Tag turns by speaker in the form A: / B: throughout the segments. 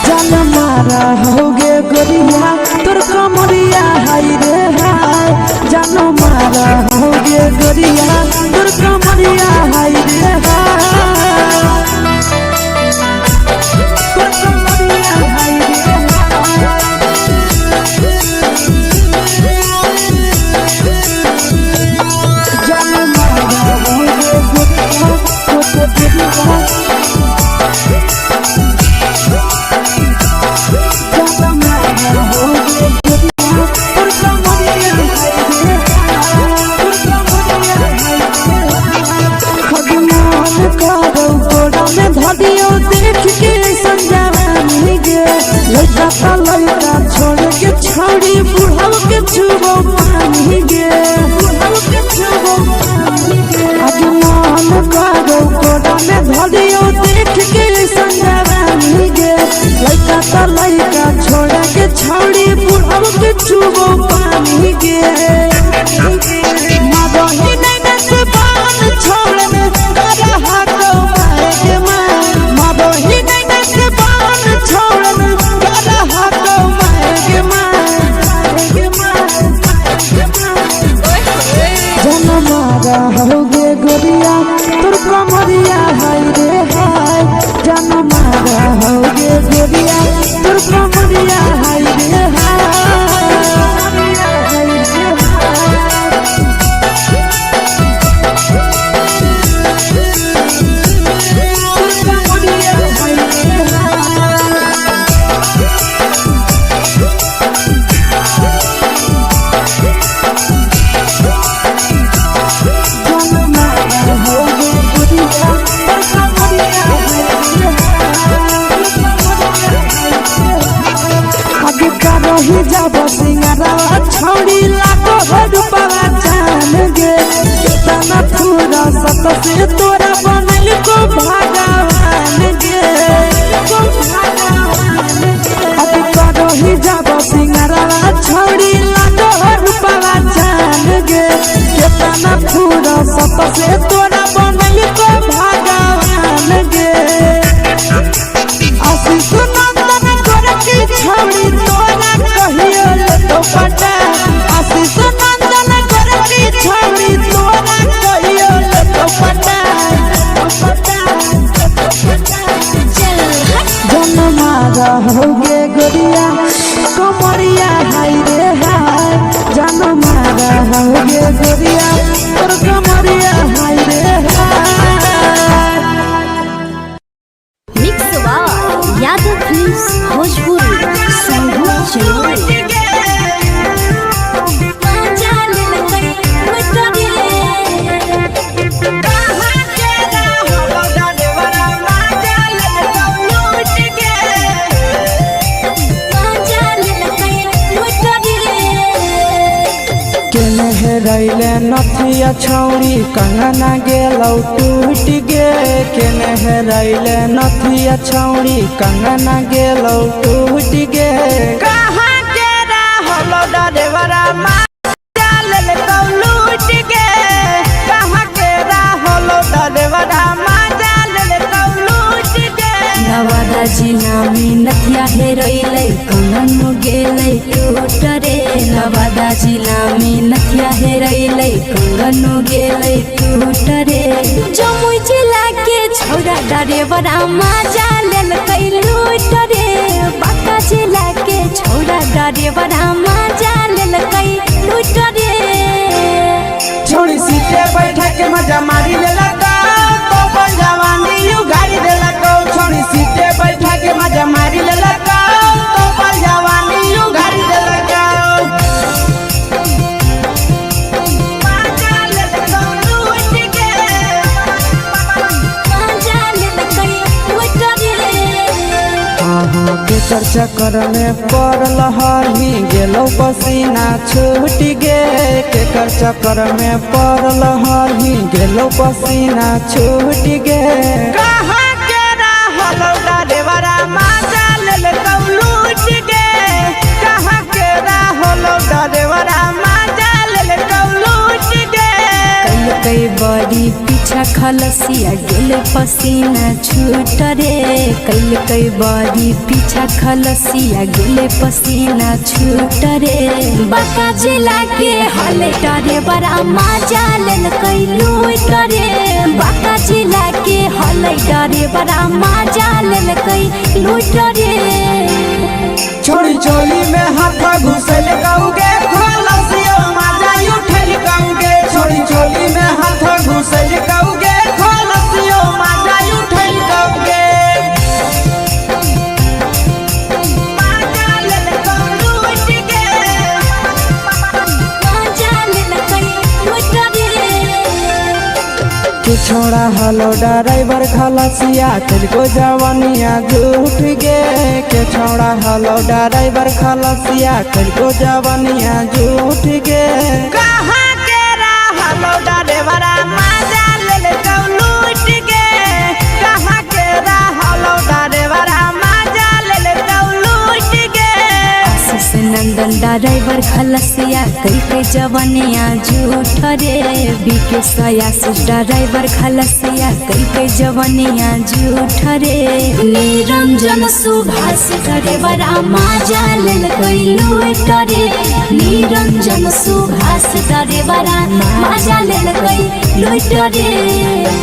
A: जान मारा होगे गोरिया तोर कमरिया हाय रे हाय। जान मारा होगे गोरिया तोर कमरिया हाय रे हाय। तोर कमरिया हाय रे हाय। जान मारा होगे गोरिया तोर कमरिया लड़का छोड़ के छौड़ी बुढ़ाव के छुबो पानी गे। आज मन करो कोड़ा में धरियो देख के संजवानी गे। लड़का छोड़ के छौड़ी बुढ़ाव के छुबो पानी गे। मदही नहीं नस बान छोड़ में रहा तो मारे मां। मदही नहीं नस बान छोड़ में होगे गोरिया तोर कमरिया हाय रे हाय। जान मारा होगे गोरिया तोर कमरिया हाय रे हाय। जब सिंगारवा छौड़ी लाखो रुपवा जान गे। कितना पूरा सत से तोरा बनल को भगवान गे। अभी करो ही जब सिंगारवा छौड़ी लाखो रुपवा जान गे। कितना पूरा सत से तोरा बनल को भगवान गे। आशीष नंदन कर की छौड़ी तोरा कहियो तो पटा। आशीष नंदन कर की छौड़ी तोरा कहियो तो पटा। जन मारा होगे गोरिया कमरिया हाय रे हाय। जन मारा होगे गोरिया तोर कमरिया हाय रे हाय।
B: मिक्स यादव फिल्म्स भोजपुरी संगीत चैनल।
A: रैले नथिया छौड़ी कंगना गेलौ टूट गे। केने रैले नथिया छौड़ी कंगना गेलौ टूट गे। कहाँ के रहलो डरेवरा माजा लेलकौ लूट गे। कहाँ के रहलो डरेवरा माजा लेलकौ लूट गे।
B: नवादा जिला में नथिया हेरैलै कंगन गेलै टूट रे। नवादा जिला में नथिया हेरैलै कंगन गेलै टूट रे। जमुई जिला के छौड़ा डरेवरा माजा लेलकै लूट रे। बांका जिला के छौड़ा डरेवरा माजा लेलकै लूट रे।
A: छोड़ी सीटे बैठा के मजा मारी लेलकौ तो जवानी यू गाड़ी देलकौ। छोड़ी सीटे बैठा के मजा मारी लेलकौ तो जवानी यू गाड़ी देलकौ। केकर चक्कर में पड़ल हरही गेलो पसीना छूट गे। केकर चक्कर में पड़ल हरही गेलो पसीना छूट गे। कहाँ के रहलो डरेवरा माजा लेलकौ लूट गे। कहाँ के रहलो डरेवरा माजा लेलकौ लूट गे।
B: कई बड़ी पीछा खलसिया गेले पसीना छूट रे कैले कई बारी पीछा खलसिया गेले पसीना छूट रे बाका जिला के हले टरे बड़ा मजा लेल कई लूट रे बाका जिला के हले टरे बड़ा मजा लेल कई लूट रे
A: छोड़ी चोली में हाथ घुसल गाऊंगे खलसिया मजा उठल गाऊंगे छोड़ी चोली में हाथ घुसल गाऊंगे खलसिया मजा उठल गाऊंगे मजा लेल लूट के
B: मजा लेल कई लूट रे
A: के छोड़ा हलो ड्राइवर खलसिया तुझको जवानिया झूठ गे के छोड़ा हलो ड्राइवर खलसिया तुझको जवानिया झूठ गे कहाँ के हलो ड्राइवर मजा ले लूट गे कहाँ के हलो ड्राइवर मजा ले लूट गे
B: आशीष नंदन ड्राइवर खलसिया कई के जवानिया झूठ रे बीके आशीष ड्राइवर खलसिया कई के जवानिया झूठ रे निरंजन सुभाष ड्राइवर मजा लेल कई लूट रे निरंजन सुभाष ड्राइवर मजा लेल कई लूट रे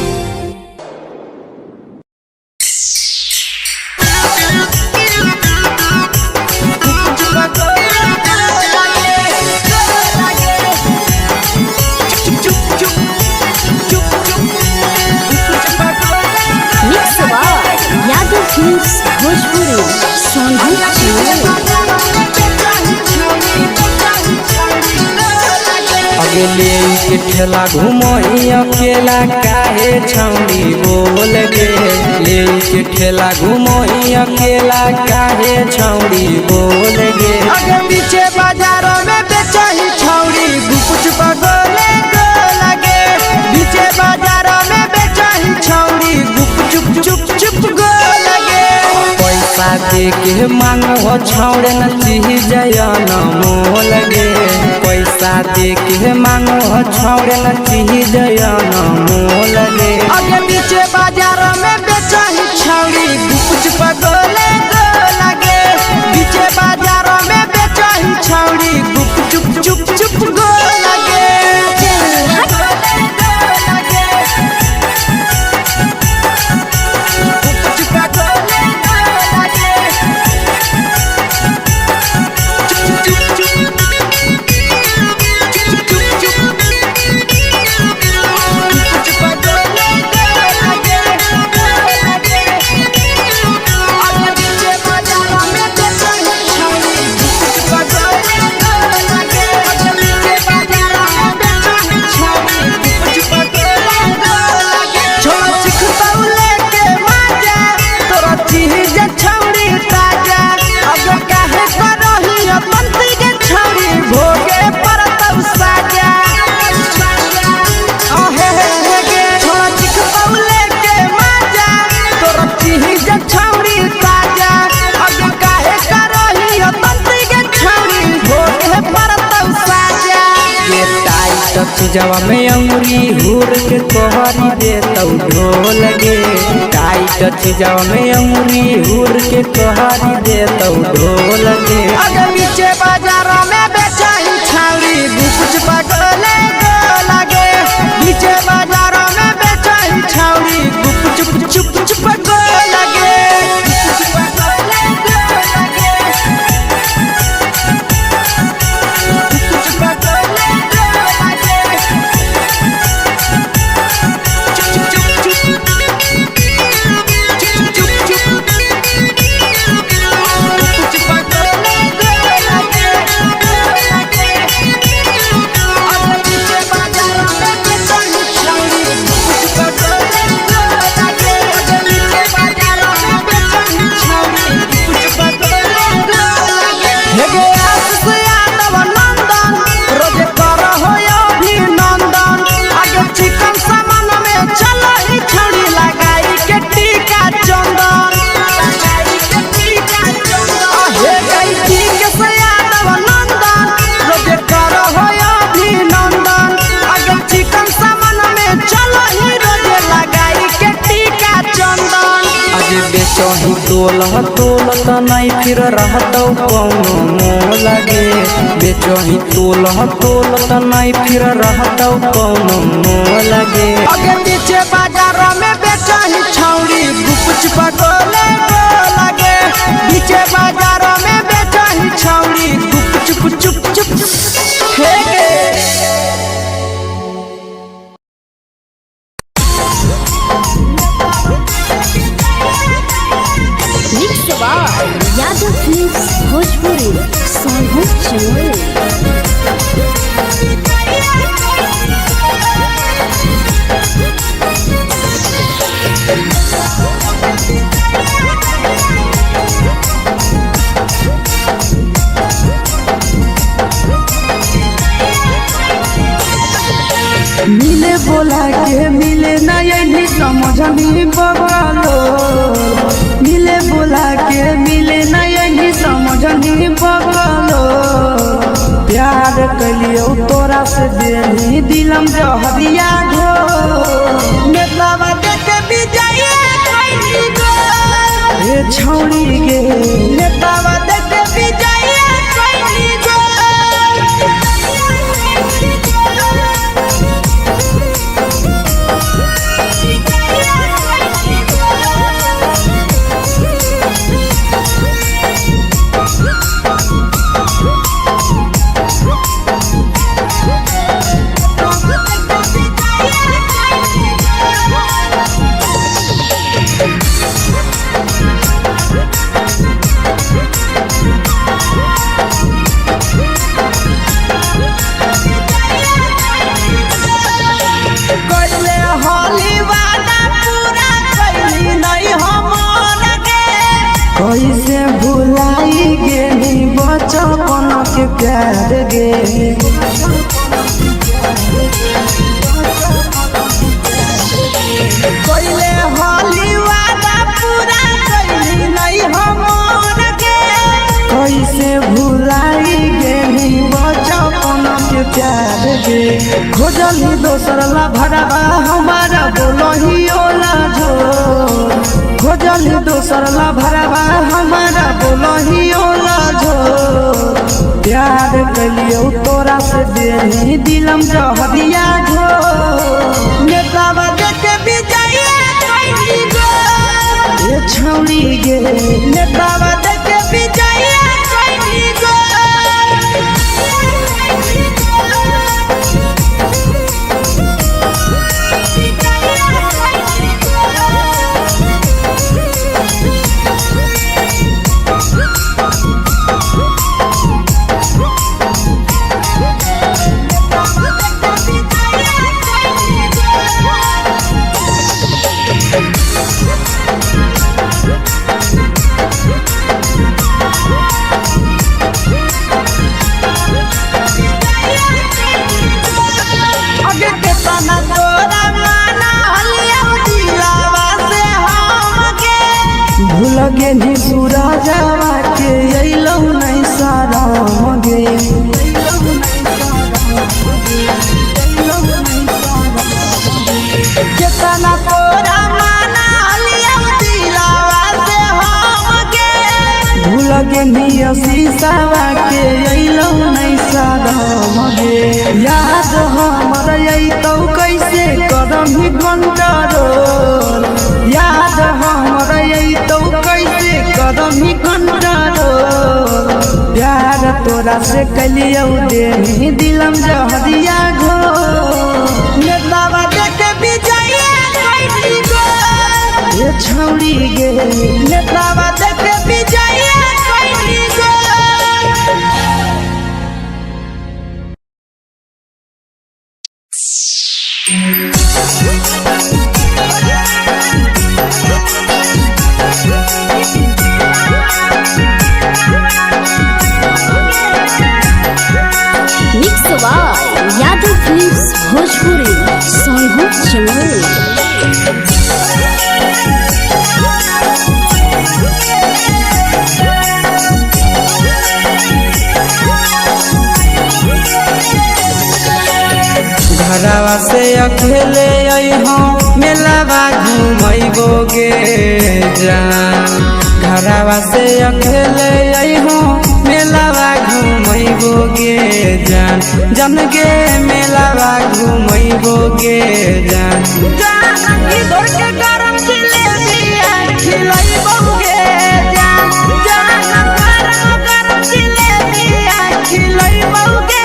A: अगले के ठेला घुमोई अकेला काहे छौड़ी बोल गे ले के ठेला घुमोई अकेला काहे छौड़ी बोल गे अगे पीछे बाजारों में बेचही छौड़ी कुछ बगले गो लगे पीछे बाजारों में बेचही छौड़ी चुप चुप चुप गो लगे पैसा दे के मांगो छौड़े न चीज जयन मोल गे पैसा दे के मांगो छौड़े न चीज जयन मोल गे अगे पीछे बाजार में बेचही छौड़ी कुछ पगले गो लगे पीछे बाजार में बेचही छौड़ी चुप चुप चुप गो लगे जवा में अंगुरी हुर के कोहरी दे तो ढोल गे टाइट जवा में अंगुरी हुर के कोहरी दे तो ढोल गे अगर पीछे बाजार में बेचही छौड़ी कुछ पगले गो लगे पीछे बाजार में बेचही छौड़ी चुप चुप चुप गो लगे बेचही तोलह तोलत नहीं फिर रहतौ कौनो मोह लगे बेचही तोलह तोलत नहीं फिर रहतौ कौनो मोह लगे
C: आगे पीछे बाजार में बेचही छौड़ी गुपचुप गोले लगे पीछे बाजार में बेचही छौड़ी गुपचुप चुप चुप हे
B: यादव फिल्म्स भोजपुरी संगीत चैनल।
A: मिले बोला के मिले नहीं समझनी बगलो मिले बोला के मिले नहीं समझनी बगलो प्यार कलियो तोरा से देनी दिलम जहरिया घो
C: नेतावा देखे विजय कोई गो
A: ए छौड़ी गे
C: नेतावा देखे विजय कोई गो
A: कैसे भुलाई गेली बचपन के प्यार गे
C: कोइले होली वादा पूरा कैली नहीं हमर के
A: कैसे भुलाई गेली बचपन के प्यार गे खोजली दोसर ला भरवा हमारा बोलही ओला जो खोजली दोसर ला भरवा हमारा बोलही ओला जो प्यार कलियो तोरा से देनी दिलम जहरिया घो
C: नेतावा देखे विजय कोई गो
A: ए छौड़ी गे
C: नेतावा देखे विजय कोई गो
A: भूल गेली सूरजवा के अइलौ नहीं सारा गे
C: केतना तोरा माना लिया दिलावा से हम गे
A: भूल गेली शीशावा के अइलौ नहीं सारा गे याद हमर अइतौ कैसे करम कंट्रोल याद हमर अइतौ कैसे करम कंट्रोल प्यार तोरा से कलियो देनी दिलम जहरिया घो
C: नेतावा देखे विजय कोई गो
A: ए छौड़ी गे
C: नेतावा देखे विजय कोई गो
B: यादव फिल्म्स भोजपुरी संगीत चैनल।
A: घरवा से अकेले अइहो मेलावा घूमैबोगे जान घरवा से अकेले अइहो मेलावा घूमैबोगे जान जन गे मेलावा घूमैबोगे जान
C: इधर के गरम जिलेबिया खिलैबोगे जान गरम जिलेबिया खिलैबोगे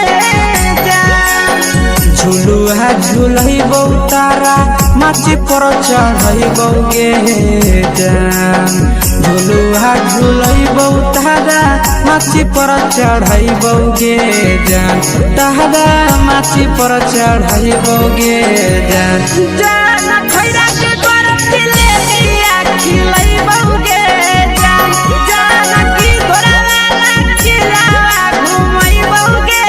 C: जान
A: झुलुहा झुलैबौ तारा माची पर चढ़ैबोगे जान झुलुहा झुलैबौ तारा माची पर चढ़ैबोगे जान तारा माची पर चढ़ैबोगे जान
C: खैरा के गरम जिलेबिया खिलैबोगे जान की घोड़ावाला खिलावा घुमैबोगे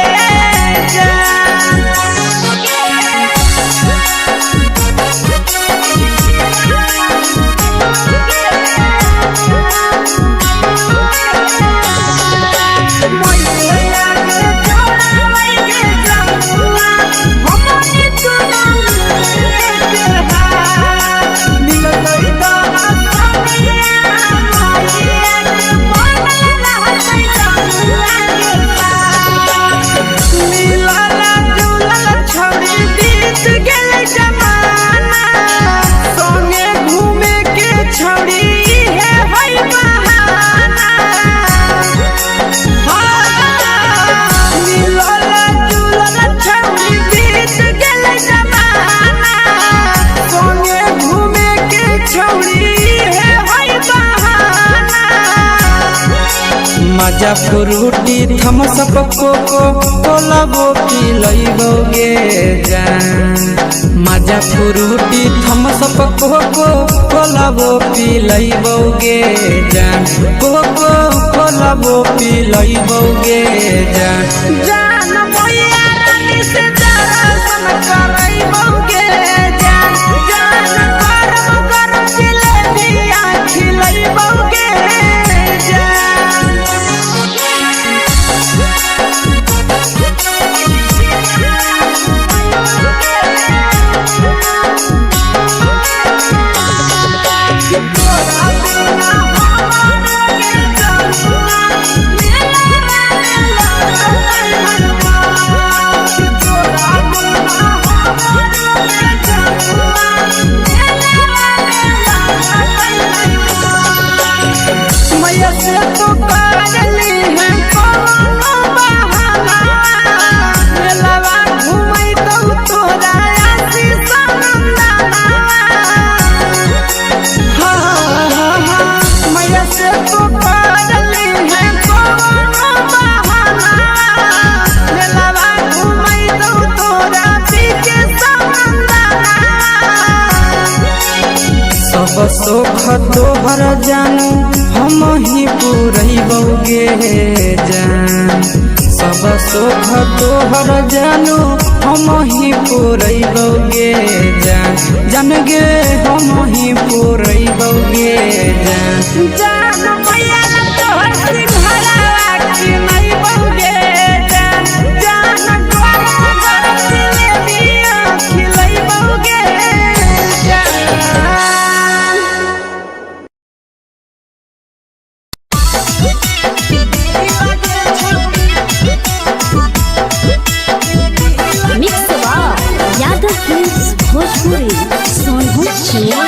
A: मजा फ्रूटी थमसप कोको कोलाबो पिलैबोगे जान मजा फ्रूटी थमसप कोको कोलाबो पिलैबोगे जान कोको कोलाबो पिलैबोगे जान
C: मैया रानी से दर्शन करैबोगे जान गरम जिलेबिया खिलैबोगे
A: सोख तोहर जानू हम ही पुरैबोगे जान सब सोख तोहर जानू हम ही पुरैबोगे जान जन गे हम ही पुरैबोगे जान
C: मैया तोहर सिंघाड़ा खिलैबोगे जान गरम जिलेबिया खिलैबोगे
B: भोजपुरी सोनू छिया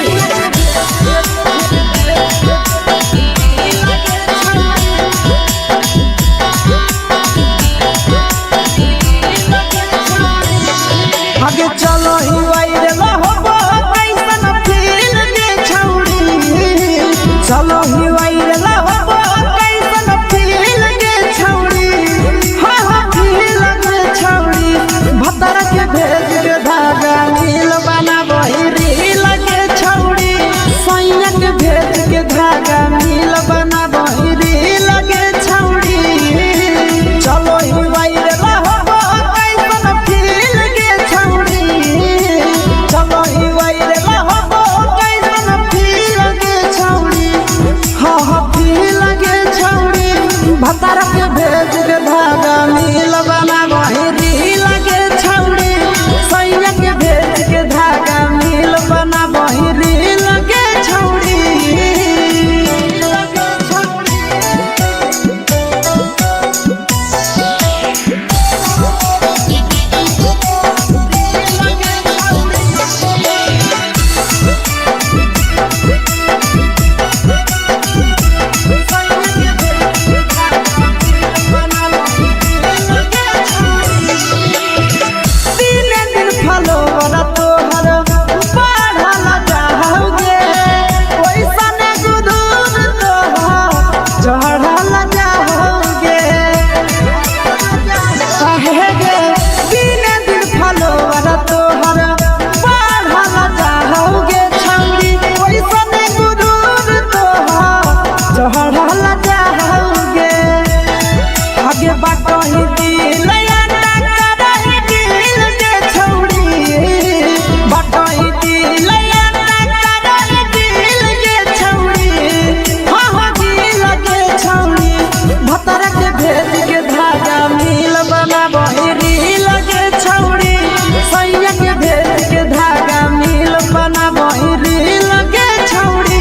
C: बहिरी लगे छौड़ी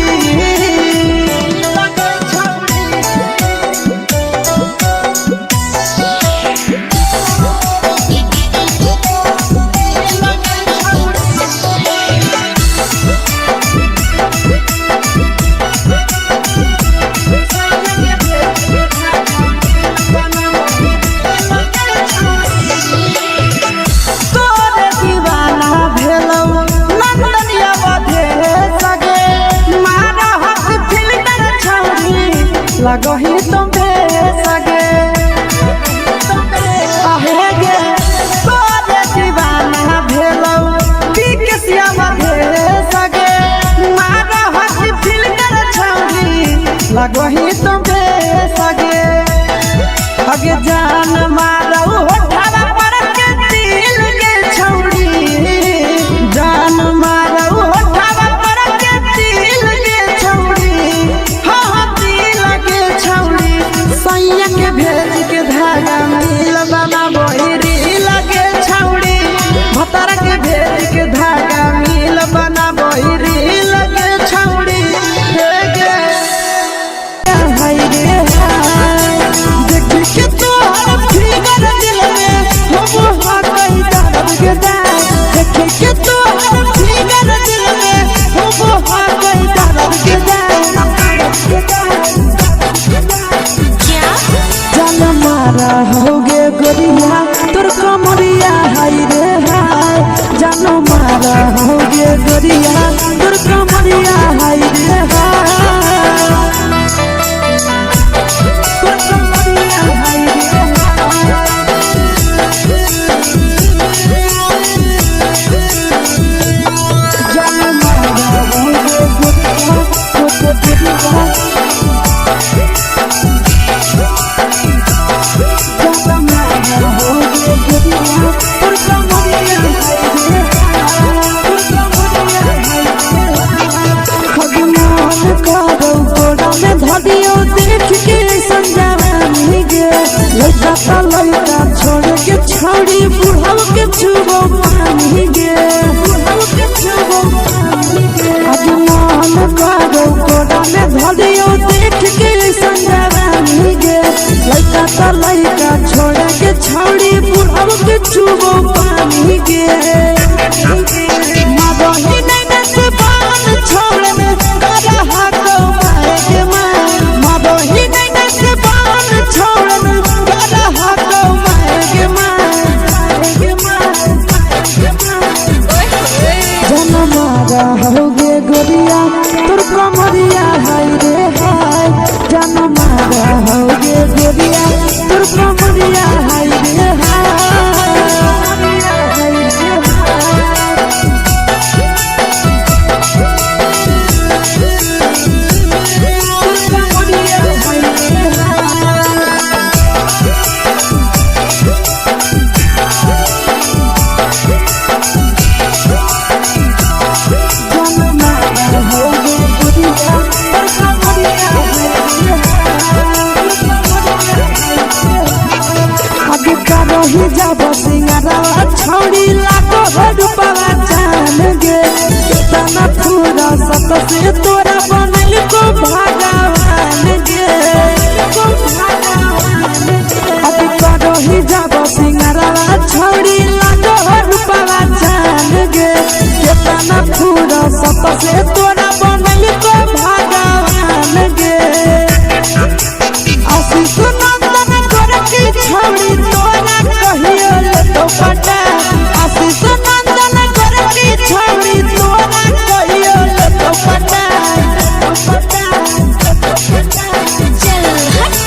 C: लगही तुम्हे सगे आहे गे तोरे दीवाना भेलौ बिकसिया बधे सगे मारा हसी फिल्टर छौरी लगही तुम्हे सगे अगे जान मारौ होठवा पर के दिल के छौरी जान मारौ होठवा पर के दिल के छौरी सैया के भेज के धागा मिल बना बहिरी लगे छौड़ी भतारा के भेज के धागा मिल बना बहिरी लगे छौड़ी हाय रे हाय देखी के तोहर फिगर दिल में हम हा कहीं दर्द के दाग देखी के तोहर फिगर दिल में हम हा कहीं दर्द के दाग जान मारा होगे गोरिया तोर कमरिया हाय रे हाय जान मारा होगे गोरिया तोर कमरिया हाय रे हाय तोर कमरिया हाय रे जान मारा होगे गोरिया तोर कमरिया लड़का छोड़ के छौड़ी बुढ़ाव के छुबो पानी गे आज मन करो कोड़ा में धरियो देख के संजवानी गे लड़का छोड़ के छौड़ी बुढ़ाव के छुबो पानी गे माबही नहीं से बान छोड़ में करा हाथो मारे के माबही नहीं से बान छोड़ में करा हाथो मारे के जन मारा होगे गोरिया तोर कमरिया हाय रे हाय जन मारा होगे गोरिया तोर कमरिया हाय रे रही जब सिंगारवा छौड़ी लाखो रुपवा जान गे कितना पूरा सत से तोरा बनल को भगवान गे अभी रही जब सिंगारवा छौड़ी लाखो रुपवा जान गे कितना पूरा सत से तोरा बनल को भगवान गे आशीष नंदन गोरखी छौड़ी तोरा कहियो ले तो पटा आशीष नंदन गोरखी छौड़ी तोरा कहियो ले तो पटा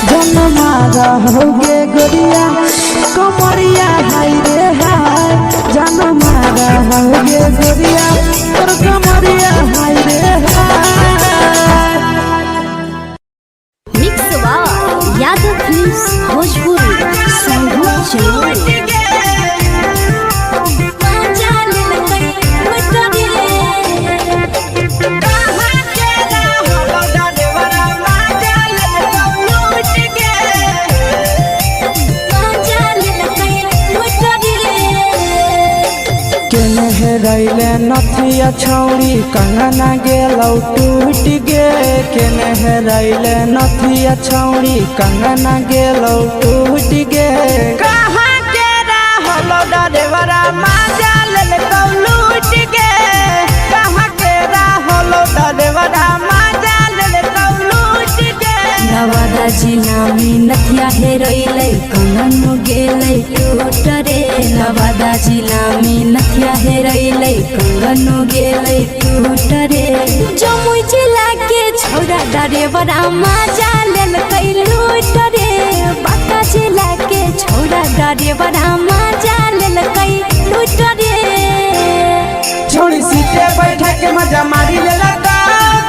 C: जन मारा होगे गोरिया कमरिया हाय रे हाय जन मारा होगे गोरिया तोर कमरिया हाय रे
A: हेरैले नथिया छौड़ी कंगना गेलौ टूट गे केने हेरैले नथिया छौड़ी कंगना गेलौ टूट गे
C: कहाँ के रहलो डरेवरा माजा लेलकौ लूट गे कहाँ के रहलो डरेवरा माजा लेलकौ लूट गे
B: नवादा जिला में नथिया हेरैले कंगन गेलै टूट रे नवादा जिला में नथिया हेरैले कंगन गेलै टूट रे जमुई जिला के छौड़ा डरेवरा माजा लेलकै लूट रे बांका जिला के छौड़ा डरेवरा माजा लेलकै लूट रे
C: छोड़ी सीटे बैठा के मजा मारी लेलकौ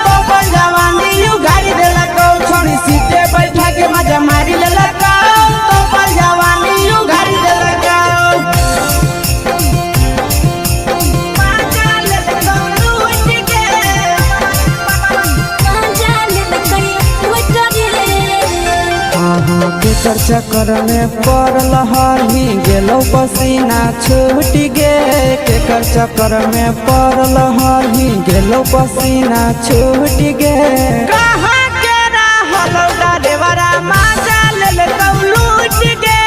C: तो बन जवानी यू गाड़ी देलकौ छोड़ी सीटे बैठा के मजा मारी लेलकौ तो बन जवानी यू गाड़ी देलकौ माजा लेलकौ लूट गे
B: माजा लेलकै लूट रे
A: केकर चक्कर में पड़ल हरही गेलौ पसीना छूट गे केकर चक्कर में पड़ल हरही गेलौ पसीना छूट गे
C: कहाँ के रहलो डरेवरा माजा लेलकौ लूट गे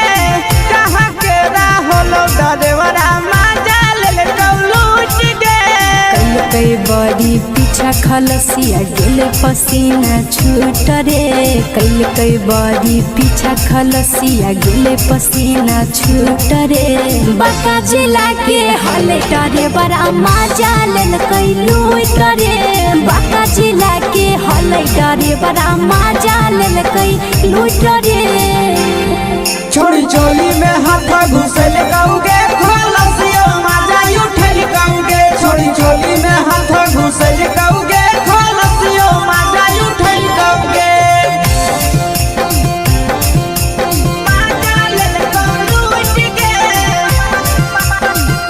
C: कहाँ के रहलो डरेवरा माजा लेलकौ लूट गे
B: कई बड़ी पीछा खलसिया गेले पसीना छूट रे कई बड़ी पीछा खलसिया गेले पसीना छूट रे बांका जिला के हले डरे बड़ा माजा लेलकै लूट रे बांका जिला के हले डरे बड़ा माजा लेलकै लूट रे
C: छोड़ी चोली में हाथ घुसल कौगे खलसियो माजा उठल कौगे छोड़ी चोली में हाथ घुसल कौगे खलसियो माजा उठल कौगे माजा लेलकौ लूट गे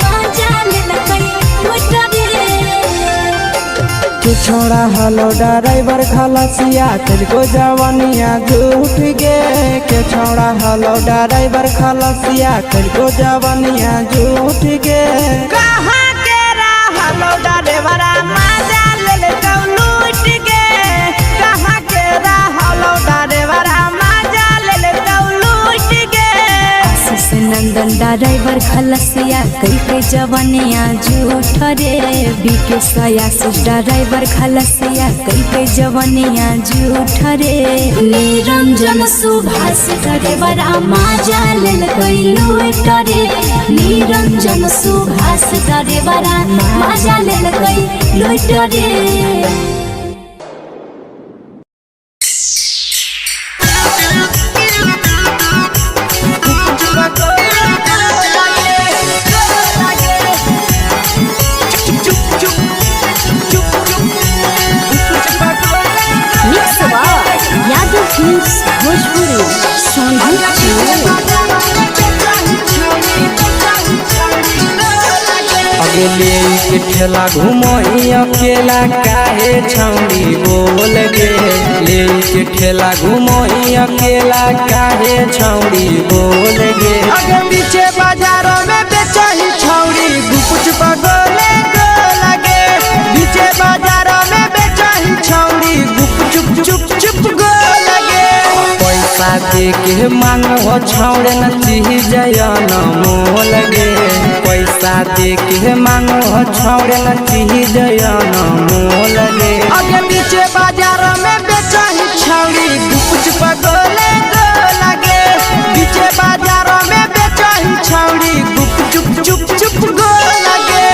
B: माजा लेलकै लूट रे
A: के छोड़ा हलो ड्राइवर खलसिया तेलको जवानिया झूठ गे के छोड़ा हलो ड्राइवर खलसिया तेलको जवानिया झूठ गे
C: कहाँ के रहलो डरेवरा माजा लेलकौ लूट गे कहाँ के रहलो डरेवरा माजा लेलकौ लूट गे
B: आशीष नंदन ड्राइवर खलसिया कई जवनिया झूठ रे बीके आशीष ड्राइवर खलसिया कई जवनिया झूठ रे निरंजन सुभाष ड्राइवरा माजा लेलकै लूट रे निरंजन सुभाष ड्राइवरा माजा लेलकै लूट रे यादव फिल्म्स भोजपुरी
A: अगले के ठेला घुमई अकेला काहे छौड़ी बोल गे ले के ठेला घुमई अकेला काहे छौड़ी बोल गे
C: आगे पीछे बाजारों में बेचही छौड़ी गुपुच पगोले गो लगे पीछे बाजारों में बेचही छौड़ी गुप चुप चुप चुप गो लगे
A: पैसा दे के मांग हो छौड़े न चीज जयन मोल गे पैसा दे के मांग हो छौड़े न चीज जयन मोल गे
C: आगे पीछे बाजारों में बेचही छौड़ी गुपुच पगोले गो लगे पीछे बाजारों में बेचही छौड़ी गुप चुप चुप चुप गो लगे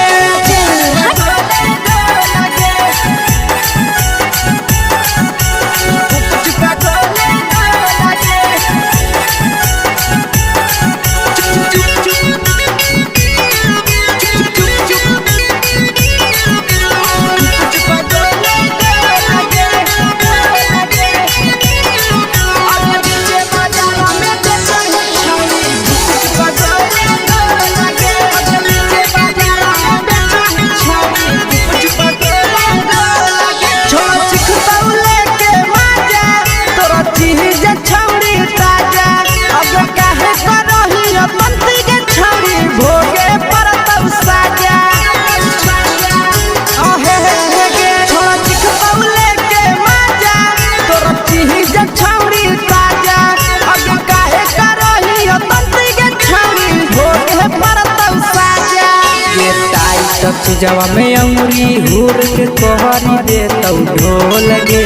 A: चीजवा में अंगुरी हुर के कहरी दे तौ ढोल गे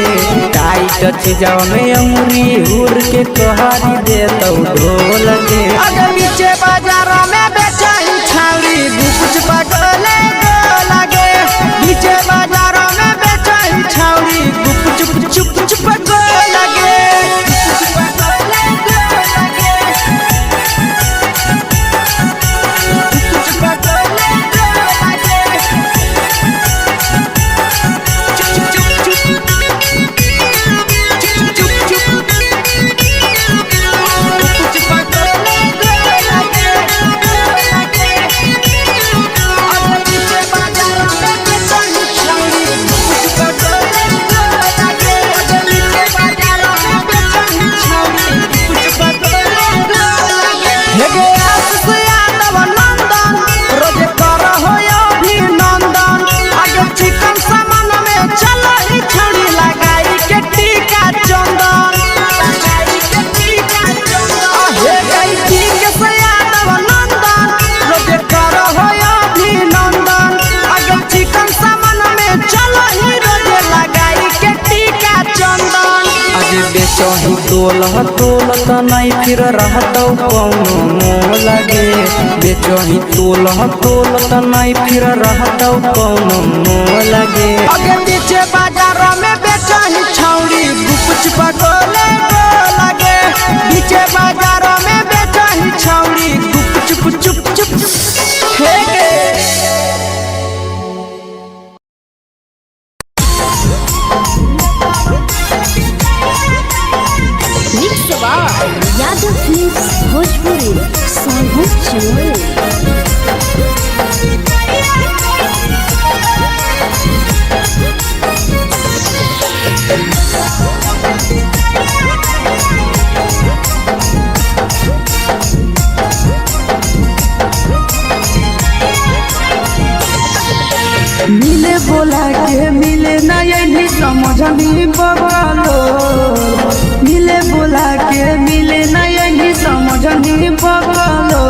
A: टाइट चीजवा में अंगुरी हुर के कहरी दे तौ ढोल गे
C: अगर नीचे बाजार में बेचाई छावड़ी गुपच पगले लगे नीचे बाजार में बेचाई छावड़ी गुप चुप चुप लगे
A: बेचही तोल त नहीं फिर रहतौ कौनो मोह लगे बेचही तोल त नहीं फिर रहतौ कौनो मोह लगे
C: अगे नीचे बाजार में बेचही छौड़ी गुपच पगले लगे नीचे बाजार में बेचही छौड़ी गुप चुप हेगे
B: यादव फिल्म्स भोजपुरी सोनू चोर
A: मिले बोला के मिले नहीं समझनी बगलो मिले बोला के मिले नहीं समझनी बगलो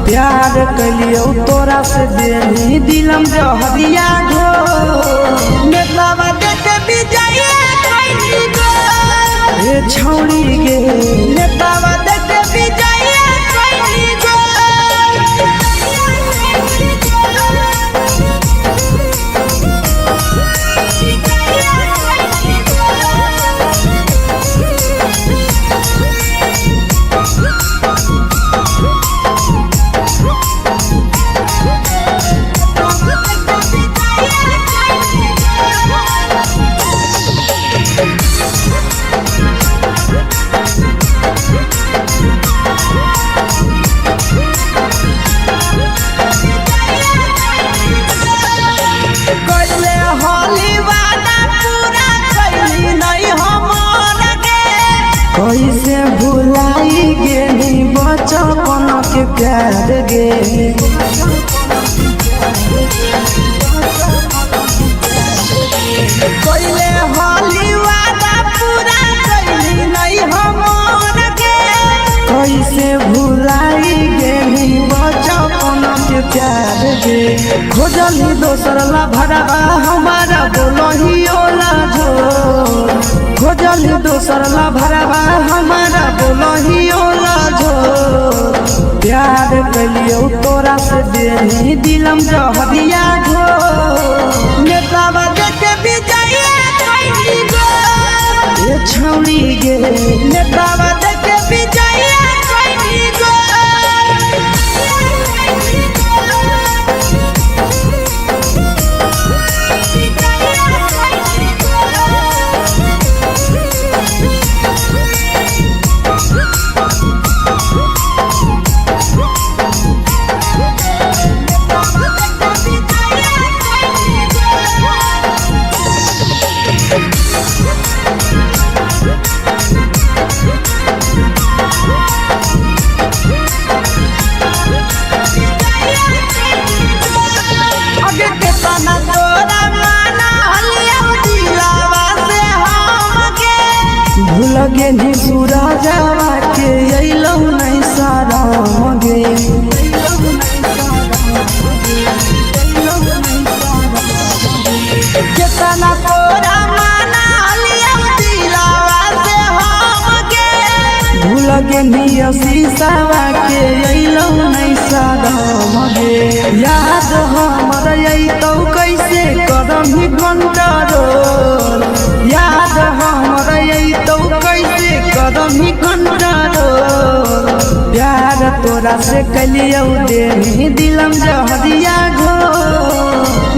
A: प्यार कलियो तोरा से देनी दिलम जहरिया ढो
C: नेतवा देखे बिजाइए कैनी गो
A: ए छौड़ी गे
C: नेतवा देखे बिजाइए कैनी गो
A: कैसे भुलाई गेली बचपन के प्यार गे
C: कोइले होली वादा पूरा कैली नहीं हमर के
A: कैसे भुलाई गेली बचपन के प्यार गे खोजली दोसर ला भरवा हमारा बोलही ओला झोर खोजली दोसर ला भरवा हमारा बोलही ओला झोर प्यार कलियो तोरा से देनी दिलम जहरिया ढोर
C: नेतवा देखे बिजाइए कैनी गो
A: ये छौड़ी गे
C: नेतवा देखे बिजाइए कैनी गो
A: लगे नी सूरजवा के अइलौ नहीं सारा गे पेनिया शीशावा के अइलौ नहीं सादम गे याद हमर अइतौ कैसे करम ही कंट्रोल याद हमर अइतौ कैसे करम ही कंट्रोल प्यार तोरा से कलियौ देनी दिलम जहरिया घो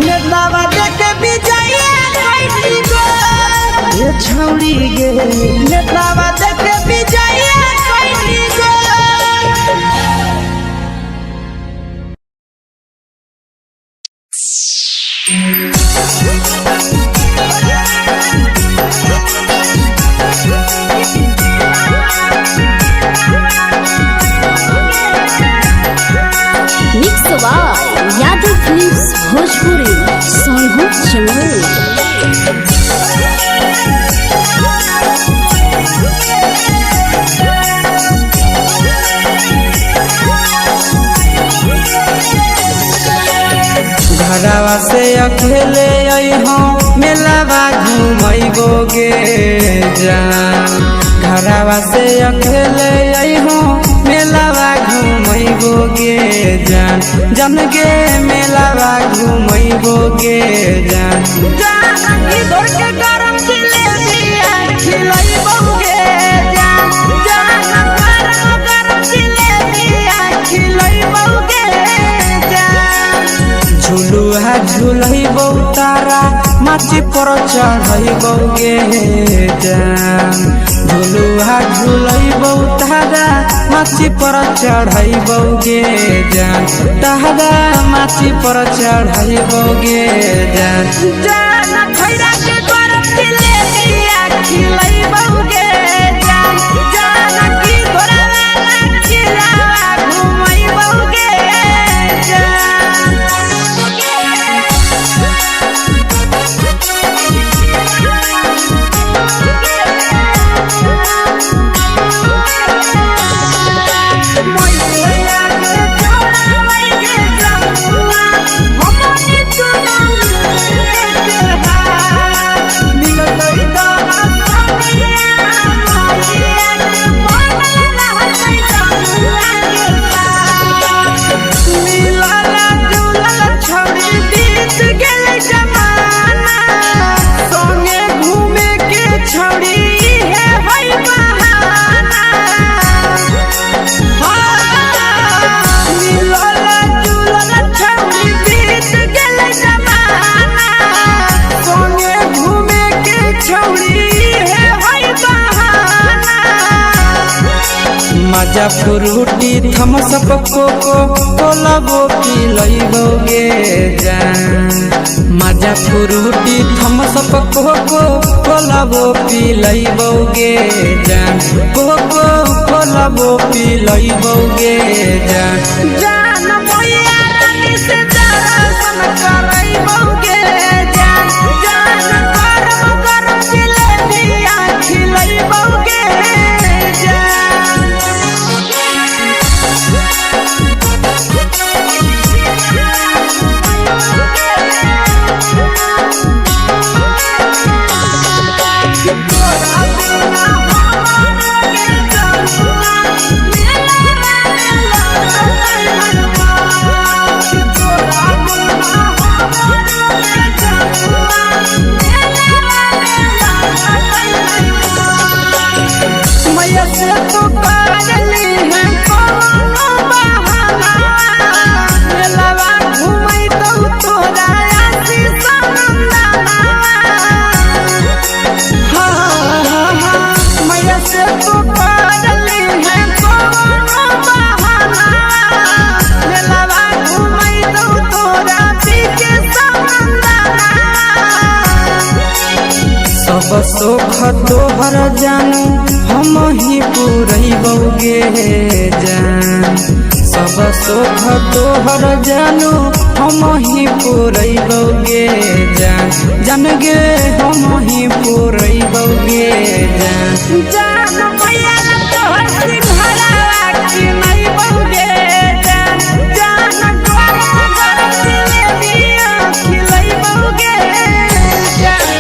A: नेतावा देखे विजया कैसी गो ये छौड़ी गे नेतावा देखे विजया कैसी गो
B: mix by Yadav films Bhojpuri Sonu Chamoli.
A: घरवा से अकेले अइहो मेलावा घुमैबो गे जान घरवा से अकेले अइहो मेलावा घुमैबो गे जान जन गे मेलावा घुमैबो गे जान जान की दौड़ के गरम जिलेबिया खिलैबो गे जान जान गरम जिलेबिया खिलैबो गे जान झुलुहा झुलैबो तारा माची पर चढ़ैबो गे जान झुलुहा झुलैबो तारा माची पर चढ़ैबो गे जान तारा माची पर चढ़ैबो गे जान जान खैरा के गरम जिलेबिया खिलैबो गे जान जान की घोड़ावाला खिलावा घुमैबो गे जान मजा फ्रूटी थम्स अप कोको कोलाबो पिलैबो गे जान मजा फ्रूटी थम्स अप कोको कोलाबो पिलैबो गे जान कोको कोलाबो पिलैबो गे जान जान मोया रानी से दर्शन करैबो गे जान जान गरम गरम जिलेबिया खिलैबो गे जान सब सुख तोहर जानू हम ही पूरैबो गे जान सब सुख तोहर जानू हम ही पूरैबो गे जान जान गे हम ही पूरैबो गे जान जान मैया तोहर सिंघरावा खिलैबो गे जान जान गरम गरम जिलेबिया खिलैबो गे जान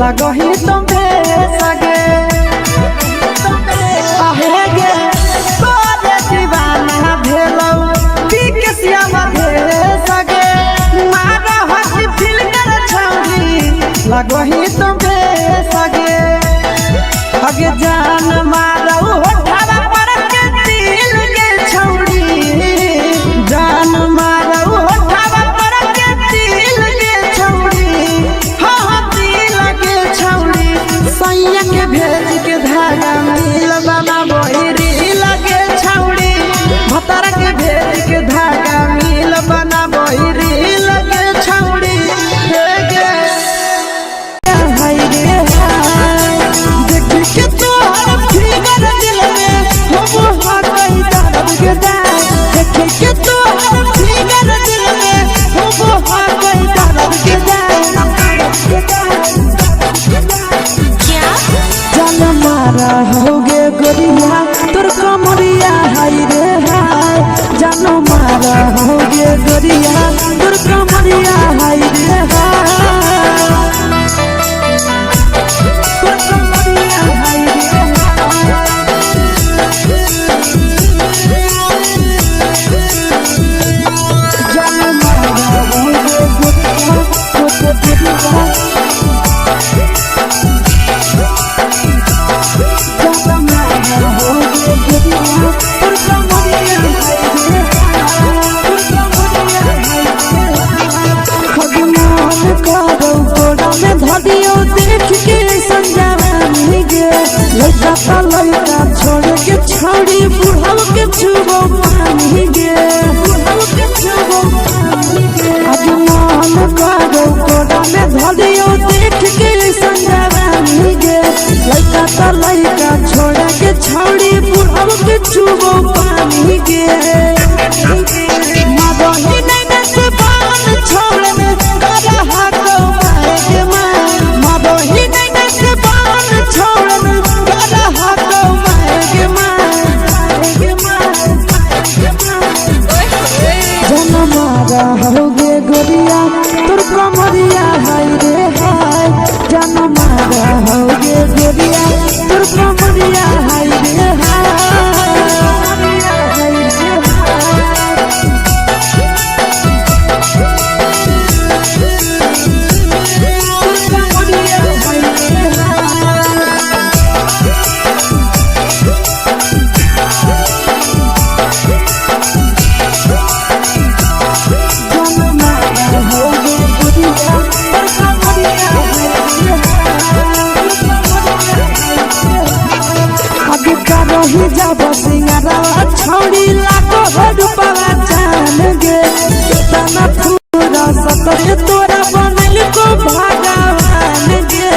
A: लगही तुम सगे आहे गे तोरे दीवाना भेलौ बिकसिया मधे सगे मारा हसी फिल्टर छौरी लगही तुम सगे अगे जान मारौ होठवा पर के दिल के छौरी जान मारौ होठवा पर के दिल के छौरी हाँ दिल के छौरी सैया के भेज के धागा मिल बना बोरी लगे छौरी भतर के भेज के धागा मिल बना बोरी लगे छौरी हे गे हाय रे हाय देख के तोहर फिगर दिल में हम हो गई दर्द के दाग देख के तोहर फिगर दिल में हम हो गई दर्द के जान मारा होगे गोरिया तोर कमरिया हाय रे हाय जान मारा होगे गोरिया तोर कमरिया हाय रे हाय तोर कमरिया हाय रे हाय जान मारा होगे गोरिया तोर कमरिया लड़का छोड़ के छौड़ी बुढ़ाव के छुबो पानी गे आज मन करो कोड़ा में धरियो देख के संजवानी गे लड़का छोड़ के छौड़ी बुढ़ाव के छुबो पानी गे मगही नहीं से बान छोड़ में करा हाथो माए के मां मगही नहीं से बान छोड़ में करा हाथो माए के मां जन मारा होगे गोरिया तोर कमरिया हाय रे हाय जन मारा होगे गोरिया तोर कमरिया हाय रे रही जब सिंगारा छौड़ी लाखो रुपवा जान गे तना पूरा सतरे तोरा बनल को भगवान गे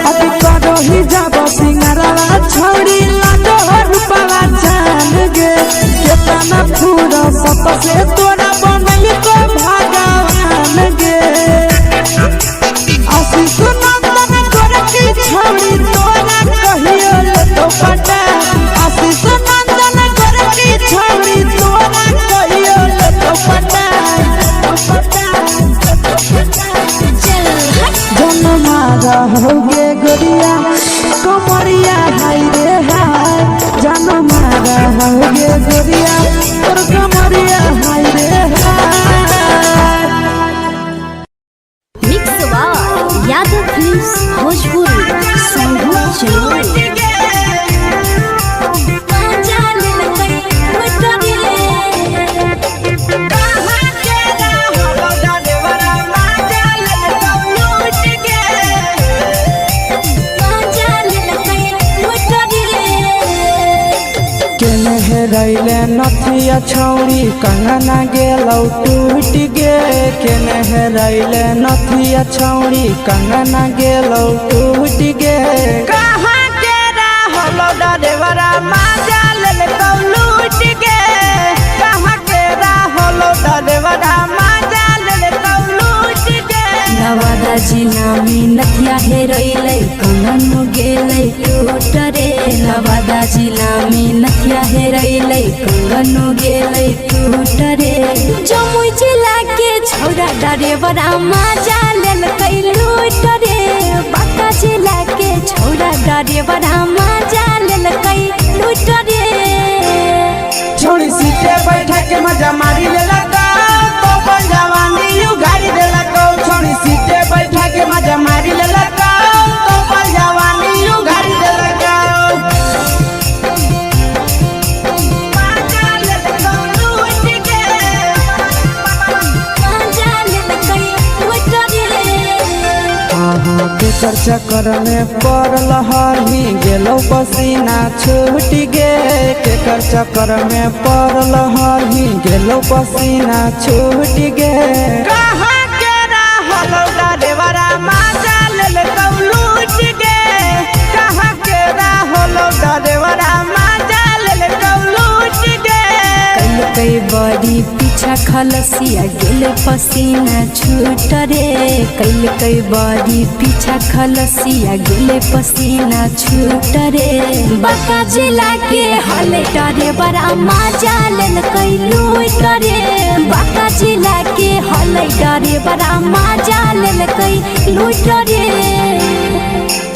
A: अभी रही जब सिंगारा छौड़ी लाखो रुपवा जान गे तना पूरा सतरे तोरा बनल को भगवान गे आशीष नंदन गोरखी छौड़ी तोरा कहियो ले तो पटा आशीष नंदन गोरखी छौड़ी तोरा कहियो ले तो पटा जन मारा होगे गोरिया कमरिया हाय रे हाय जन मारा होगे गोरिया तोर कमरिया हाय रे हाय
B: mix by Yadav films Bhojpuri संगीत चलो
A: रैले नथिया छौड़ी कंगना गेलौ टूट गे केने रैले नथिया छौड़ी कंगना गेलौ टूट गे कहाँ के रहलो डरेवरा माजा लेलकौ लूट गे कहाँ के रहलो डरेवरा माजा लेलकौ लूट गे
B: नवादा जिला में नथिया हेरैलै कंगन गेलै टूट रे नवादा जिला में नथिया हेरैलै कंगन गेलै टूट रे जमुई जिला के छौड़ा डरेवरा माजा लेलकै ड्राइवर मजा लेलकै लूट रे
C: छोड़ी सीटे बैठा के मजा मारी लेलका तो अपन जवानी यू गाड़ी देलका छोड़ी सीटे बैठा के मजा मारी लेलका तो अपन जवानी यू गाड़ी देलका
A: केकर चक्कर में पड़ल हरही गेलो पसीना छूट गे केकर चक्कर में पड़ल हरही गेलो पसीना छूट गे
C: कहाँ के रहल ड्राइवर मजा लेलका लूट गे कहाँ के रहल ड्राइवर मजा लेलका लूट गे
B: कई बड़ी पीछा खलसिया गेल पसीना छूट रे कई बड़ी पीछा खलसिया गेल पसीना छूट रे बांका जिला के हले ड्राइवर मजा लेलकै लूट रे बांका जिला के हले ड्राइवर मजा लेलकै लूट रे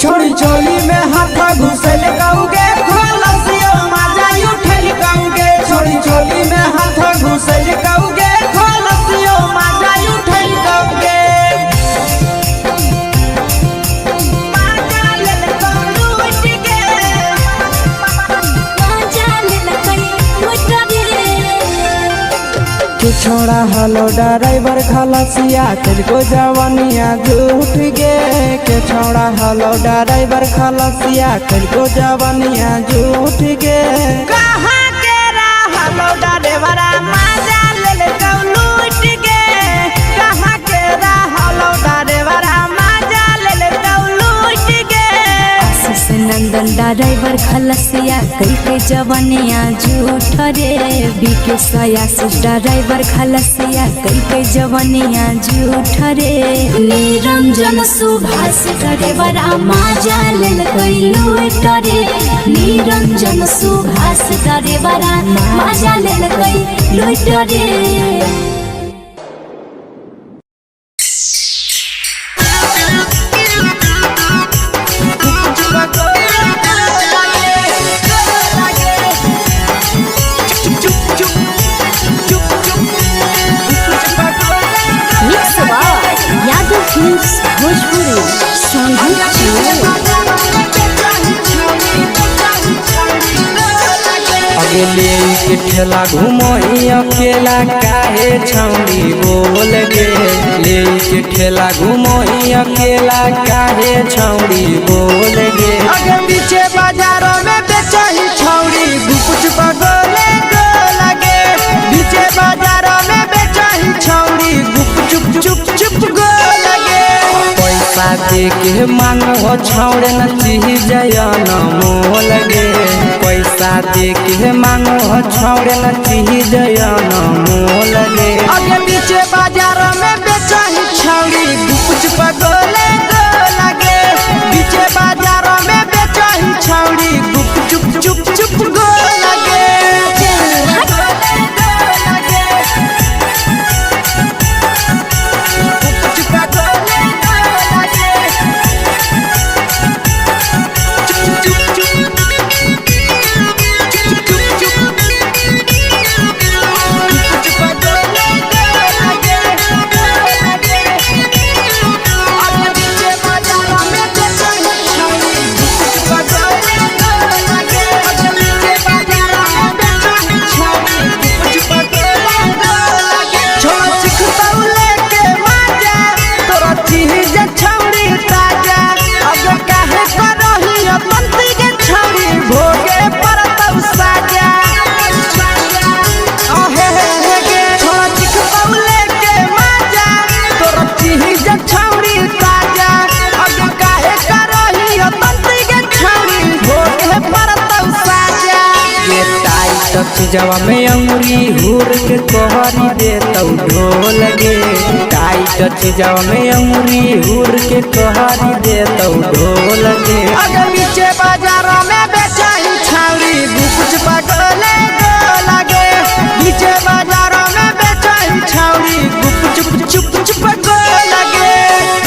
C: छोड़ी चोली में हाथ घुसल कौगे खलसियो मजा उठल कौगे छोड़ी चोली में हाथ घुसल कौगे खलसियो मजा उठल कौगे मजा लेलका लूट गे
B: मजा लेलकै लूट रे
A: तू छोड़ा हलो ड्राइवर खलसिया तुझको जवानिया झूठ गे के छोड़ा हलो ड्राइवर खलसिया तुझको जवानिया झूठ गे
C: कहाँ के रहल ड्राइवर मजा लेलका लूट गे कहाँ के रहल ड्राइवर मजा लेलका लूट गे
B: आशीष नंदन ड्राइवर खलसिया कई जवानिया झूठ रे बीके आशीष ड्राइवर खलसिया कई जवानिया झूठ रे निरंजन सुभाष ड्राइवर मजा लेलकै लूट रे निरंजन सुभाष ड्राइवर मजा लेलकै लूट रे यादव फिल्म्स भोजपुरी
A: अगले के ठेला घुमोई अकेला काहे छौड़ी बोल गे ले के ठेला घुमोई अकेला काहे छौड़ी बोल गे
C: आगे पीछे बाजारों में बेचही छौड़ी गुपुच पगोले गो लगे पीछे बाजारों में बेचही छौड़ी गुप चुप चुप चुप गो लगे
A: पैसा दे के मांगो छौड़े न चीज न मोल गे पैसा दे के मांगो छौड़े न चीज न मोल गे
C: आगे पीछे बाजारों में बेचही छौड़ी गुपुच पगोले गो लगे पीछे बाजारों में बेचही छौड़ी गुप चुप चुप चुप गो लगे
A: जवा में अंगुरी हुर के कोहरी दे तौ ढोल गे टाइट जवा में अंगुरी हुर के कोहरी दे तौ ढोल गे
C: अगर पीछे बाजारों में बेचही छौड़ी गुपुच पगोले गो लगे पीछे बाजारों में बेचही छौड़ी गुप चुप चुप चुप गो लगे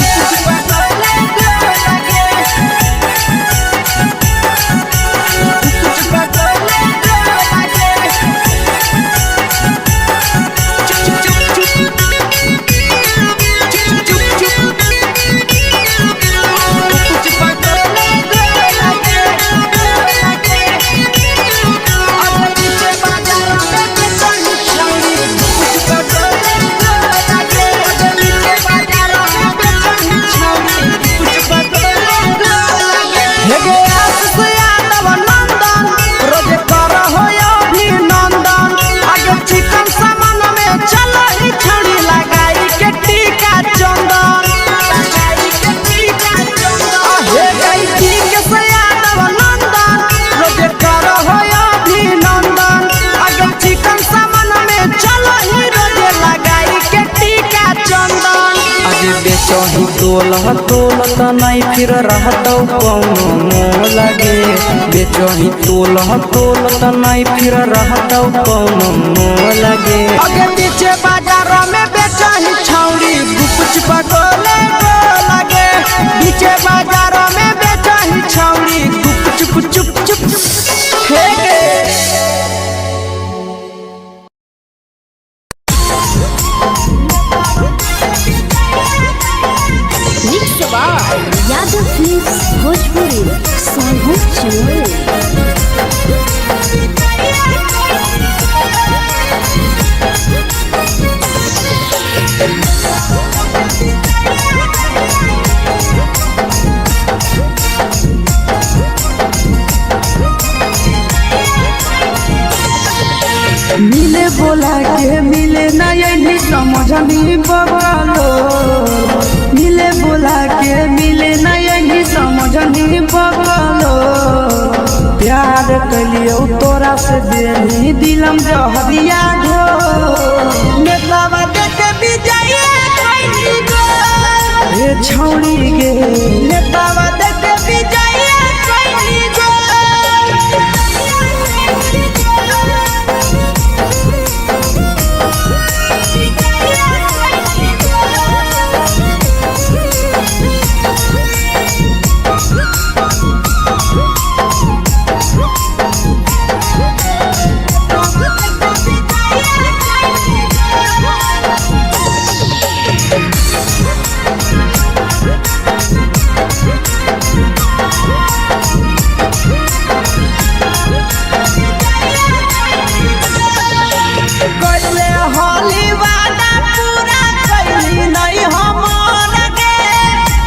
C: गुप चुप पगोले गो लगे
A: बेचही तोलह तोलत नहीं फिर रहतौ कौनो मोह लगे बेचही तोलह तोलत नहीं फिर रहतौ कौनो मोह लगे
C: आगे पीछे बाजार में बेचही छौड़ी गुपचुप गोले लगे पीछे बाजार में बेचही छौड़ी गुपचुप चुप चुप हे
B: यादव फिल्म्स भोजपुरी सोनू चमोली।
A: मिले बोला के मिले नहीं समझनी बगलो मिले बोला के मिले नहीं समझनी बगलो प्यार कलियो तोरा से देनी दिलम जहरिया घो
C: नेतावा देखे विजय कैली गो
A: ए छौड़ी गे
C: नेतावा देखे विजय कैली गो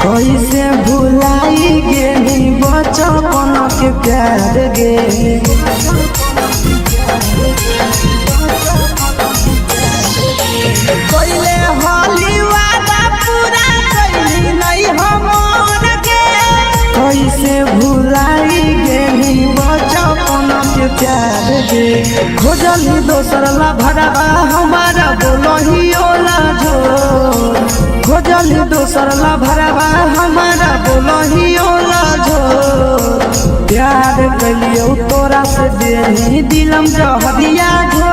A: कैसे भुलाई गेली बचपन के प्यार गे
C: कोइले हाली वादा पूरा कैली नहीं हमर के
A: कैसे भुलाई गेली बचपन के प्यार गे खोजली दोसर ला भरवा हमारा बोलही ओला जो खोजली दोसर ला भरवा हमारा बोलही ओला जो प्यार कलियो तोरा से देनी दिलम जहरिया घो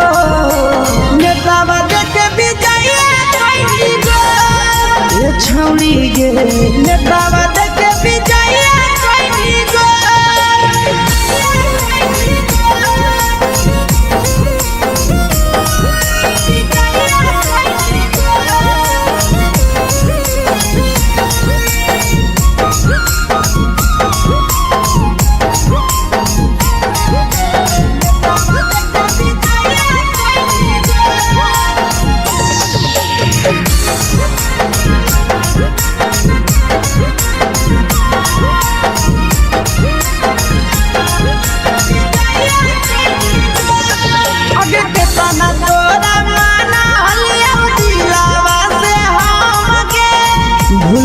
C: नेतावा देखे विजय कैली गो
A: ए छौड़ी गे
C: नेतावा देखे विजय कैली गो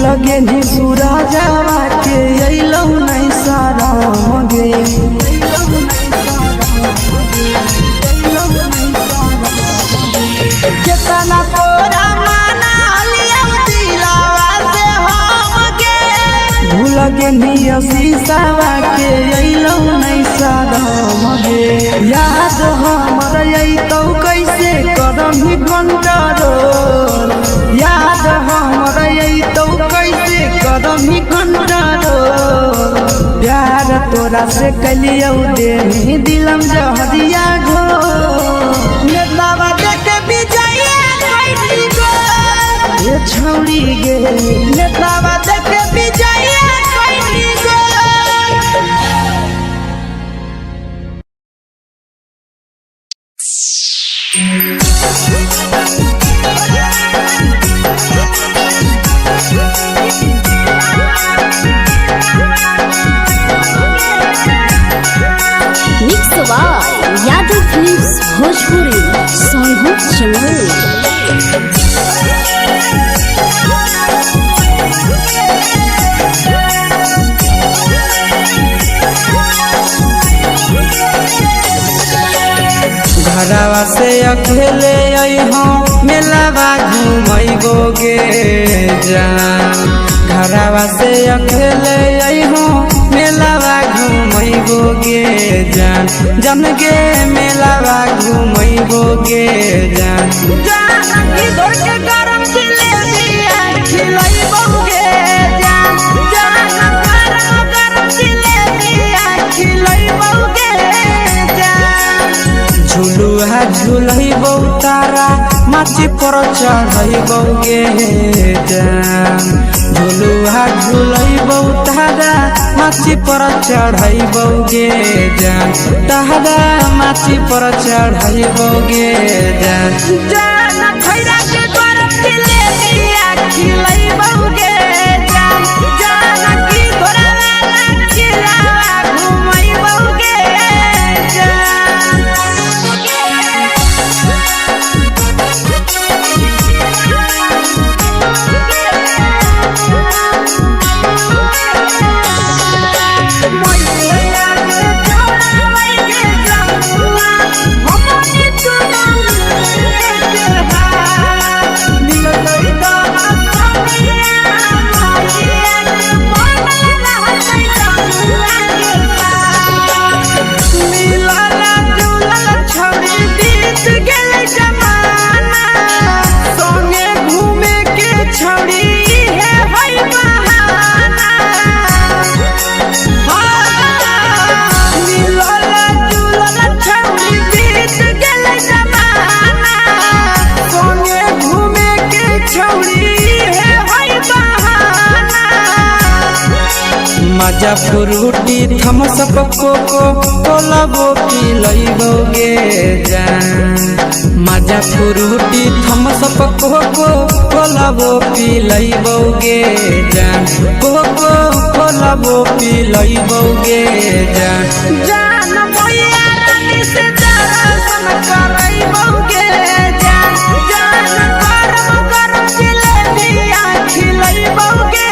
A: लगे नी सूरजवा के अइलौ नहीं साराम गे
C: केतना तोरा माना लिया दिलावा से हम के
A: लगे नी शीशावा के अइलौ नहीं साराम गे याद हमर अइतौ कैसे करम ही कंट्रोल याद हमर अइतौ कैसे करम ही कंट्रोल प्यार तोरा से कलियो देनी दिलम जहरिया घो
C: नेतावा देखे विजय कैली गो
A: ए छौड़ी गे
C: नेतावा देखे विजय कैली गो
B: यादव फिल्म्स भोजपुरी सोनू चमोली।
A: घरवा से अकेले अइहो मेलावा घूमैबो गे जान घरवा से अकेले अइहो मेलावा घूमैबो गे जान जन गे मेलावा घूमैबो गे जान
C: जानकी दौड़ के गरम जिलेबिया खिलैबो गे जान गरम जिलेबिया खिलैबो गे जान
A: झुलुहा झुलैबो तारा माची पर चढ़ैबो गे जान झुलुहा झुलैबो तारा माची पर चढ़ैबो गे जान तारा माची पर चढ़ैबो गे जान
C: जान खैरा के गरम जिलेबिया खिलैबो गे जान जानकी घोड़ावाला किलावा घुमैबो गे
A: मजा फ्रूटी थम्स अप कोको कोला वो पिलैबो गे जान मजा फ्रूटी थम्स अप कोको कोला वो पिलैबो गे जान कोको कोला वो पिलैबो गे जान
C: जान भैया रानी से दर्शन करैबो गे जान गरम जिलेबिया खिलैबो गे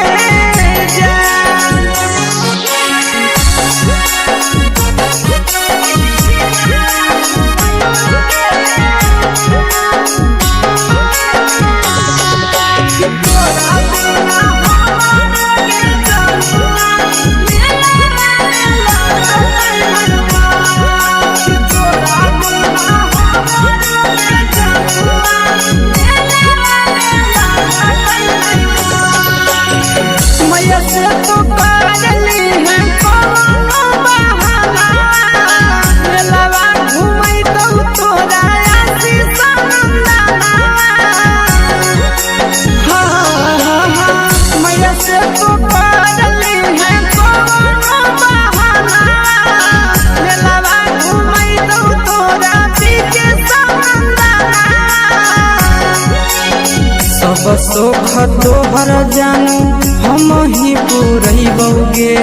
A: सब सुख तोहर जानू हम ही पूरैबो गे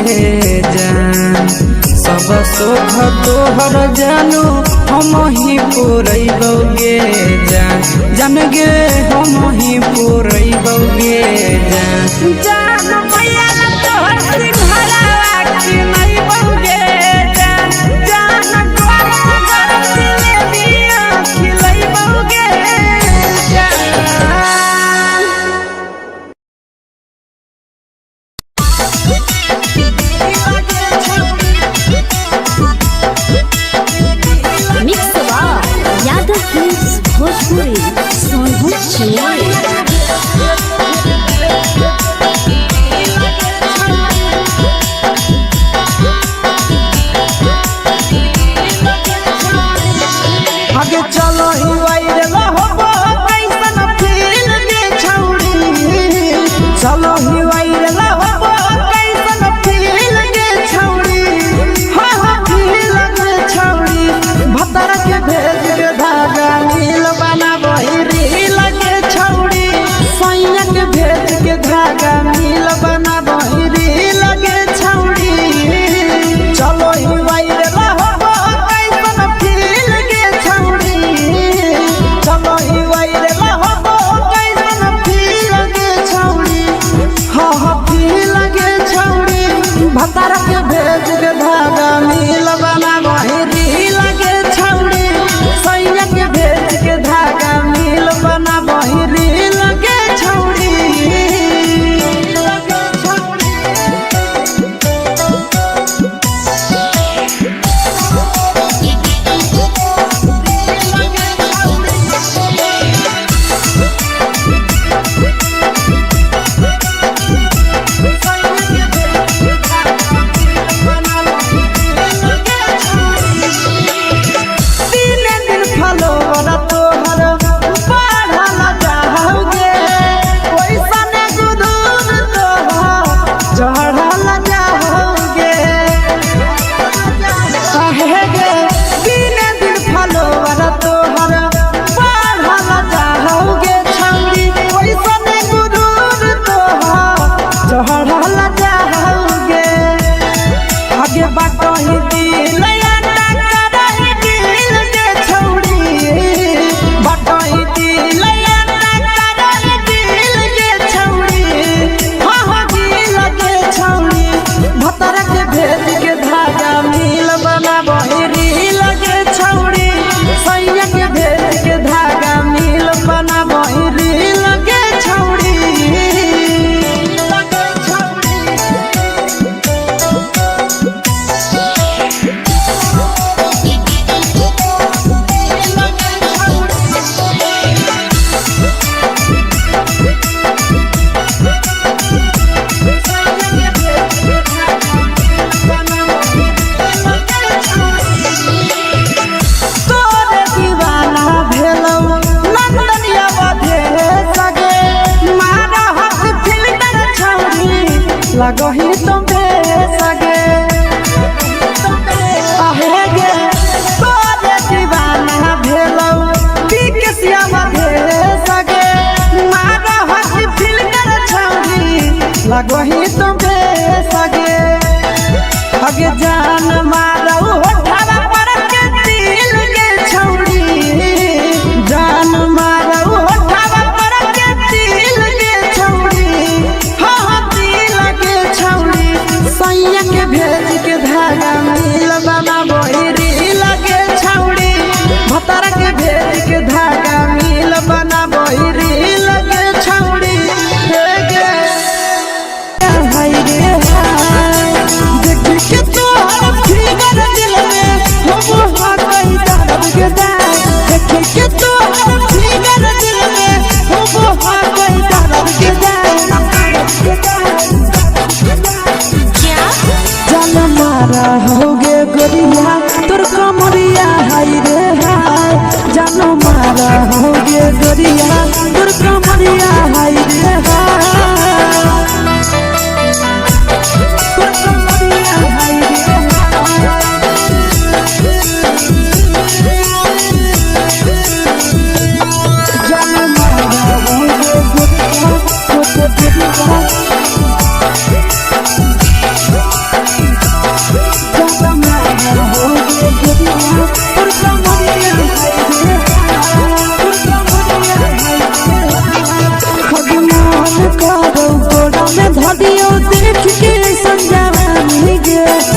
A: जान सब सुख तोहर जानू हम ही पूरैबो गे जान जन गे हम ही पूरैबो गे जान
C: जान भैया तोहर सिंघरावा खिलैबो गे जान गरम जिलेबिया खिलैबो गे
B: यादव फिल्म्स भोजपुरी सोनू
C: लगे जान मारो होठवा पर के दिल के छौड़ी जान मारो होठवा पर के दिल के छौड़ी हाँ दिल के छौड़ी सैया के भेज के धागा मिल बाबा बहिरी लगे छौड़ी भतार के भेज के धागा मिल बना बहिरी लगे छौड़ी हे गे हाय रे हाय देख के तोहर फिगर दिल में हम हो गई दर्द के दाग देख के तोहर फिगर दिल में हम हो गई दर्द के जान मारा होगे गोरिया तोर कमरिया हाय रे हाय जान मारा होगे गोरिया तोर कमरिया हाय रे हाय तोर कमरिया हाय रे हाय जान मारा होगे गोरिया तोर कमरिया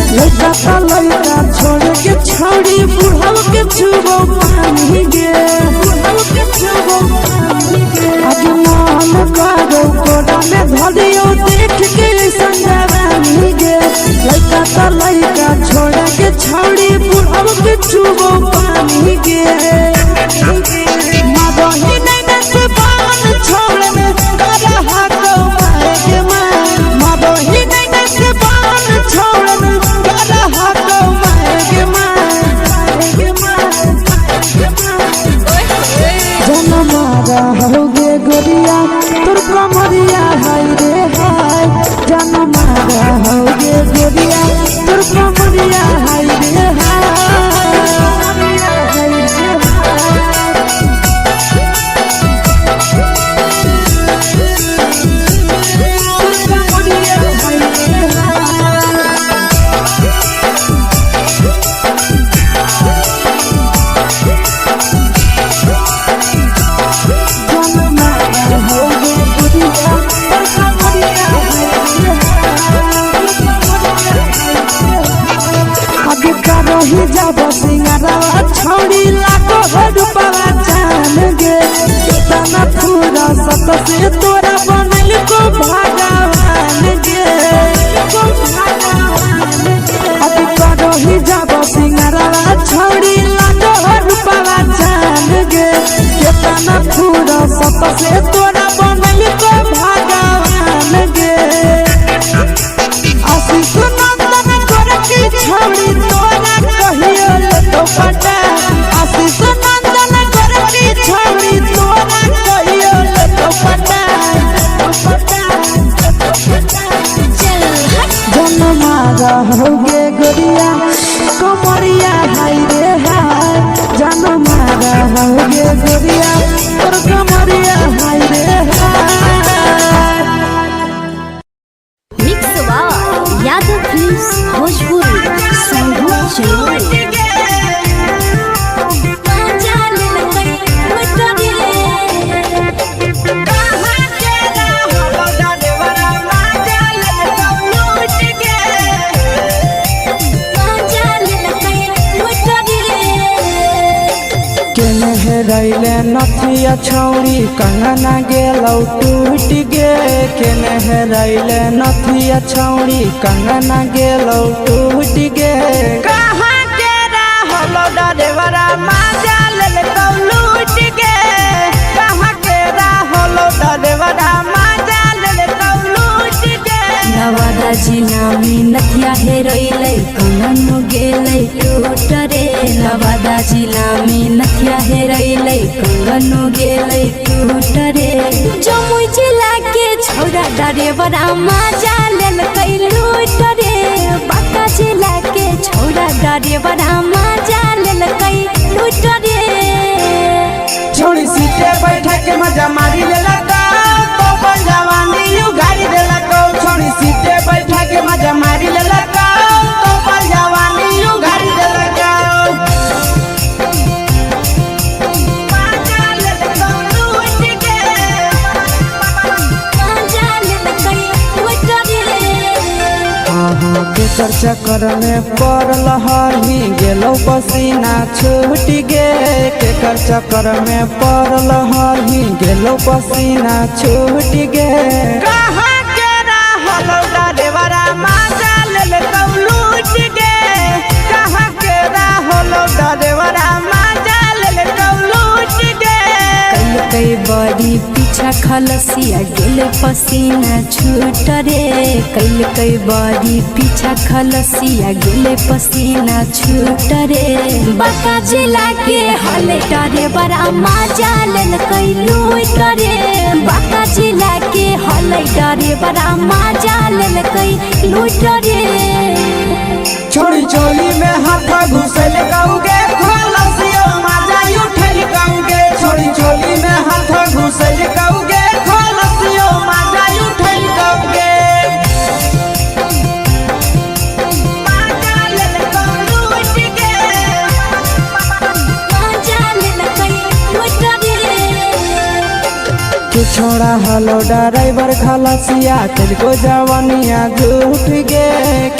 C: लड़का छोड़ के छौड़ी बुढ़ाव के छुबो पानी गे आज मन करो कोड़ा में धरियो देख के संजवानी गे लड़का छोड़ के छौड़ी बुढ़ाव के छुबो पानी गे मदही नहीं से बान छोड़ में करा हाथो मारे के मां मदही नहीं से बान छोड़ में करा हाथो मारे के मां जन मारा होगे गोरिया तोर कमरिया हाय रे हाय जन मारा होगे गोरिया तोर कमरिया हाय रे ही जब सिंगारवा छौड़ी लाखो रुपवा जान गे तना पूरा सत से तोरा बनल को भगवान गे अब करो ही जब सिंगारवा छौड़ी लाखो रुपवा जान गे तना पूरा सत से तोरा बनल को भगवान गे आशीष नंदन कर के छौड़ी तोरा कहियो तो पटा आशीष नंदन कर के छौड़ी तोरा कहियो तो पटा जन मारा होगे गोरिया कमरिया हाय रे हाय जन मारा होगे गोरिया तोर कमरिया हाय रे हाय
B: मिक्स वा यादव फिल्म्स भोजपुरी संगीत चलो
A: रैले नथिया छौड़ी कंगना गेलौ टूट गे केने रैले नथिया छौड़ी कंगना गेलौ टूट गे
C: कहाँ के रहलो डरेवरा माजा लेलकौ लूट गे कहाँ के रहलो डरेवरा माजा लेलकौ लूट गे
B: नवादा जिला में नथिया हेरोइले कंगन गेले टूट रे नवादा जिला में नथिया हेरोइले कंगन गेले टूट रे जमुई जिला के छौरा डरेवरा माजा लेलकै लूट रे बांका जिला के छौरा डरेवरा माजा लेलकै लूट रे
C: छोड़ी सीटे बैठा के मजा मारी लेलकौ तो बन जवानी यू गाड़ी देलकौ छोड़ी सीटे बैठा के मजा मारी लेलकौ तो
A: केकर चक्कर में पड़ल हरही गेलो पसीना छूट गे केकर चक्कर में पड़ल हरही गेलो पसीना छूट गे
C: कहाँ के रहलो डरेवरा माजा ले लूट गे कहाँ के रहलो डरेवरा माजा ले लूट गे
B: कई बड़ी पीछा खलसिया गेले पसीना छूट रे कई बड़ी पीछा खलसिया गेले पसीना छूट रे बाका जिला के हले डरे बड़ा मजा लेल कई लूट रे बाका जिला के हले डरे बड़ा मजा लेल कई लूट रे
C: छोड़ी चोली में हाथ घुसल गाऊगे खलसियो माजा उठल गाऊगे छोड़ी चोली में हाथ घुसल गाऊगे खलसियो माजा उठल गाऊगे माजा ले लूट गे
B: मजा लेल कई लूट रे
A: तू छोड़ा हलो ड्राइवर खलसिया तुझको जवानिया झूठ गे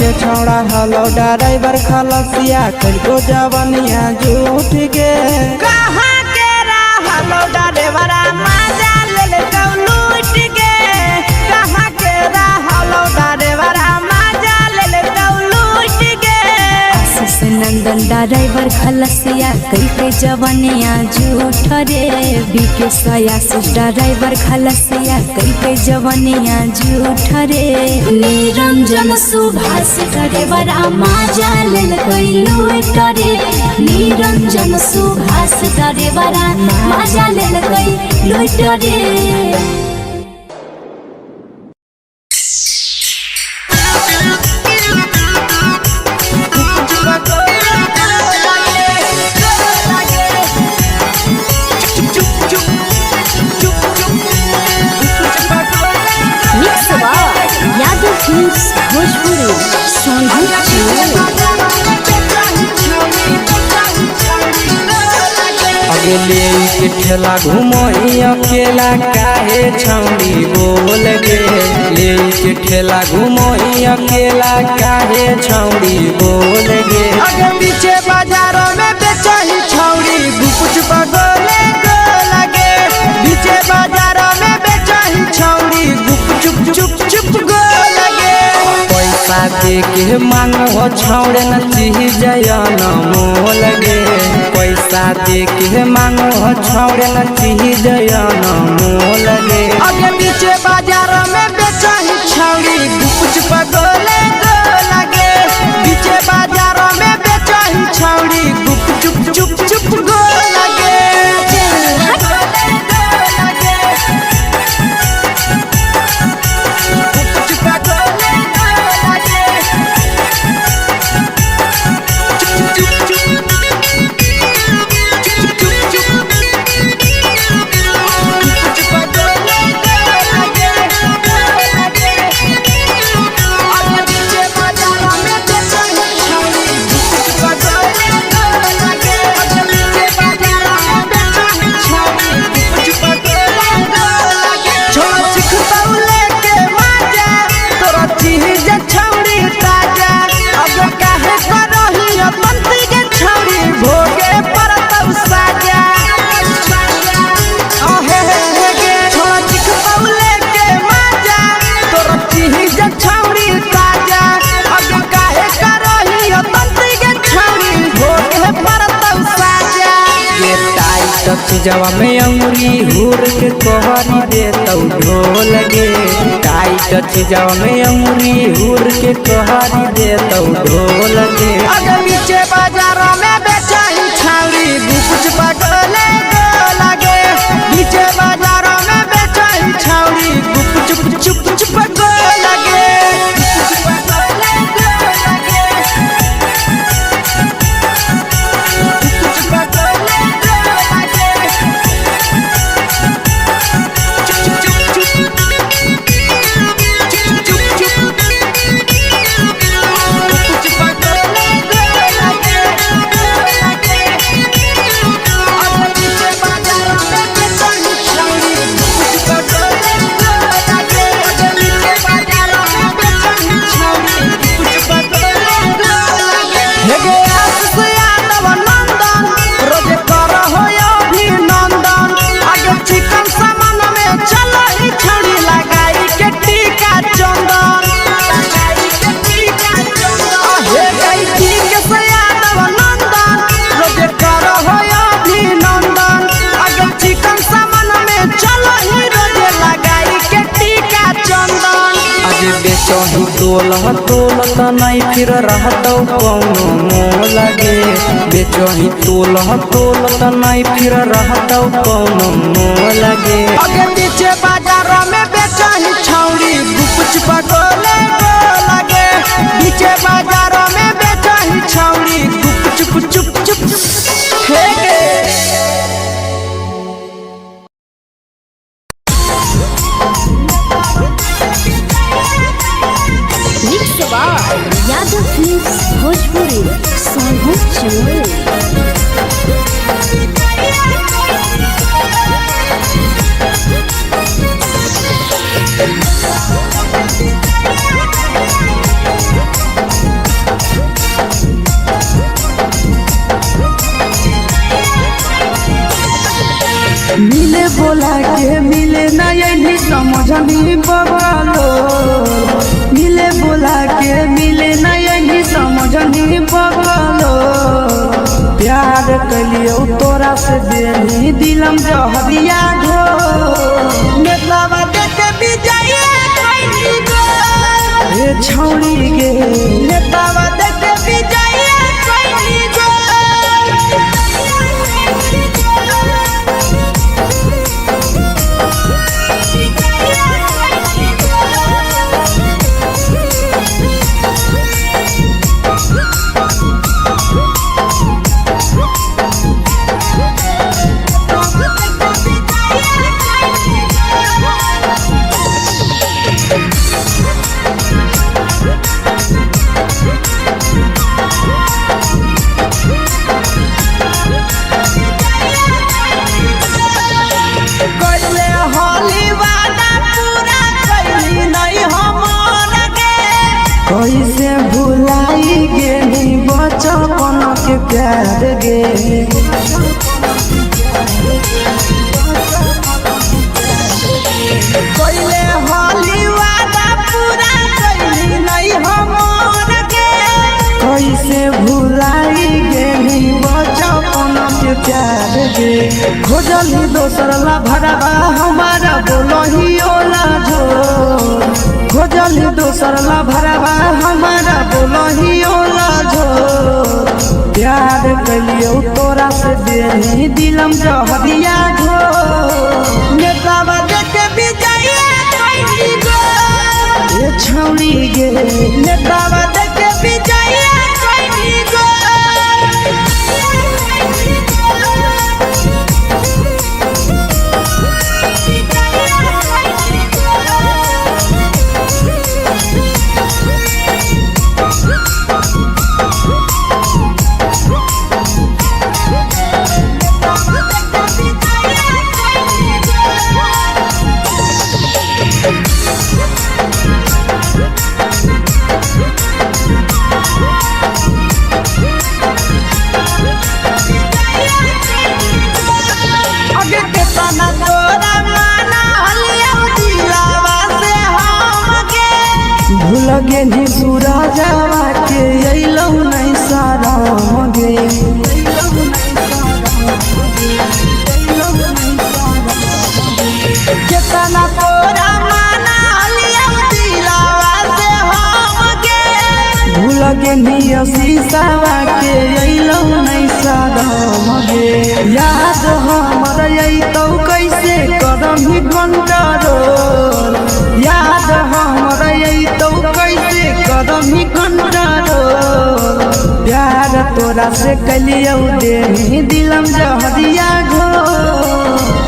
A: के छोड़ा हलो ड्राइवर खलसिया तुझको जवानिया झूठ गे
C: कहाँ के रहलो डरेवरा माजा ले लूट गे कहाँ के रहलो डरेवरा माजा ले लूट गे
B: आशीष नंदन ड्राइवर खलसिया कई जवनिया झूठ रे बीके आशीष ड्राइवर खलसिया कई जवनिया झूठ रे निरंजन सुभाष ड्राइवर मजा लेल कई लूट रे निरंजन सुभाष ड्राइवर मजा लेल कई लूट रे यादव फिल्म्स भोजपुरी
A: अगले के ठेला घुमोई अकेला काहे छौड़ी बोल गे ले के ठेला घुमोई अकेला काहे छौड़ी बोल गे
C: आगे पीछे बाजारों में बेचही छौड़ी गुपुच बगोले गो लगे पीछे बाजारों में बेचही छौड़ी गुप चुप चुप चुप गो लगे
A: पैसा दे के मांग हो छौड़े न चीज जयन मोल गे पैसा दे के मांग हो छौड़े न चीज जयन मोल गे
C: आगे पीछे बाजारों में बेचही छौड़ी गुपुच बगोले गो लगे पीछे बाजारों में बेचही छौड़ी गुप चुप चुप चुप गो लगे
A: जवा में अंगुरी हुर के कहरी दे तौ ढोल गे टाइट जवा में अंगुरी हुर के कहरी दे तौ ढोल गे
C: आगे पीछे बाजारों में बेचही छौड़ी गुपुच बगोले गो लगे पीछे बाजारों में बेचही छौड़ी गुप चुप चुप चुप गो लगे
A: बेचही तोलत नहीं फिर रहतौ कौनो मोह लगे बेचही तोलत नहीं फिर रहतौ कौनो मोह लगे
C: आगे पीछे बाजार में बेचही छौड़ी गुपचुप गोले लगे पीछे बाजार में बेचही छौड़ी गुपचुप चुप चुप फेंके
B: यादव फिल्म्स भोजपुरी सोनू चोर
A: मिले बोला के मिले नहीं समझनी बगलो मिले बोला के मिले नहीं समझनी बगलो प्यार कलियो तोरा से देनी दिलम जहरिया घो
C: नेतलावा देखे बिजाइए कोई गो
A: ए छौड़ी गे
C: नेतलावा देखे बिजाइए कोई गो
A: कैसे भुलाई गेली बचपन के प्यार गे
C: कोइले होली वादा पूरा कैली नहीं हमर के
A: कैसे भुलाई गेली बचपन के प्यार गे खोजली दोसर ला भरवा हमारा बोलही ओला झोर खोजली दोसर ला भरवा हमारा बोलही ओला झोर प्यार कलियो तोरा से देनी दिलम जहरिया घो
C: नेतलावा देखे बिजाइए कोई गो
A: ए छौड़ी गे
C: नेतलावा देखे बिजाइए कोई गो आगे के तना तोरा माना हलिया दिलावा से हम के
A: भूल गेली सूरजवा के अइलौ नहीं सारा गे
C: केतना तोरा माना हलिया दिलावा से हम के
A: भूल गेली शीशावा के अइलौ नहीं सारा गे याद हमर अइतौ कैसे करही कंट्रोल याद हमर अइतौ कैसे करही कंट्रोल प्यार तोरा से कलियौ देनी दिलम जहरिया घो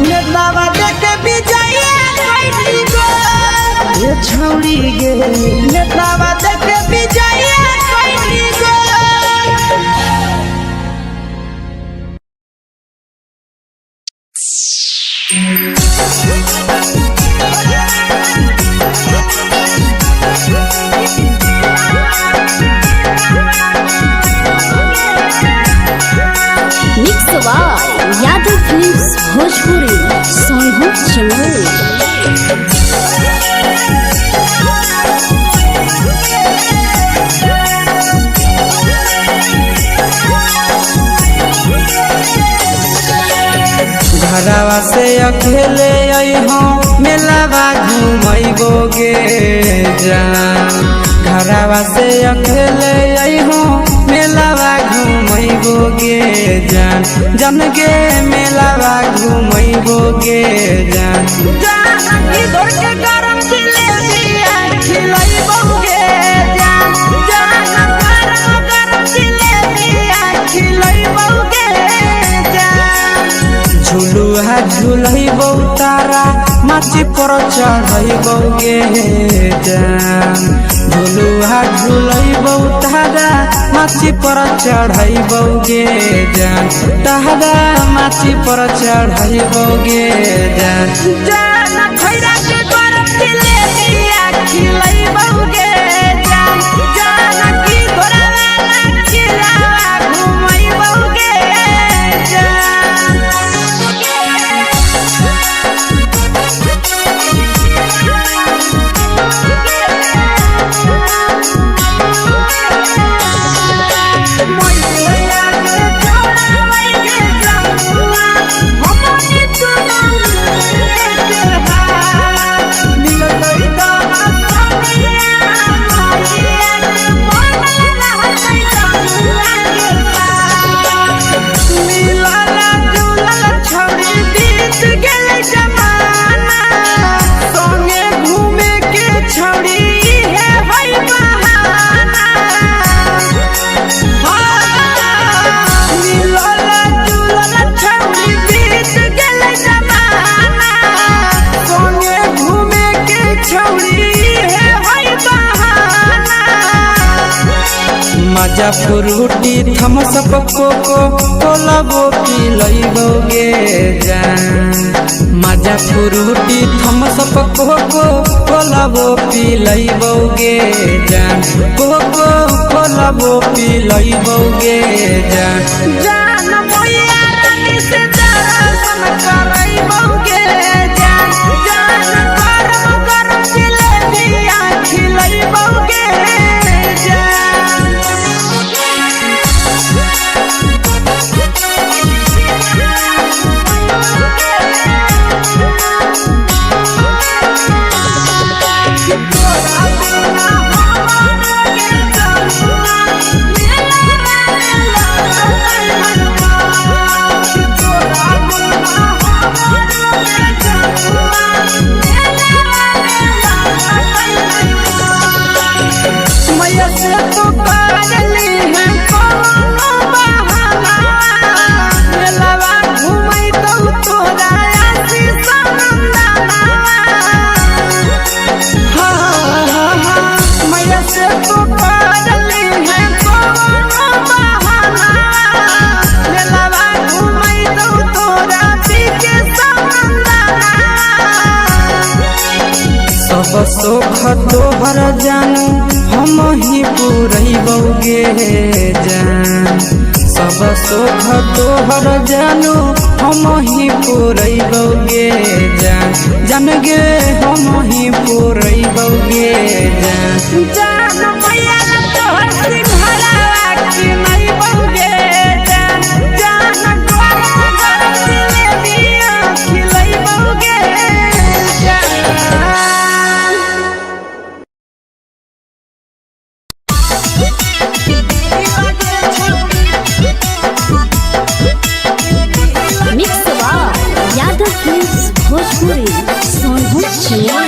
C: नेतलावा देखे बिजाइए कोई गो
A: ए छौड़ी गे
C: नेतलावा देखे बिजाइए कोई गो
B: मिक्स यादव फिल्म्स भोजपुरी
A: घरवा से अकेले अइहो मेलावा घुमैबोगे जान घरवा से अकेले अइहो मेलावा घुमैबोगे जान जन गे मेलावा घुमैबोगे जान
C: इधर के गरम जिलेबिया खिलैबोगे जान गरम जिलेबिया खिलैबोगे जान
A: झुलुहा झुलैबौ तारा माची पर चढ़ैबोगे जान झुलुहा झुलैबौ तारा माची पर चढ़ैबोगे जान तारा माची पर चढ़ैबोगे जान
C: खैरा के गरम जिलेबिया खिलैबोगे जान की घोड़ावाला खिलावा घुमैबोगे
A: मजा फ्रूटी थम्सअप कोको कोलाबो पिलैबोगे जान मजा फ्रूटी थम्सअप कोको कोलाबो पिलैबोगे जान कोको कोलाबो पिलैबोगे जान
C: मैया रानी से दर्शन करैबोगे जान गरम जिलेबिया खिलैबोगे
A: सब सुख तोहर जानू हम ही पुरैबोगे जान सब सुख तोहर जानू हम ही पुरैबोगे जान जान गे हम ही पुरैबोगे जान
C: मैया तोहर सिंघरावा खिलैबोगे जान गरम जिलेबिया खिलैबोगे
B: मिक्स यादव फिल्म्स भोजपुरी सोनू चिया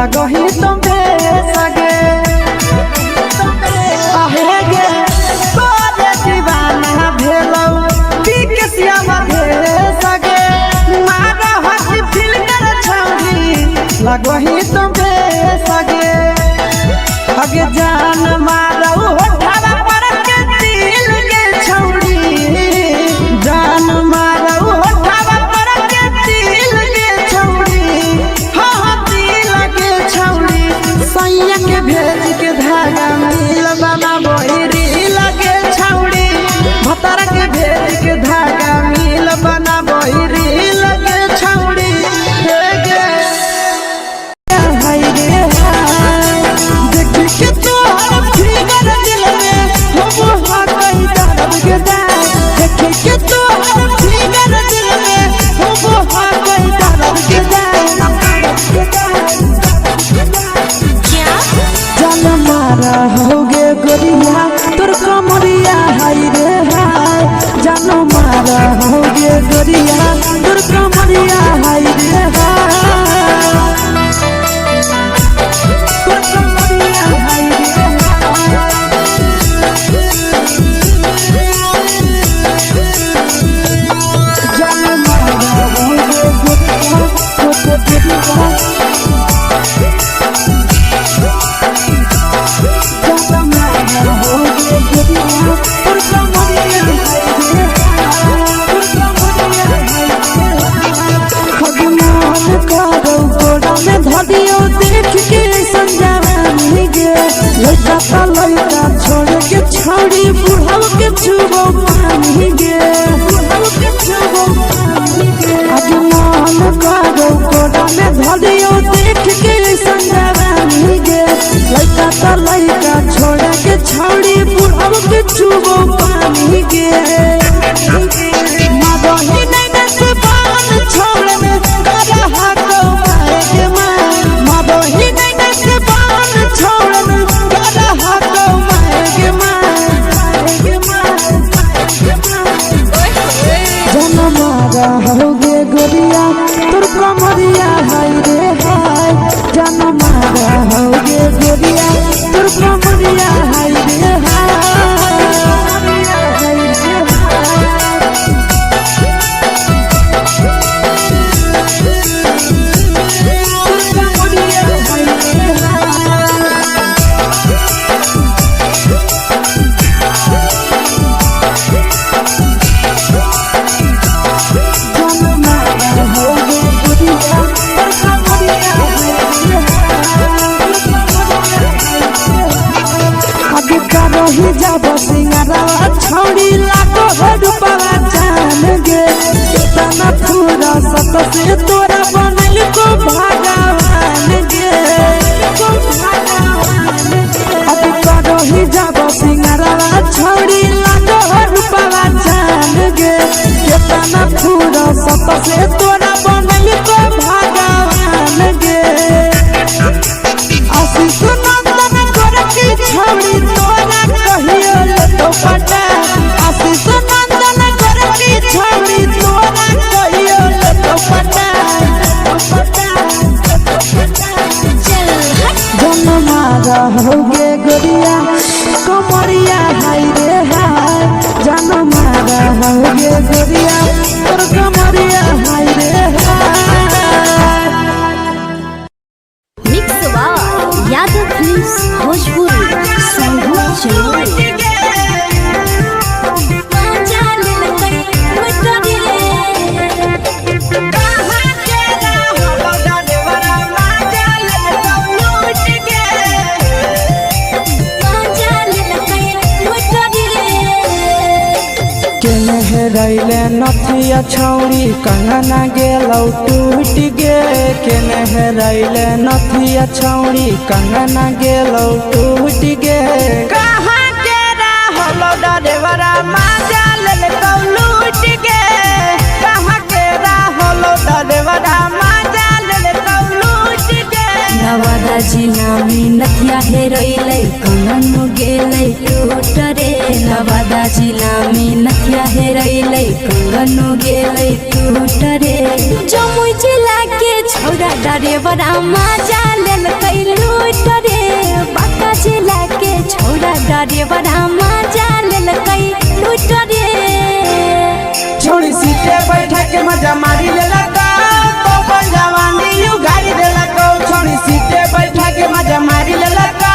A: लगही तुम सगे आहे गे तोरे दीवाना भेलौ बिकसिया मधे सगे मारा हसी फिल कर छौरी लगही तुम सगे अगे जान मारौ होठवा पर के दिल के छौरी जान मारौ होठवा पर के दिल के छौरी हाँ दिल के छौरी सैया के भेज के धागा मिल बना बोरी लगे छौरी भतर के भेज के धागा मिल बना बोरी लगे छौरी हे गे हाय रे हाय देखी के तोहर फिगर दिल में हम हा कहीं दर्द के दाग देखी के तोहर फिगर दिल में हम हा कहीं दर्द के जान मारा होगे गोरिया तोर कमरिया हाय रे हाय जान मारा होगे गोरिया तोर कमरिया हाय रे हाय तोर कमरिया हाय रे हाय जान मारा होगे गोरिया तोर कमरिया लड़का छोड़ के छौड़ी बुढ़ाव के छुबो पानी गे आज मन करो कोड़ा में धरियो देख के संजवानी गे लड़का छोड़ के छौड़ी बुढ़ाव के छुबो पानी गे मदही नहीं से बान छोड़ में करा हाथो मारे के मां मदही नहीं से बान छोड़ में करा हाथो मारे के मां जन मारा होगे गोरिया तोर कमरिया हाय रे हाय जन मारा होगे गोरिया तोर कमरिया हाय रे रही जब सिंगारा छौड़ी लाखो रुपया जान गे कितना पूरा सत से तोरा बनल को भगवान गे अब रही जब सिंगारा छौड़ी लाखो रुपया जान गे कितना पूरा सत से तोरा बनल को भगवान गे आशीष नंदन गोरखी छौड़ी तोरा कहियो तो पटा आशीष नंदन गोरखी छौड़ी तोरा कहियो तो पटा जन मारा होगे गोरिया कमरिया हाय रे हाय जन मारा होगे गोरिया तोर कमरिया हाय रे हाय
B: मिक्स यादव फिल्म्स भोजपुरी संगीत चलो
A: रैले नथिया छौड़ी कंगना गेलौ टूट गे केने रैले नथिया छौड़ी कंगना गेलौ टूट गे कहाँ के रहलो डरेवरा माजा लेलकौ लूट गे कहाँ के रहलो डरेवरा माजा लेलकौ लूट गे
B: नवादा जिला में नथिया हेरैलै कंगन गेलै टूट रे नवादा जिला में नथिया हेरैलै कंगनो गेलै टूट रे जमुई जिला के छौरा ड्राइवर मजा लेलकै लूट रे बांका जिला के छौरा ड्राइवर मजा लेलकै लूट रे
C: छोड़ी सीटे बैठा के मजा मारी लेलका तो अपन जवानी यू गाड़ी देलका छोड़ी सीटे बैठा के मजा मारी लेलका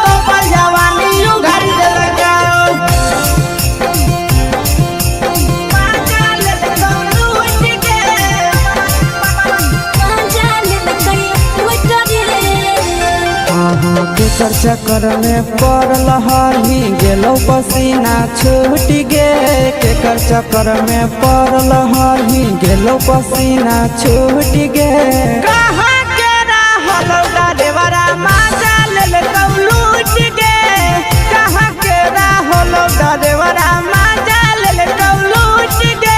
C: तो अपन जवानी यू गाड़ी देलका
A: केकर चक्कर में पड़ल हरही गेलौ पसीना छूट गे केकर चक्कर में पड़ल हरही गेलौ पसीना छूट गे
C: कहाँ के रहलौ ड्राइवरा मजा लेलकौ लूट गे कहाँ के रहलौ ड्राइवरा मजा लेलकौ लूट गे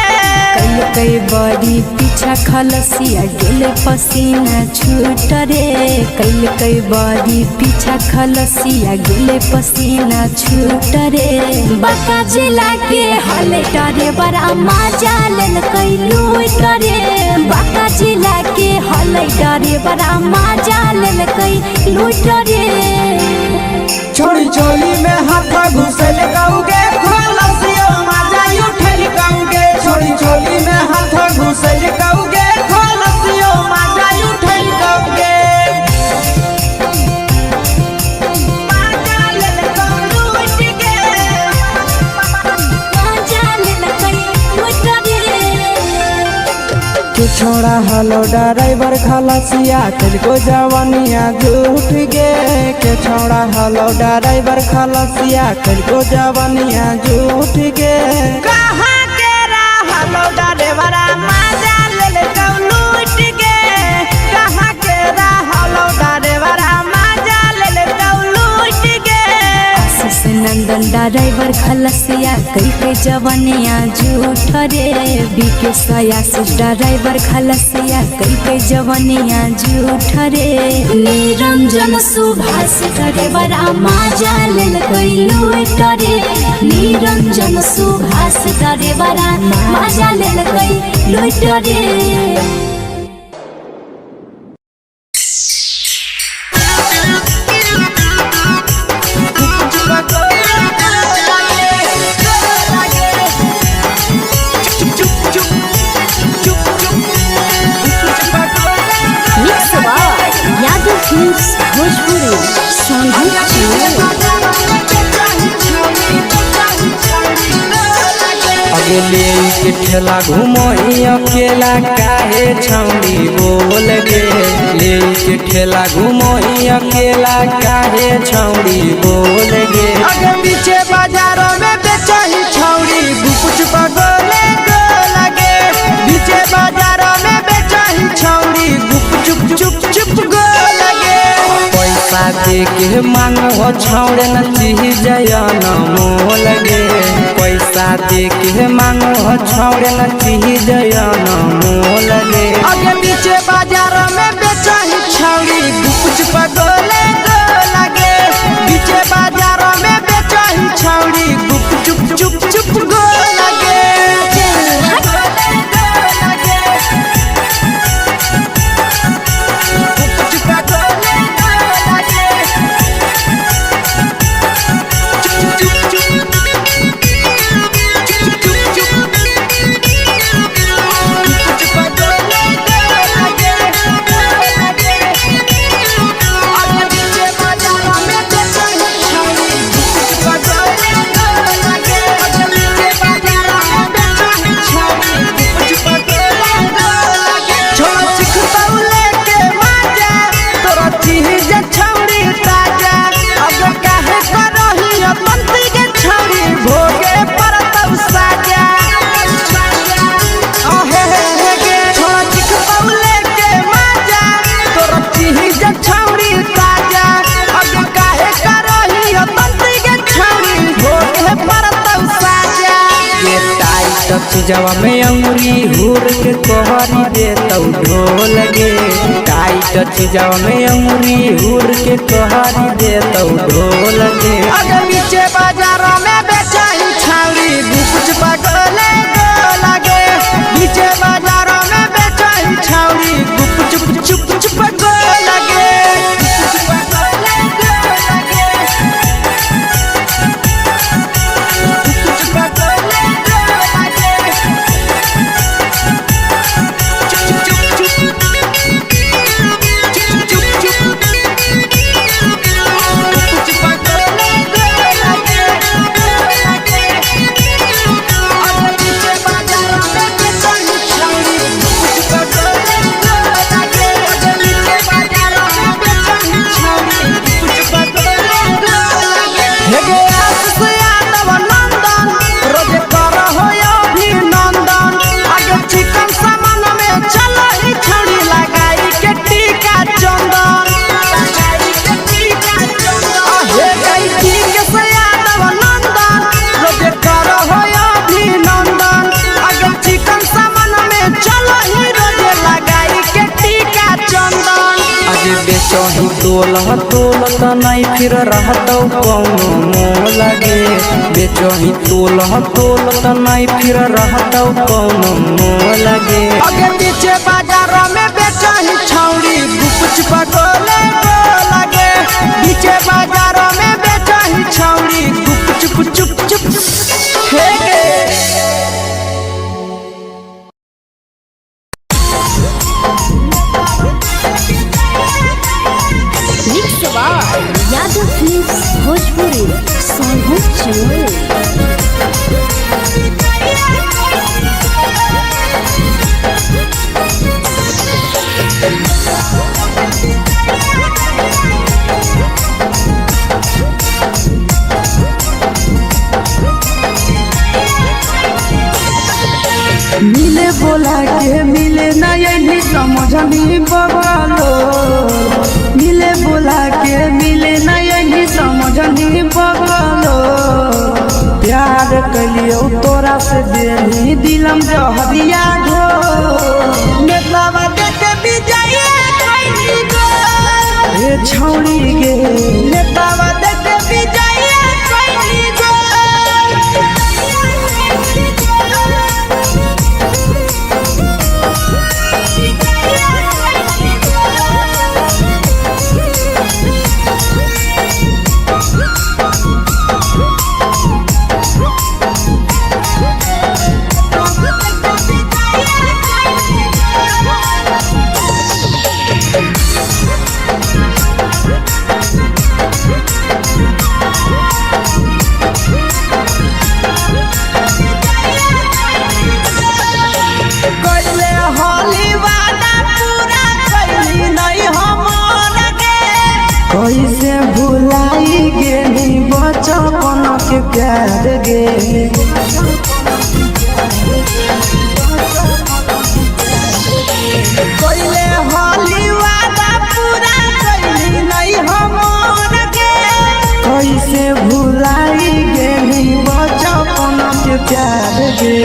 B: कई बड़ी पीछा खलसिया गेले पसीना छूट रे कई बड़ी पीछा खलसिया गेले पसीना छूट रे बांका जिला के हले ड्राइवर मजा लेलकै लूट रे बांका जिला के हले ड्राइवर मजा लेलकै लूट रे
C: छोड़ी चोली में हाथ घुसल गाऊगे खलसियो मजा उठल गाऊगे छोड़ी चोली में हाथ घुसल गाऊगे खलसियो मजा उठल गाऊगे मजा लेलकौ लूट गे
B: मजा लेलकै लूट रे
A: तू छोड़ा हलो ड्राइवर खलसिया तेलको जवानिया झूठ गे के छोड़ा हलो ड्राइवर खलसिया तेलको जवानिया झूठ गे
C: कहाँ के रहलौ ड्राइवरा मजा लेलकौ लूट गे कहाँ के रहलौ ड्राइवरा मजा लेलकौ लूट गे
B: आशीष नंदन ड्राइवर खलसिया कई जवनिया झूठ रे बीके आशीष ड्राइवर खलसिया कई जवनिया झूठ रे निरंजन सुभाष ड्राइवर मजा लेलकै लूट रे निरंजन सुभाष ड्राइवर मजा लेलकै लूट रे भोजपुरी
A: अगले के ठेला घुमई अकेला काहे छौड़ी बोल गे ले के ठेला घुमई अकेला काहे छौड़ी बोल गे
C: आगे पीछे बाजारों में बेचही छौड़ी गुपुच पगोले गो लगे पीछे बाजारों में बेचही छौड़ी गुप चुप चुप चुप गो लगे
A: पैसा दे के मांग हो छौड़े न चीज जयन मोल गे पैसा दे के मांग हो छौड़े न चीज जयन मोल गे
C: आगे पीछे बाजारों में बेचही छौड़ी गुपुच पगोले गो लगे पीछे बाजारों में बेचही छौड़ी गुप चुप चुप चुप गो लगे
A: चीजवा में अंगुरी हुर के कोहरी दे तौ ढोल गे टाइट चीजवा में अंगुरी हुर के कोहरी दे तौ ढोल गे
C: आगे पीछे बाजारों में बेचही छौड़ी गुप चुपा गोले गो लगे बीचे बाजारों में बेचही छौड़ी गुप चुप चुप चुप गो लगे बेचही तोलत नहीं फिर रहतौ कौनो मोह लगे बेचही तोलत नहीं फिर रहतौ कौनो मोह लगे
A: आगे पीछे बाजारों में बेचही छौड़ी गुप चुपा गोले गो लगे पीछे बाजारों में बेचही छौड़ी गुप चुप चुप चुप हे
B: यादव फिल्म्स भोजपुरी सोनभद्र चैनल।
A: मिले बोला के मिले नहीं समझनी बगलो मिले बोला के मिले नहीं समझनी बगलो प्यार कलियो तोरा से देनी दिलम जहरिया घो नेतवा देखे बिजाइए खैनी गो ए छौड़ी गे नेतवा देखे बिजाइए खैनी गो कैसे भुलाई गेली बचपन के प्यार गे कैले होली वादा पूरा कैली नहीं हमर गे कैसे भुलाई गेली बचपन के प्यार गे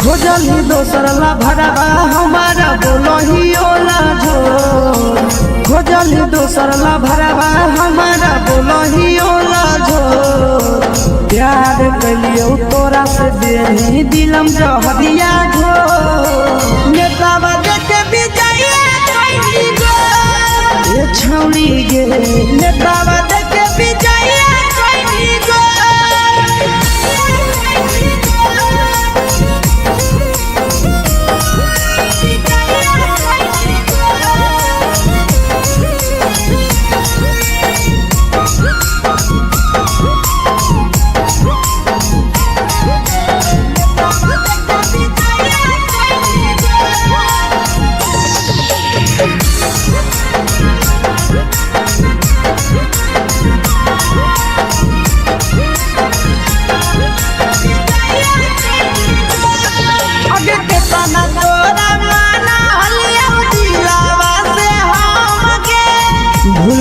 A: खोजली दोसर ला भरवा हमारा बोलही ओला झोर खोजली दोसर ला भरवा हमारा बोलही ओला झोर प्यार कलियो तोरा से देनी दिलम जहरिया घो नेतावा देखे बिजाइए खैनी गो ए छौड़ी गे नेतावा देखे बिजाइए खैनी गो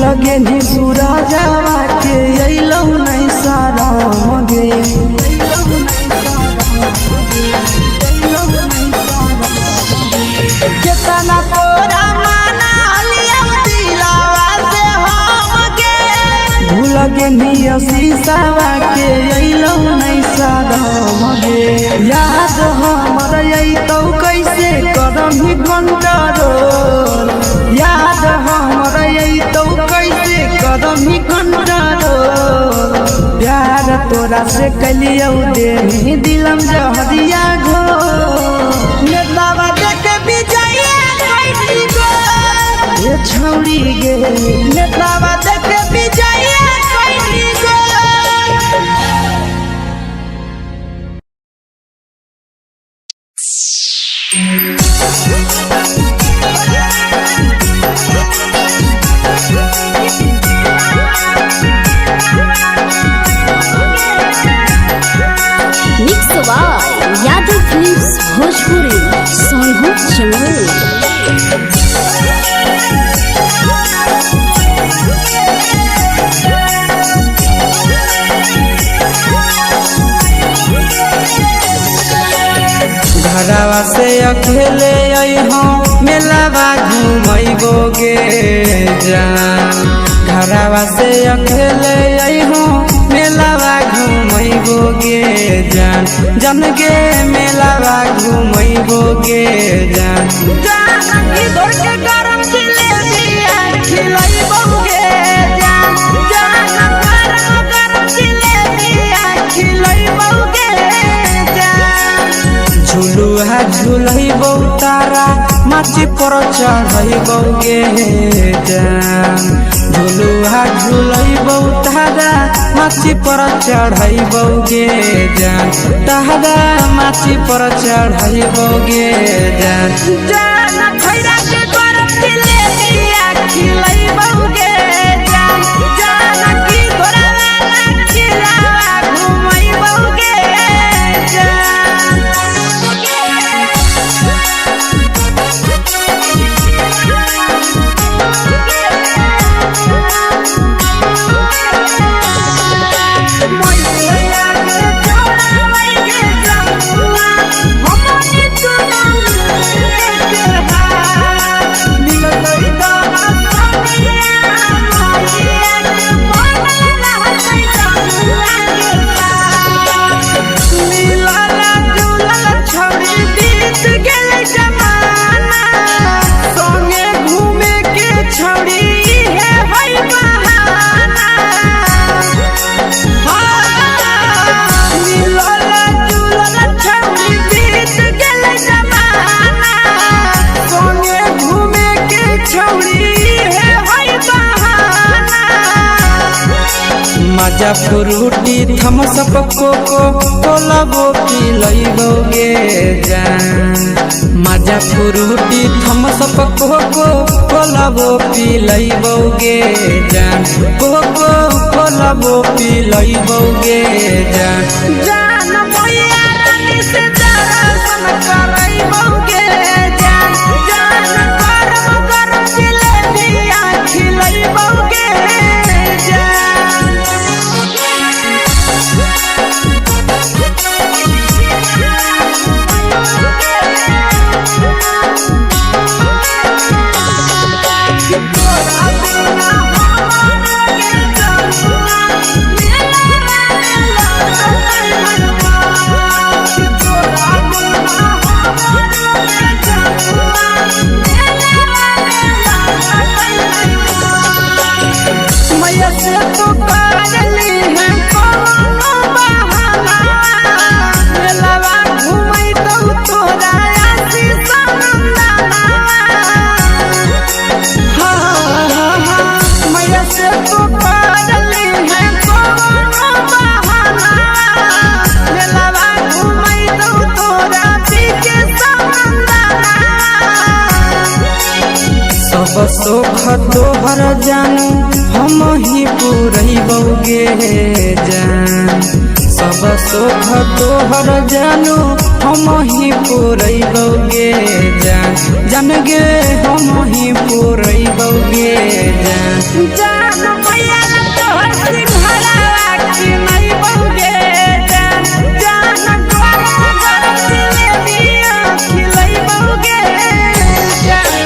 A: लगे नी सूरजवा के अइलौ नहीं सारा मगे केतना तोरा माना लिया दिलावा से हम गे भूल लगे नियो शीशावा के अइलो नहीं सादम गे याद हमर अइतौ कैसे करम ही कंट्रोल याद हमर अइतौ कैसे करम ही कंट्रोल प्यार तोरा से कलियौ दे दिलम जहरिया घो नेतावा देखे विजया कैसी गो ये छौड़ी गे नेतावा देखे विजया कैसी गो
B: mix by Yadav films Bhojpuri Sonu Chamoli.
A: घरवा से अकेले अइहो मेलावा घुमैबो गे जान घरवा से अकेले अइहो मेलावा घुमैबो गे जान जन गे मेलावा घुमैबो गे जान जान की दौड़ के गरम जिलेबिया खिलैबो गे जान जान गरम जिलेबिया खिलैबो गे जान झुलुहा झुलैबो तारा माची पर चढ़ैबो गे जान झुलुहा झुलैबो तारा माची पर चढ़ैबो गे जान तारा माची पर चढ़ैबो गे जान जान खैरा के गरम जिलेबिया खिलैबो गे जान जान की घोड़ावाला खिलावा घुमैबो गे जान मजा फ्रूटी थम्स अप कोको कोलाबो पिलैबो गे जान मजा फ्रूटी थम्स अप कोको कोलाबो पिलैबो गे जान कोको कोलाबो पिलैबो गे जान जान मैया रानी से दर्शन करैबो गे जान जान गरम गरम जिलेबिया खिलैबो गे जान सब सुख तोहर जानू हम ही पूरैबो गे जान सब सुख तोहर जानू हम ही पूरैबो गे जान जान गे हम ही पूरैबो गे जान जान मैया तोहर सिंघारा खिलैबो गे जान जान गरम गरम जिलेबिया खिलैबो गे जान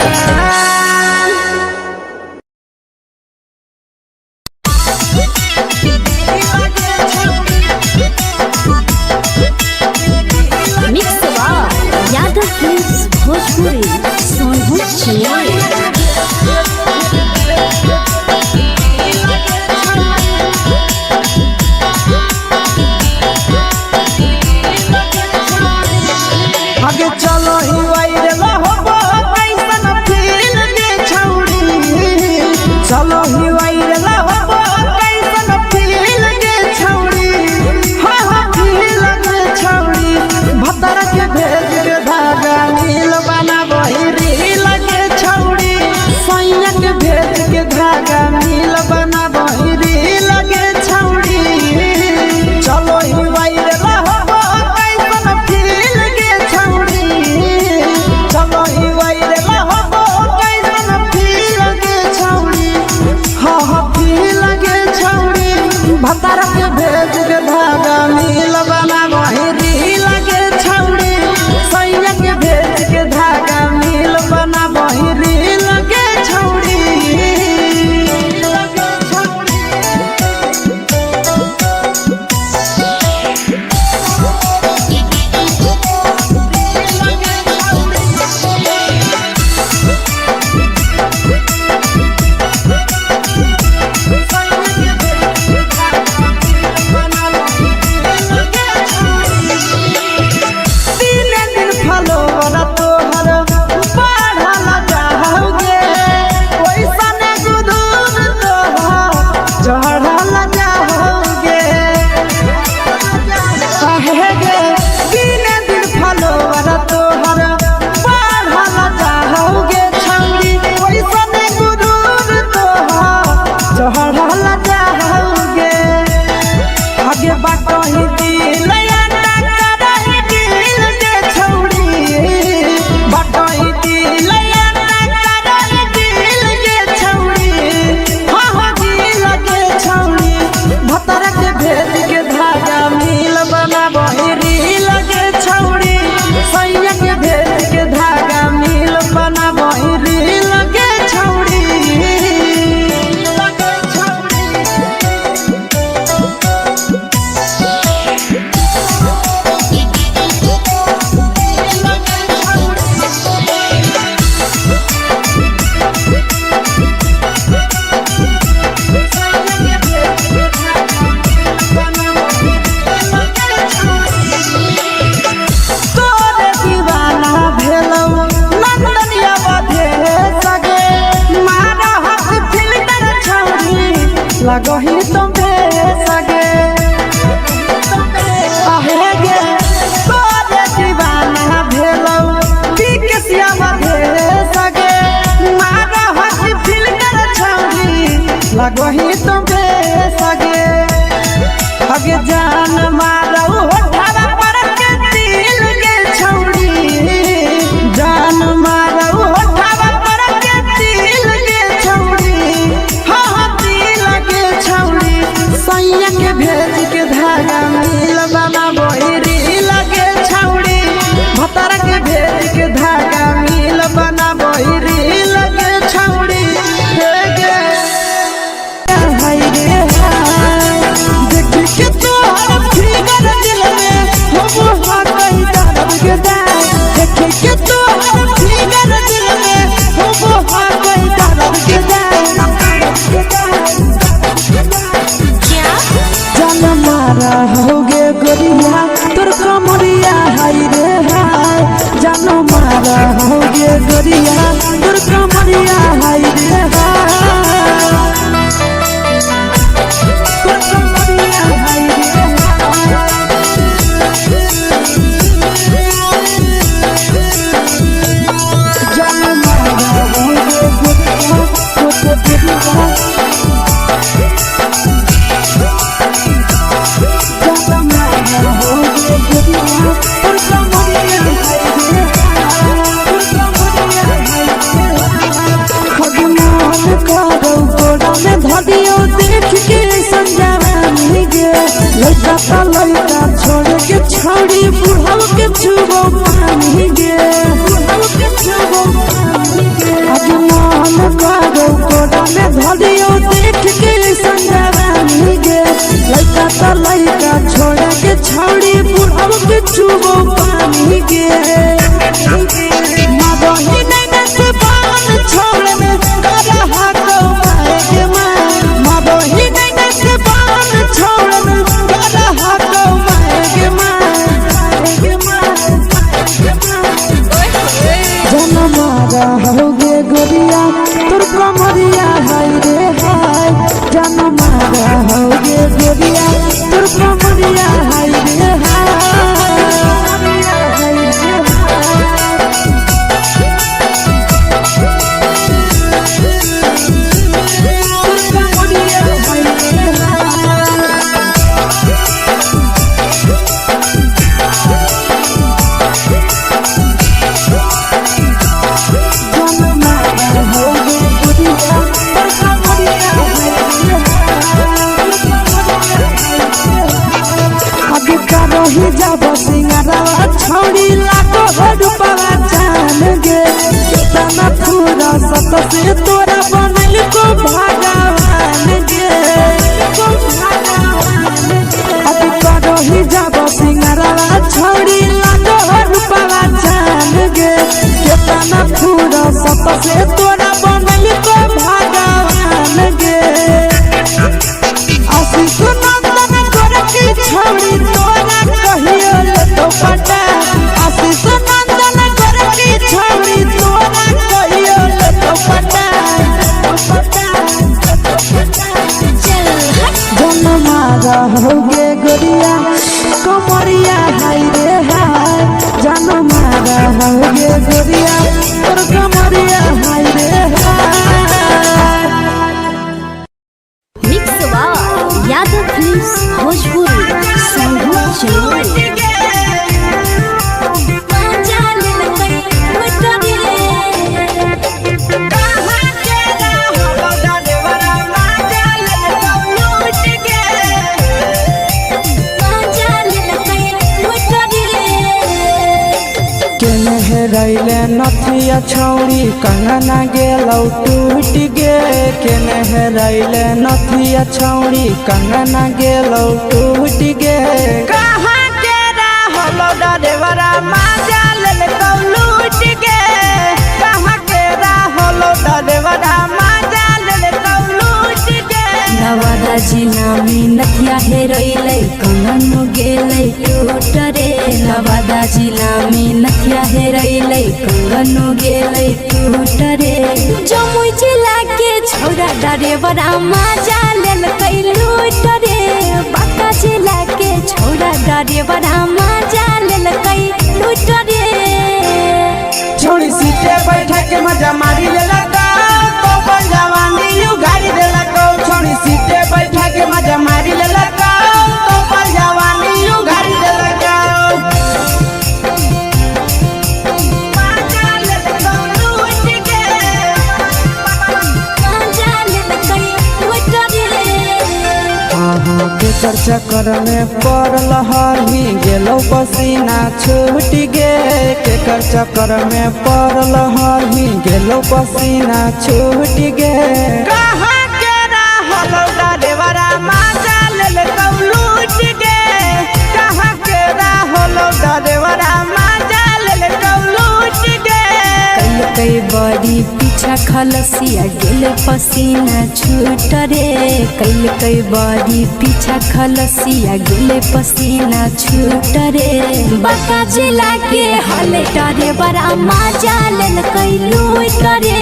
A: लगही तुम सगे आहे गे तोरे दीवाना भेलौ के सियावा दे सगे मारा हसी फिल कर छौरी लगही तुम सगे अगे जान मारौ होठवा पर के दिल के छौरी जान मारौ होठवा पर के दिल के छौरी हाँ दिल के छौरी सैया के भेज के धागा मिल बाबा बोहरी लगे छौरी भतर के भेज के धागा मिल बना बोहरी लगे छौरी हे गे हाय रे देख के तोहर फिगर दिल में हो हाथ कहीं दर्द के दाग देख के तोहर फिगर दिल में हो हाथ कहीं दर्द के जान मारा होगे गोरिया तोर कमरिया हाय रे हाय जान मारा होगे गोरिया तोर कमरिया हाय रे हाय तोर कमरिया हाय रे जान मारा होगे गोरिया तोर कमरिया धदियो देख के संजावानी गे लइका ता लइका छोड़ के छौड़ी बुढ़ाव के छुबो पानी गे बुढ़ाव के छुबो पानी गे आज मन करो कोडा में धदियो देख के संजावानी गे लइका ता लइका छोड़ के छौड़ी बुढ़ाव के छुबो पानी गे मादही नहीं नस पान छोड़ में करा हाथो मारे गे मादही नहीं नस पान छोड़ में करा हाथो मारे गे जन मारा होगे गोरिया तोर कमरिया हाय रे हाय जन मारा होगे गोरिया तोर कमरिया हाय रे हाय ही जब सिंगारवा छौड़ी लाखो रुपवा जान गे कितना पूरा सत से तोरा बनल को भगवान गे अभी करो ही जब सिंगारवा छौड़ी लाखो रुपवा जान गे कितना पूरा सत से तोरा बनल को भगवान गे आशीष नंदन कर की छौड़ी तोरा कहियो ले तो पटा आशीष नंदन कर की छौड़ी तोरा कहियो ले तो पटा जन मारा होगे गोरिया कमरिया हाय रे हाय जन मारा होगे गोरिया तोर कमरिया हाय रे हाय
B: मिक्स वाव यादव फिल्म्स भोजपुरी संगीत चैनल
A: रैले नथिया छौड़ी कंगना गेलौ टूट गे केने रैले नथिया छौड़ी कंगना गेलौ टूट गे कहाँ के रहलो डरेवरा माजा लेलकौ लूट गे कहाँ के रहलो डरेवरा माजा लेलकौ लूट गे
B: नवादा जिला में नथिया हेरोइलै कंगन गेलै टूट रे नवादा जिला में नथिया हेरोइलै कंगन गेलै टूट रे जमुई जिला के छौरा डरेवरा माजा लेलकै ड्राइवरा मजा लेलकै लूट रे
C: छोड़ी सीटे बैठा के मजा मारी लेलका तो अपन जवानी यू गाड़ी देलका छोड़ी सीटे बैठा के मजा मारी लेलका तो अपन जवानी यू गाड़ी देलका
A: केकर चक्कर में पड़ल हरही गेलो पसीना छूट गे केकर चक्कर में पड़ल हरही गेलो पसीना छूट गे
C: कहाँ के रहलो ड्राइवरा मजा लेलका लूट गे कहाँ के रहलो ड्राइवरा मजा लेलका लूट गे
B: कई बड़ी पीछा खलसिया गेल पसीना छूट रे कई बड़ी पीछा खलसिया गेल पसीना छूट रे बाका जिला के हले डरे बड़ा मजा लेलकै लूट रे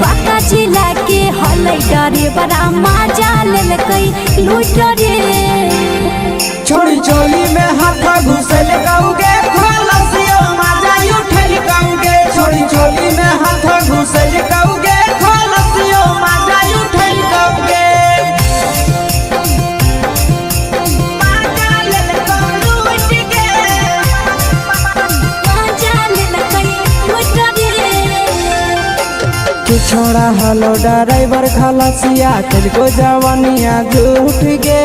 B: बाका जिला के हले डरे बड़ा मजा लेलकै लूट रे
C: छोड़ी चोली में हाथ घुसल गाऊंगे खलसियो मजा उठल गाऊंगे छोड़ी चोली में हाथ घुसल गाऊंगे खलसियो मजा उठल गाऊंगे मजा लेलका लूट गे
B: मजा लेलकै लूट रे
A: के छोड़ा हलो ड्राइवर खलसिया तेलको जवानिया झूठ गे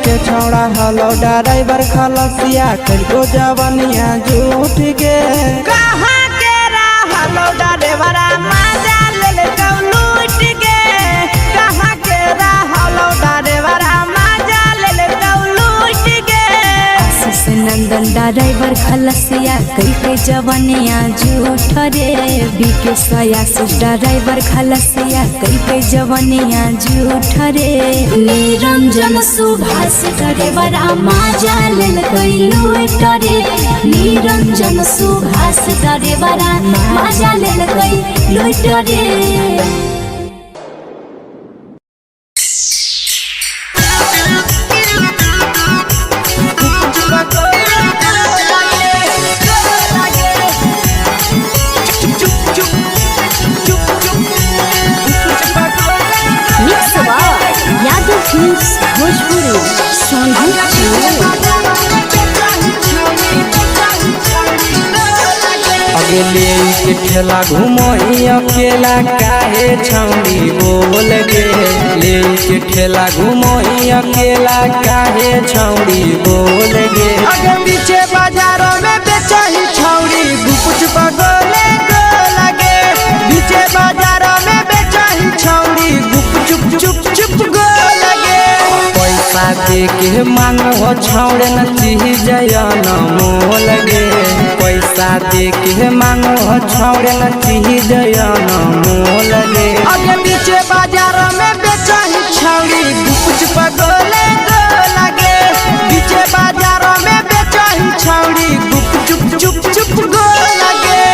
A: के छोड़ा हलो ड्राइवर खलसिया तेलको जवानिया झूठ गे
C: कहाँ के रहलो ड्राइवरा मजा लेलका लूट गे कहाँ के रहलो ड्राइवरा मजा लेलका लूट गे
B: आशीष नंदन ड्राइवर खलसिया कई जवानिया झूठ रे बीके आशीष ड्राइवर खलसिया कई जवानिया झूठ रे निरंजन सुभाष ड्राइवरा मजा लेलकै लूट रे निरंजन सुभाष ड्राइवरा मजा लेलकै लूट रे यादव फिल्म्स भोजपुरी
A: अगले के ठेला घूमो अकेला काहे छौड़ी बोल गे ले के ठेला घूमो अकेला काहे छौड़ी बोल गे
C: आगे पीछे बाजारों में बेचाही छौड़ी गुपुच पगोले गो लगे पीछे बाजारों में बेचाही छौड़ी गुप चुप चुप चुप गो लगे
A: पैसा दे के मांगो छौड़े न चीज न मोल गे पैसा दे के मांगो छौड़े न चीज न मोल गे
C: आगे पीछे बाजारों में बेचाही छौड़ी गुपुच पगोले गो लगे पीछे बाजारों में बेचाही छौड़ी गुप चुप चुप चुप गो लगे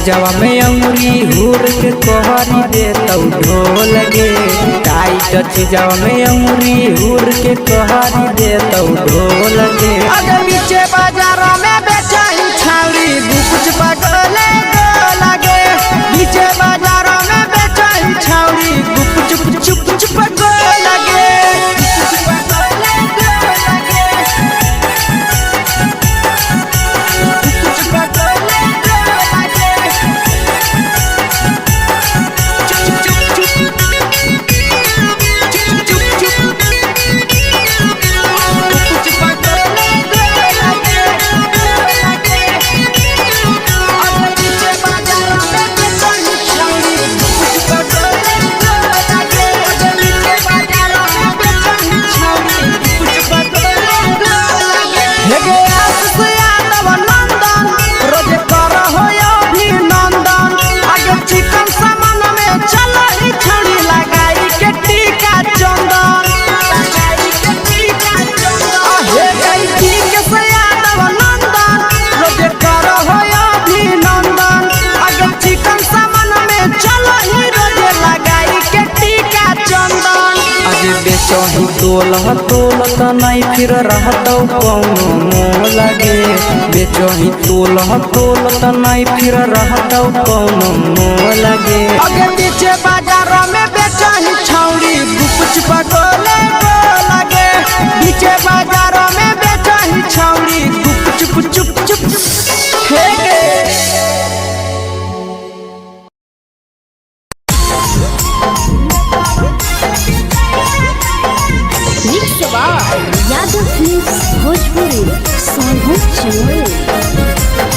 A: जवा में अंगुरी हुर के कोहरी दे तो ढोल गे टाइट चीजवा में अंगुरी हुर के कोहरी दे तो ढोल गे
C: आगे पीछे बाजारों में बेचाही छौड़ी गुपुच पगोले गो लगे पीछे बाजारों में बेचाही छौड़ी गुप चुप चुप चुप गो लगे
A: तोलह तोलत नहीं फिर रहतौ कौनो मोह लगे बेचही तोलह तोलत नहीं फिर रहतौ कौनो मोह लगे
C: आगे पीछे बाजार में बेचही छौड़ी गुपच पगोले गो लगे पीछे बाजार में बेचही छौड़ी गुपचुप चुप चुप हे गे
B: यादव फिल्म्स भोजपुरी सोनू चमोली।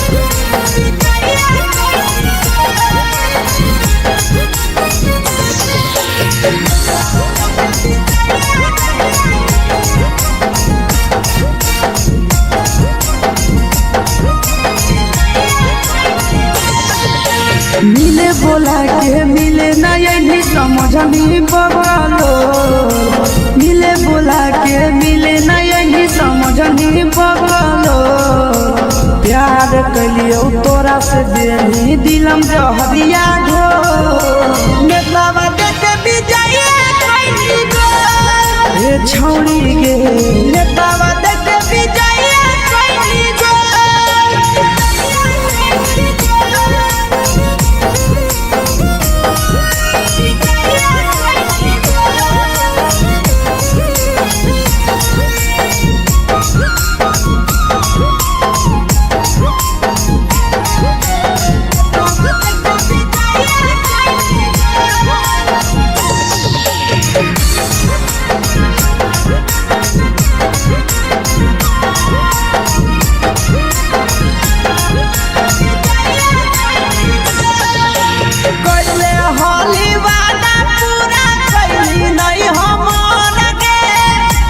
A: मिले बोला के मिले ना यही समझनी बगलो मिले बोला के मिले ना यही समझनी बगलो प्यार कलियो तोरा से देनी दिलम जहरिया घो
C: नेतावा देखे विजय कैली गो
A: ए छौड़ी गे
C: नेतावा देखे विजय कैली गो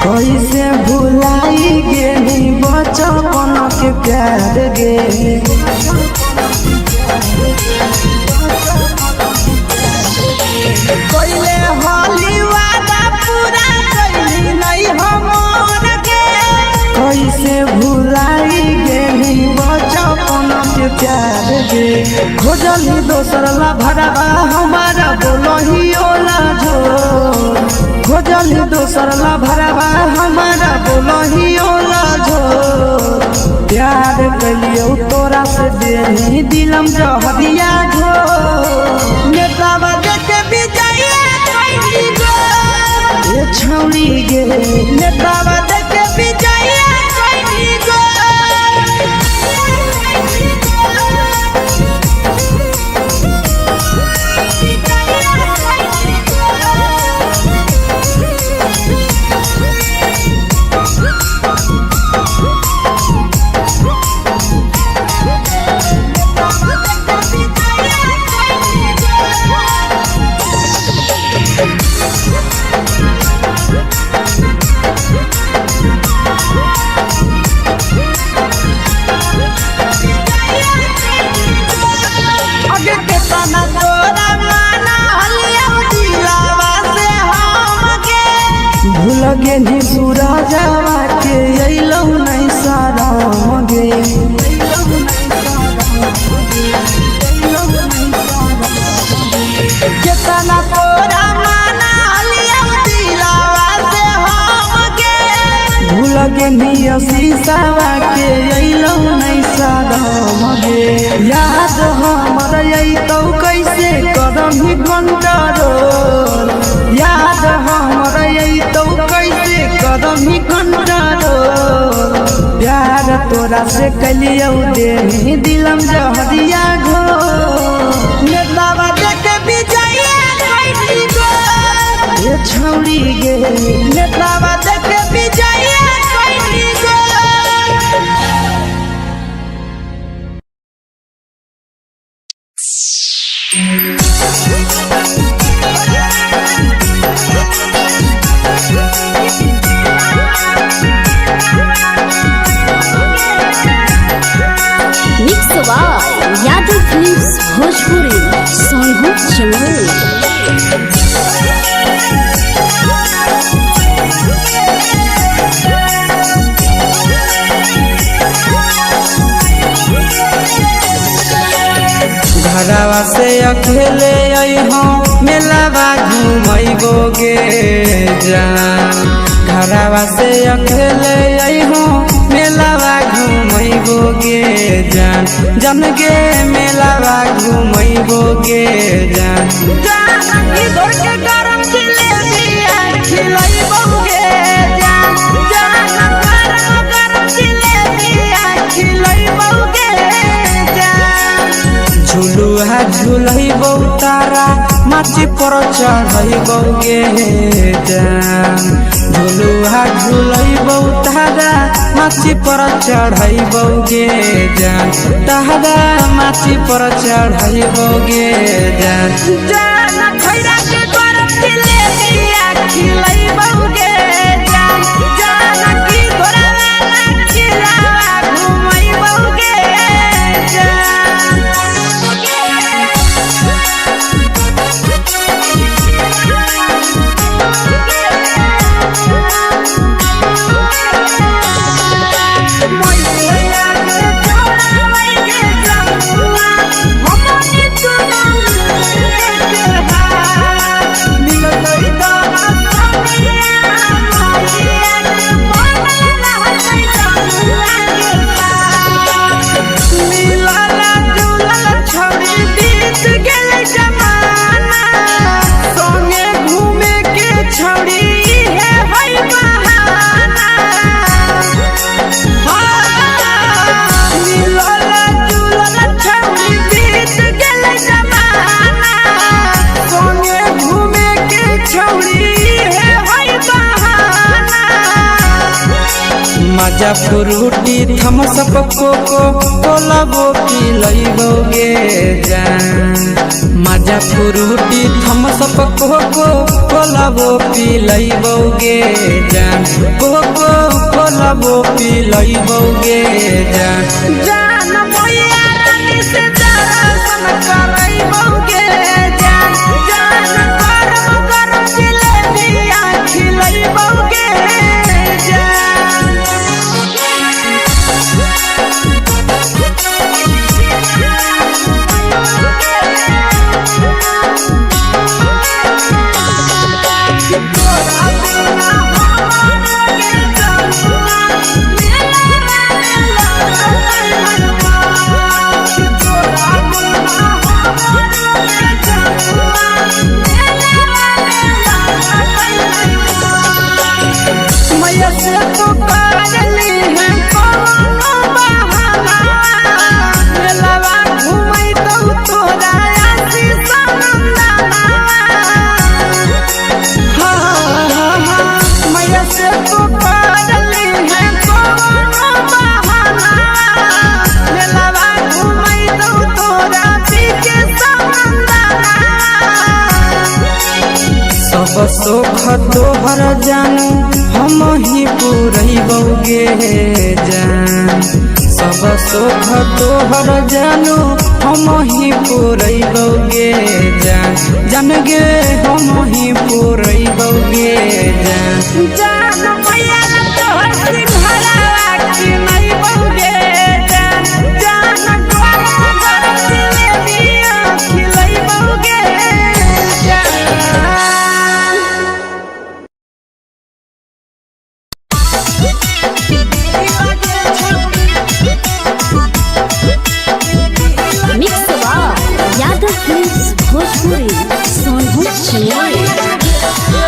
A: कैसे भुलाई गेली बचपन के प्यार गे
C: कोइले होली वादा पूरा कैली नहीं हमर के
A: कैसे भुलाई गेली बचपन के प्यार गे खोजली दोसर ला भरवा हमारा बोलही ओला जो खोजली दोसर ला भरवा हमारा बोलही ओला जो प्यार कलियो तोरा से देनी दिलम जहरिया घो
C: नेतावा देखे विजय कैली गो
A: ए छौड़ी गे
C: नेतावा देखे विजय कैली गो
A: लगे नी सूरजवा के अइलौ नहीं सारा गे
C: केतना तोरा माना लिया दिलावा से हम गे
A: लगे नी शीशावा के अइलौ नहीं सारा गे याद हमर अइतौ कैसे करही कंट्रोल याद हमर अइतौ कैसे करही कंट्रोल प्यार तोरा से कलियौ देनी दिलम जहरिया घो
C: नेतावा देखे विजय कैली गो
A: ए छौड़ी गे
C: नेतावा देखे विजय कैली गो
B: यादव फिल्म्स भोजपुरी सोनू चमोली।
A: घरवा से अकेले अइहो मेलावा घूमैबो गे जान घरवा से अकेले अइहो मेलावा घूमैबो गे जान जन गे मेलावा घूमैबो गे जान
C: जानकी घोर के गरम जिलेबिया खिलैबो गे जान गरम जिलेबिया खिलैबो गे जान
A: झुलुहा झुलैबो तारा माची पर चढ़ैबो गे जान झुलुहा झुलैबो तारा माची पर चढ़ैबो गे जान तारा माची पर चढ़ैबो गे जान
C: जान खैरा के गरम जिलेबिया खिलैबो गे जान जानकी घोरवाला खिलावा घुमैबो गे जान
A: मजा फ्रूटी थम्स अप कोको कोला वो पिलैबो गे जान मजा फ्रूटी थम्स अप कोको कोला वो पिलैबो गे जान कोको कोला वो पिलैबो गे जान
C: जान मोया रानी से दर्शन करैबो गे जान गरम जिलेबिया खिलैबो गे जान मैया से तो पागली है कोनो बहाना मेलावा घुमै तो तोरा आसी सनंदना मैया से तो पागली है कोनो बहाना मेलावा घुमै तो तोरा पीके सनंदना
A: सब सुख तोहर जानू हम ही पुरैबो गे जान सब सुख तोहर जानू हम ही पुरैबो गे जान जन गे हम ही पुरैबो गे जान
C: जान मैया तोहर सिंघरावा खिलैबो गे जान गरम जिलेबिया खिलैबो गे जान
B: मिक्स यादव फिल्म्स भोजपुरी सोनभद्र चेन्नई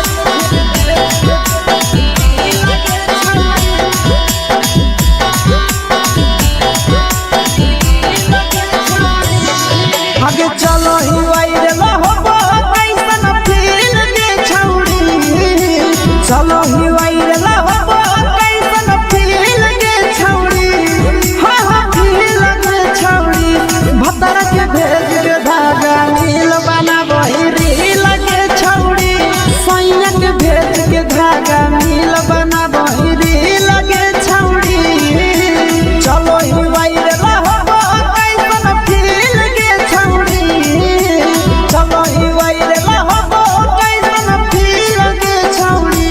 C: आगे चलो ही वायरल होबो कैसन फील के छौड़ी चलो ही वायरल होबो कैसन फील के छौड़ी हाँ फील के छौड़ी भतर के भेज के धागा नील बना वही रील के छौड़ी सैया के भेज के धागा नील बना वही रील के छौड़ी चलो ही वायरल होबो कैसन फील के छौड़ी चलो ही वायरल होबो कैसन फील के छौड़ी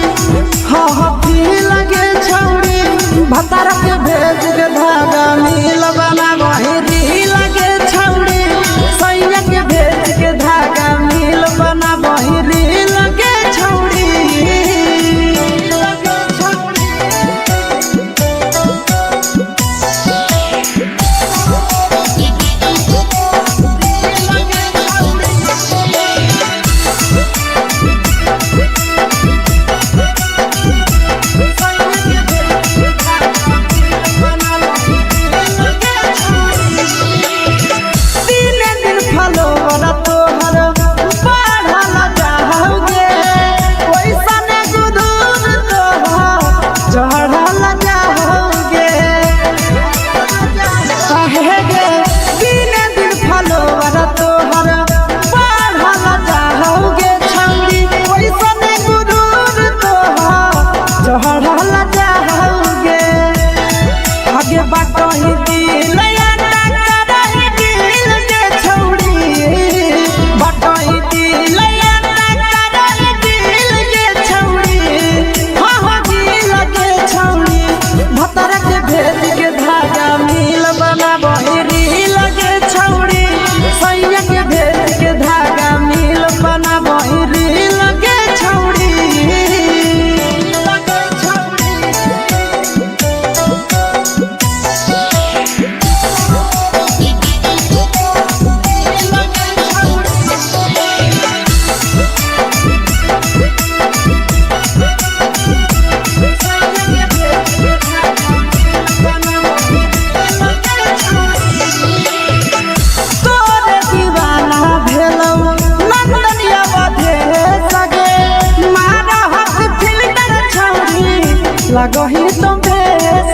A: लगही तुम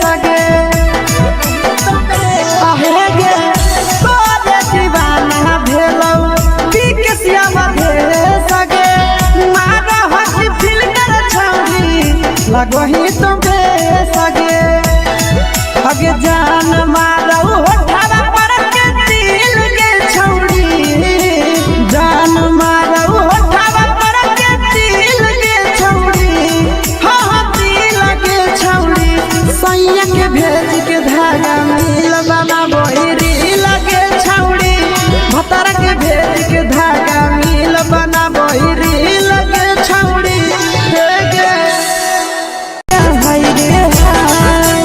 A: सगे आहे गे तोरे दीवाना भेलौ पी के सियामा सगे मारा हसी फिल्टर छौरी लगही तुम सगे अगे जान मारौ होठवा पर के दिल के छौरी जान मारौ होठवा पर के दिल के छौरी हाँ दिल के छौरी सैया के भेज के धागा मिल बना बहिरी लगे छौरी भतर के भेज के धागा मिल बना बहिरी लगे छौरी हे गे हाय रे हाय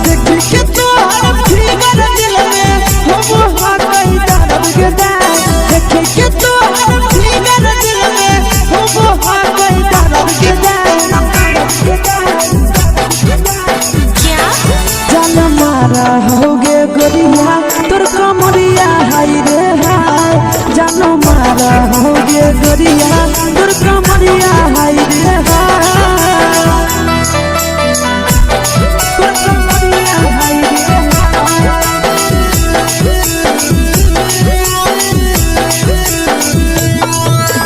A: देखी के तोहर फिगर दिल में हम हा कहीं दर्द के दाग देखी के तोहर फिगर दिल में हम हा कहीं दर्द के जान मारा होगे गोरिया तोर कमरिया हाय रे हाय जान मारा होगे गोरिया तोर कमरिया हाय रे हाय तोर कमरिया हाय रे हाय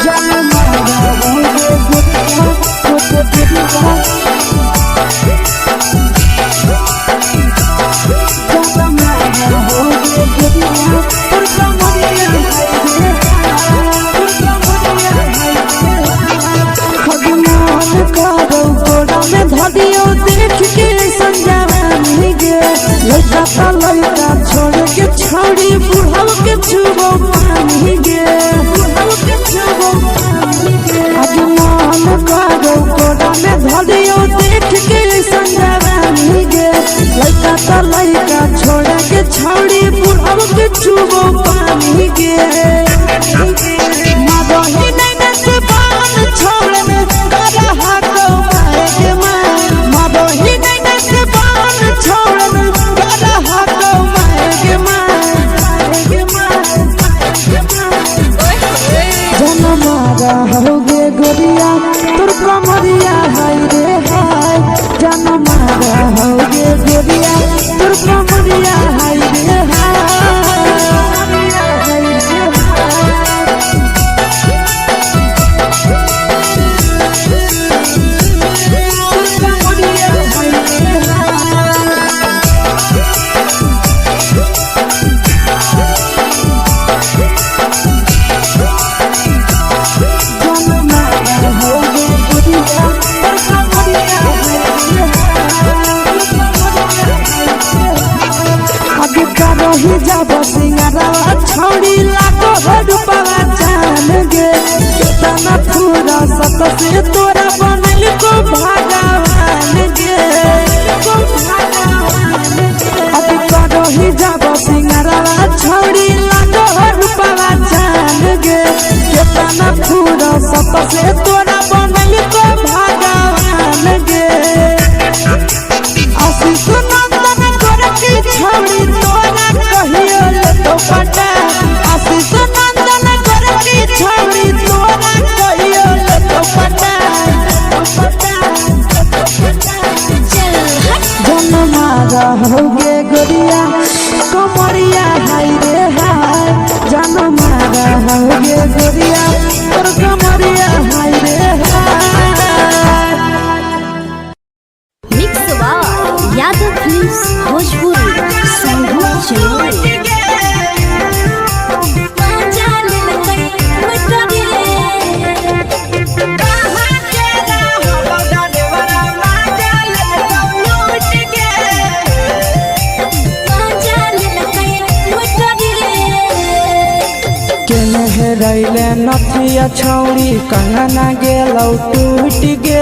A: जान मारा होगे गोरिया तोर कमरिया लड़का छोड़ के छोड़ी बुढ़ाव के छुबो पानी गे बुढ़ाव के छुबो पानी गे आज मन करो कोड़ा में धरियो देख के संजवानी गे लड़का छोड़ के छोड़ी बुढ़ाव के छुबो पानी गे मदही नहीं से बान छोड़ में करा हाथो माए के मां मदही नहीं से बान छोड़ में करा हाथो माए के मां जन मारा होगे गोरिया तोर कमरिया हाय रे हाय जन मारा होगे गोरिया तोर कमरिया हाय रे रही जब सिंगारवा छोड़ी लाखो रुपवा जान गे कितना पूरा सत से तोरा बनल को भगवान गे अब रही जब सिंगारवा छोड़ी लाखो रुपवा जान गे कितना पूरा सत से तोरा बनल को भगवान गे आशीष नंदन गोरखी छोड़ी तोरा कहियो ले तो पटा आशीष नंदन गोरखी छोड़ी तोरा कहियो ले तो पटा जन मारा होगे गोरिया कमरिया हाय रे हाय जन मारा होगे गोरिया तोर कमरिया हाय रे हाय
B: मिक्स यादव फिल्म्स भोजपुरी संगीत चलो
A: रैले नथिया छौरी कंगना गेलौ टूट गे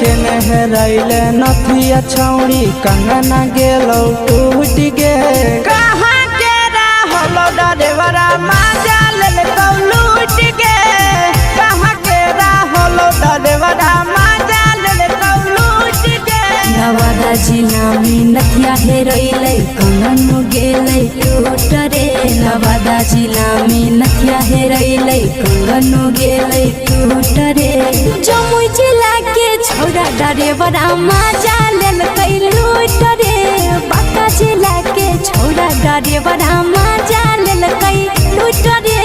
A: केने रैले नथिया छौरी कंगना गेलौ टूट गे कहाँ के रहलो डरेवरा माजा ले कौ लूट गे कहाँ के रहलो डरेवरा माजा ले कौ लूट गे
B: नवादा जिला में नथिया हेरैलै कंगन गेलै टूट रे नवादा जिला में नथिया हेरैलै कंगन गेलै टूट रे जमुई जिला के छौरा डरेवरा माजा लेल ड्राइवर मजा लेलकै लूट रे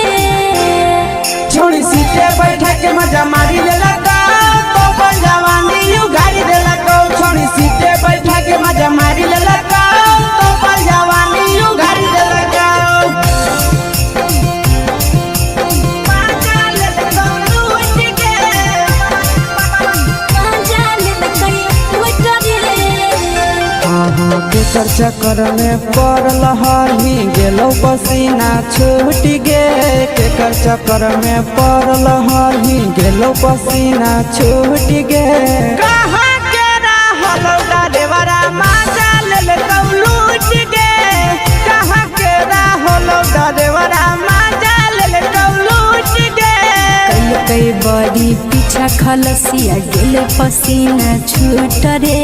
C: छोड़ी सीटे बैठा के मजा मारी लेलका तो पर जवानी यू गाड़ी देलका छोड़ी सीटे बैठा के मजा मारी लेलका तो पर जवानी यू गाड़ी देलका
B: मजा लेलकै लूट के मजा लेलकै लूट रे
A: केकर चक्कर में पड़ल हही गेलो पसीना छूट गे केकर चक्कर में पड़ल हही गेलो पसीना छूट गे
C: कहाँ के रहलो ड्राइवरा मजा लेलका लूट गे कहाँ के रहलो ड्राइवरा मजा लेलका लूट गे
B: कई बड़ी पीछा खलसिया गेले पसीना छूट रे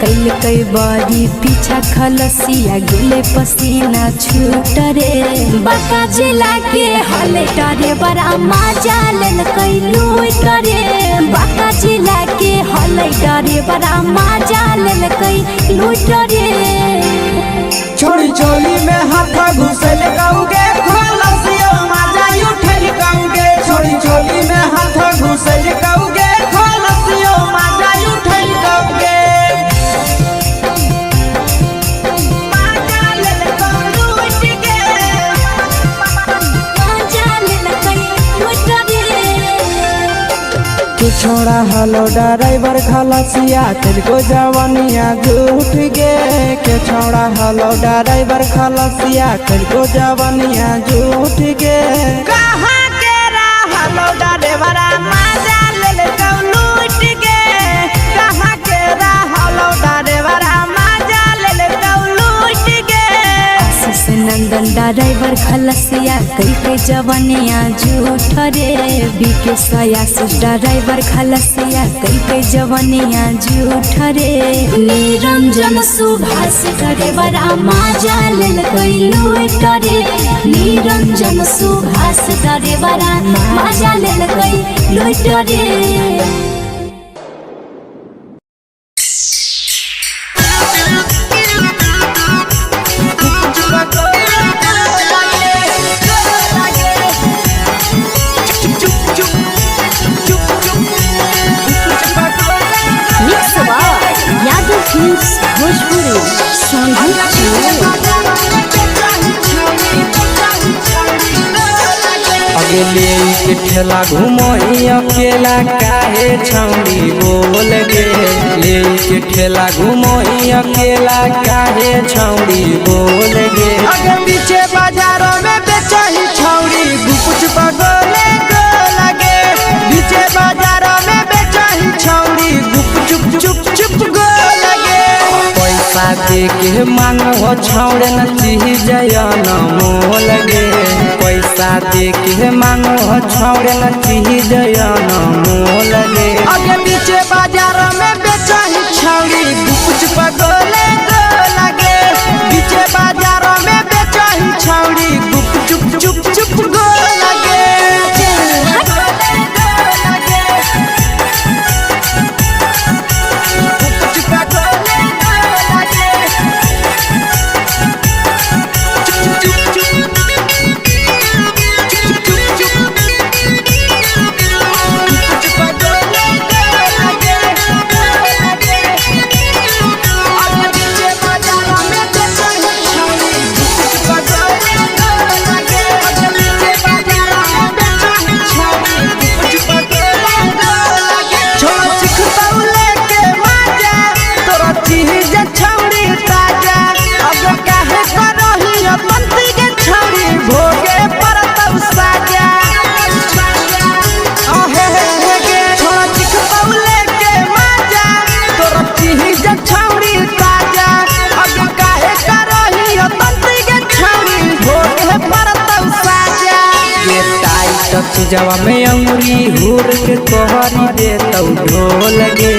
B: कई बड़ी पीछा खलसिया गेले पसीना छूट रे बाका जिला के हले डरे बड़ा मजा लेलकै लूट रे बाका जिला के हले डरे बड़ा मजा लेलकै लूट रे
C: छोड़ी चोली में हाथ घुसल गाऊंगे खलसियो मजा उठल गाऊंगे छोड़ी चोली में हाथ घुसल गाऊंगे खलसियो मजा उठल गाऊंगे मजा लेलका लूट के
B: मजा लेलकै लूट रे
A: तू छोड़ा हलो ड्राइवर खलसिया तेलको जवानिया झूठ गे के छोड़ा हलो ड्राइवर खलसिया तेलको जवानिया झूठ गे
C: कहाँ के रहलो ड्राइवरा मजा लेलका लूट के कहाँ के रहलो ड्राइवरा मजा लेलका लूट के
B: आशीष नंदन ड्राइवर खलसिया कई जवनिया झूठ रे बीके आशीष ड्राइवर खलसिया कई जवनिया झूठ रे निरंजन सुभाष ड्राइवर मजा लेलकै लूट रे निरंजन सुभाष ड्राइवर मजा लेलकै लूट रे यादव फिल्म्स भोजपुरी
A: अगले के ठेला घुमई अकेला काहे छौड़ी बोल गे ले के ठेला घुमई अकेला काहे छौड़ी बोल गे
C: अगे पीछे बाजारों में बेचही छौड़ी गुपुच बगले गो लगे पीछे बाजारों में बेचही छौड़ी गुप चुप चुप चुप गो लगे
A: पैसा दे के मांग हो छौड़े न चीज जयन मोल गे पैसा दे के मांग हो छौड़े न चीज जयन मोल गे
C: अगे पीछे बाजारों में बेचही छौड़ी गुपुच बगले गो लगे पीछे बाजारों में बेचही छौड़ी गुप चुप चुप चुप गो लगे
A: चीजवा में अंगुरी हुर के कहरी दे तौ ढोल गे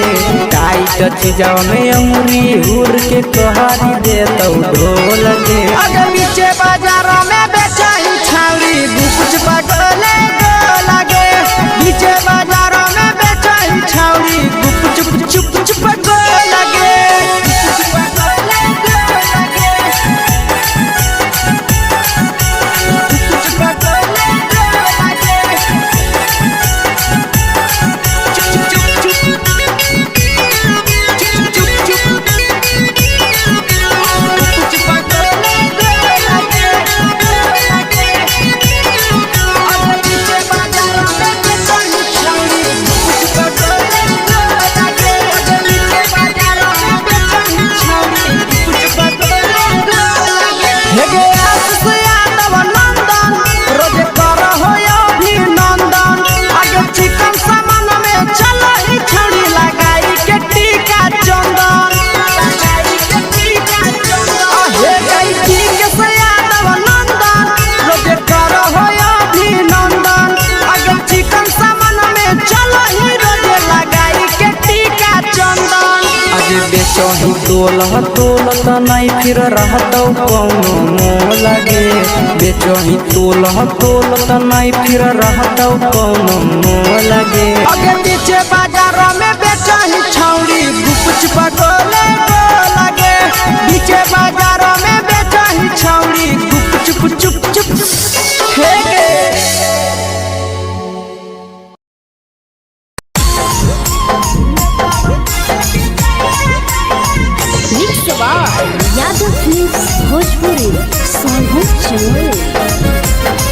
A: टाइट चीजवा में अंगुरी हुर के कहरी दे तौ ढोल गे
C: अगर नीचे बाजारों में बेचही छौड़ी गुपुच बगले गो लगे नीचे बाजारों में बेचही छौड़ी गुप चुप चुप चुप गो लगे
A: तोलह तोलत नहीं फिर रहतौ कौनो मोह लगे बेचही तोलह तोलत नहीं फिर रहतौ कौनो मोह लगे
C: आगे पीछे बाजार में बेचही छौड़ी गुपच पगोले लगे पीछे बाजार में बेचही छौड़ी गुपचुप चुप चुप हेगे
B: यादव फिल्म्स भोजपुरी सोनू चमोली।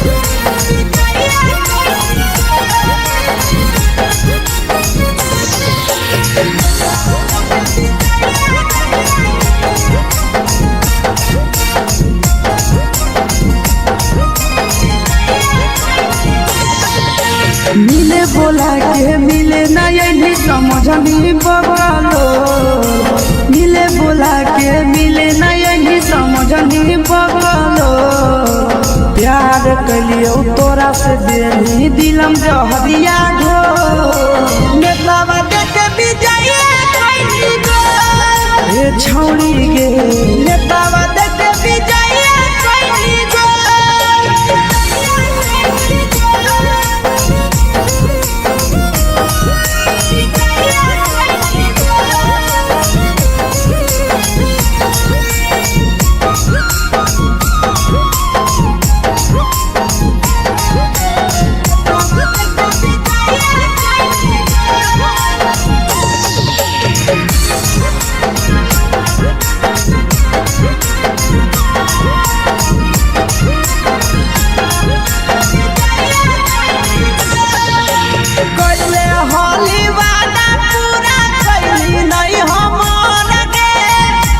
C: मिले बोला के मिले नहीं समझनी बगलो मिले बोला के मिले नहीं समझनी बगलो प्यार कलियो तोरा से देनी दिलम जहरिया घो नेतलावा देख विजय खैनी गो ए छौड़ी गे नेतलावा देख विजय खैनी गो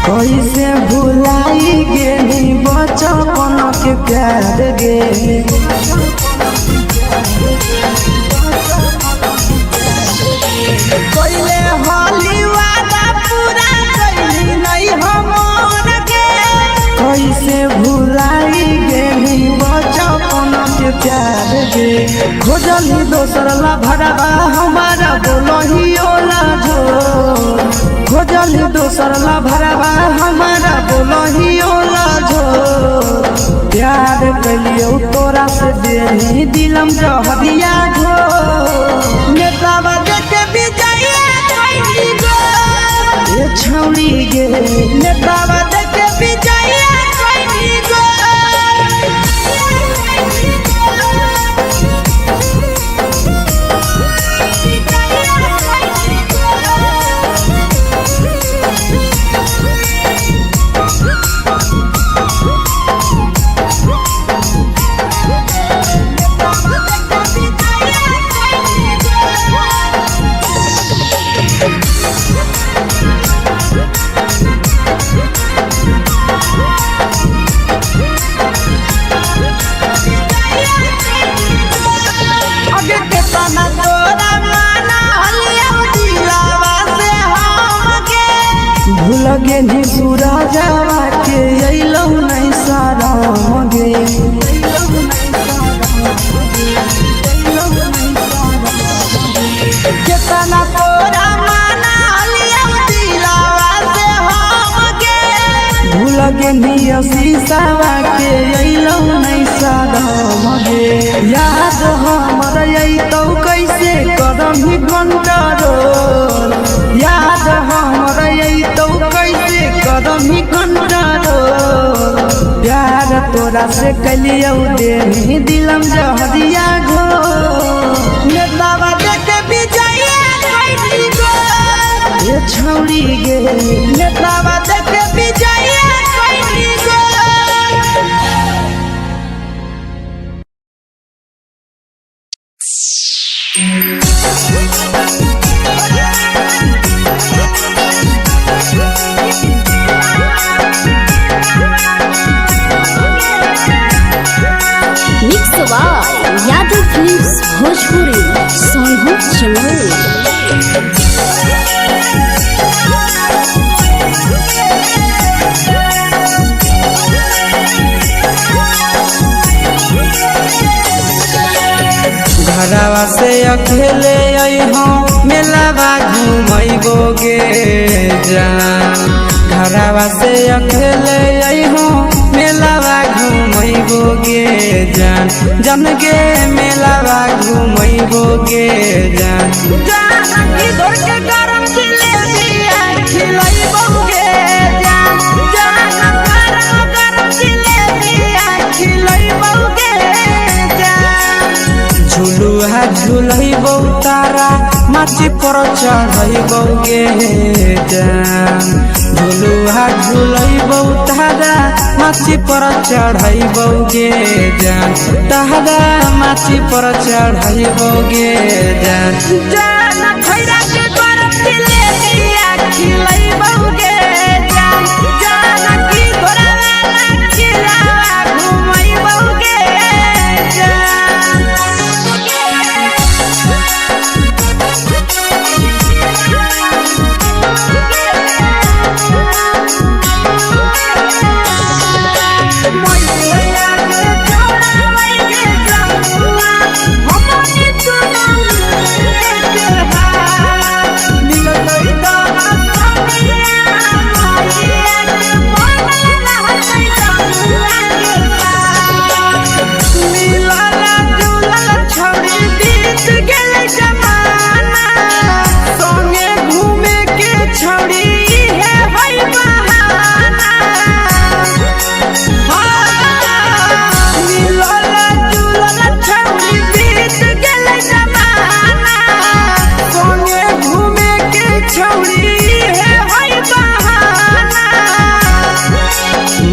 C: कैसे भुलाई गेली बचपन के प्यार गे कैले होली वादा पूरा कैली नहीं हमर गे कैसे भुलाई गेली बचपन के प्यार गे खोजली दोसर ला भरवा हमारा बोलही ओला झोर खोजली दोसर ला भरवा हमारा बोलही ओला झोर प्यार कलियो तोरा से देनी दिलम जहरिया घो नेतावा देख विजय खैनी गो ए छौड़ी गे नेतावा देख विजय खैनी गो लगे नी सूरजवा के अइलौ नहीं सारा गे केतना तोरा माना लिया दिलावा से हम गे भूल गे नी शीशावा के अइलौ नहीं सारा गे याद हमर अइतौ कैसे करम कंट्रोल याद हमर अइतौ कैसे करमी कंट्रोल प्यार तोरा से कलियौ देनी दिलम जहरिया घो नेतावा देख विजय खैनी गो ए छौड़ी गे नेतावा देख विजय खैनी गो
B: यादव फिल्म्स भोजपुरी सोनू चमोली।
A: घरवा से अकेले अइहो मेलावा घुमैबो गे जान घरवा से अकेले अइहो मेलावा घूमैबो गे जान जन गे मेलावा घूमैबो गे जान
C: जानकी दौड़ के गरम जिलेबिया खिलैबो गे जान गरम जिलेबिया खिलैबो गे जान
A: झुलुहा झुलैबो तारा माची पर चढ़ैबो गे जान झुलुहा झुलैबो तारा माची पर चढ़ैबो गे जान तारा माची पर चढ़ैबो गे जान
C: जान खैरा के गरम जिलेबिया खिलैबो गे जान जानकी घोड़ावाला खिलावा घुमैबो गे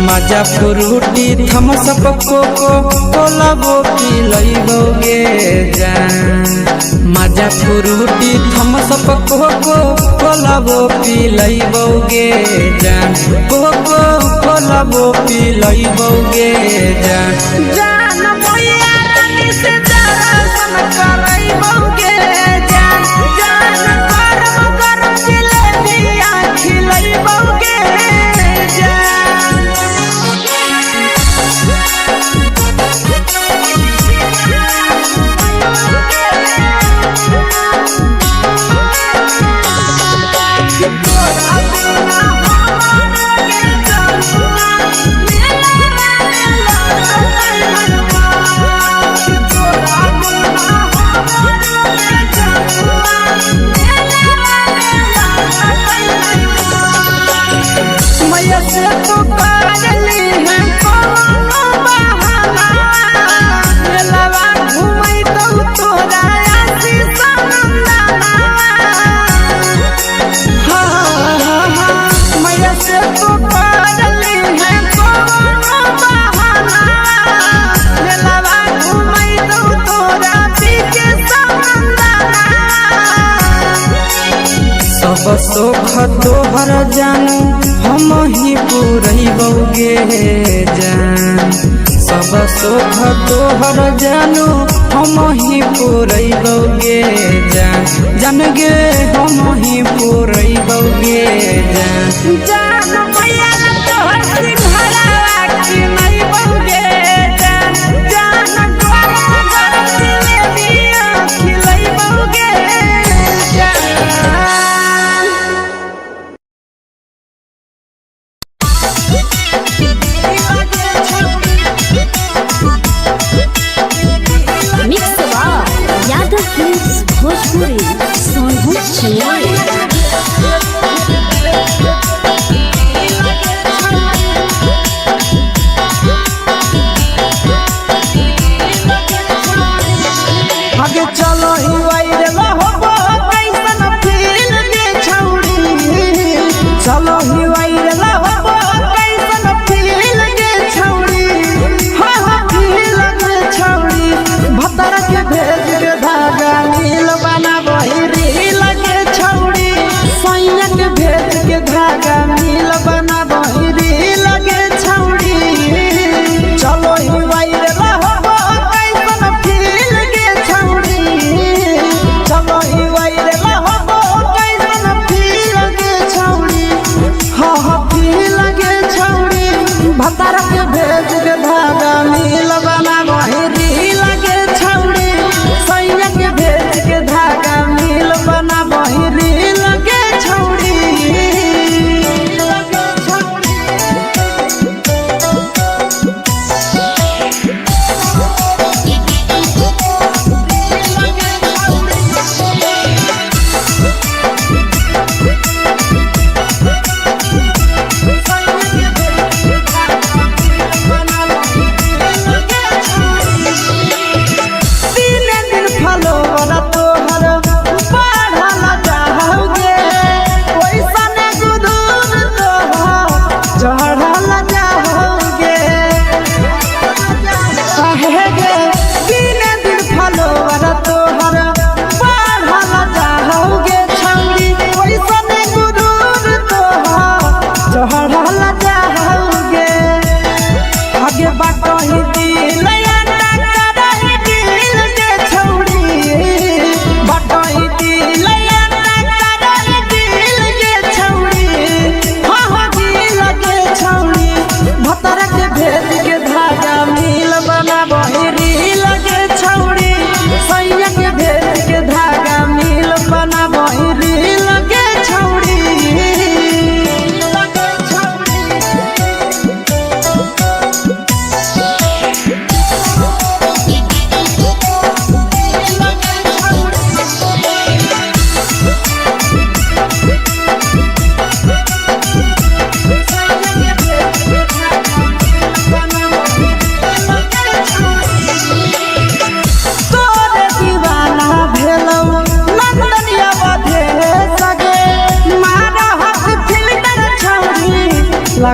A: मजा फ्रूटी थमसप कोको कोलाबो पिलैबो गे जान मजा फ्रूटी थमसप कोको कोलाबो पिलैबो गे जान कोको कोलाबो पिलैबो गे जान
C: जान मैया रानी से दर्शन करैबो गे जान गरम गरम जिलेबिया खिलैबो गे मैया से तो करली है कोनो बहाना मेलावा घुमै तो तोरा आसी सनंदना मैया से तो करली है कोनो बहाना मेलावा घुमै तो तोरा पीके सनंदना
A: सब सुख तोहर जानू हम ही पुरैबो गे जान सब सुख तोहर जानू हम ही पुरैबो गे जान जन गे हम ही पुरैबो गे जान
C: जान मैया तोहर सिंघरावा खिलैबो गे जान गरम गरम जिलेबिया खिलैबो गे
B: मिक्स यादव फिल्म्स भोजपुरी सोनू चिड़िया
C: आगे चलो ही वायरल होबो कैसन फील के छौड़ी चलो ही वायरल होबो कैसन फील के छौड़ी फील के छौड़ी भतर के भेज के धागा नील बनाबो रील के छौड़ी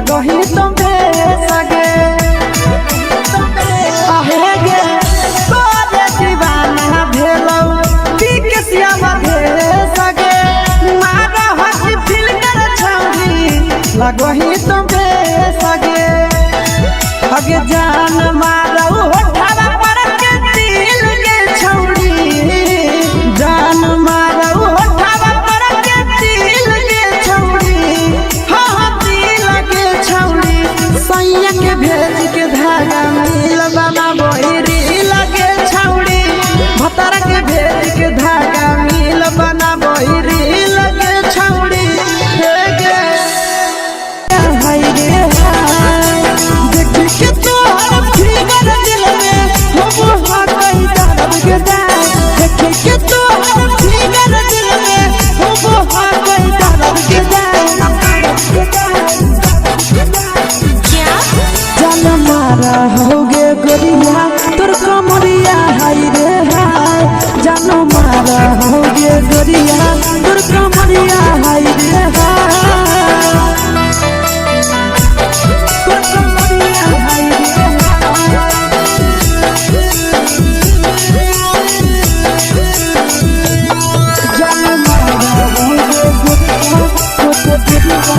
A: लगही तुम सगे आहे गे तोरे दीवाना भेलौ बिकसिया बधे सगे मारा हसी फिल कर छौरी लगही तुम सगे अगे जान मारौ होठवा पर के दिल के छौरी जान मारौ होठवा पर के दिल के छौरी हाँ दिल के छौरी सैया के भेज के धागा मिल बना बोहिरी लगे छौरी भतर के भेज के धागा मिल बना बोहिरी लगे छौरी हे गे हाय रे देख के तोहर फिगर दिल में हम हाथ दर्द के देख के तोहर फिगर दिल में हम हाथ दर्द के जान मारा होगे गोरिया तोर कमरिया हाय रे हाय जान मारा होगे गोरिया तोर कमरिया हाय रे हाय तोर कमरिया हाय रे जान मारा होगे गोरिया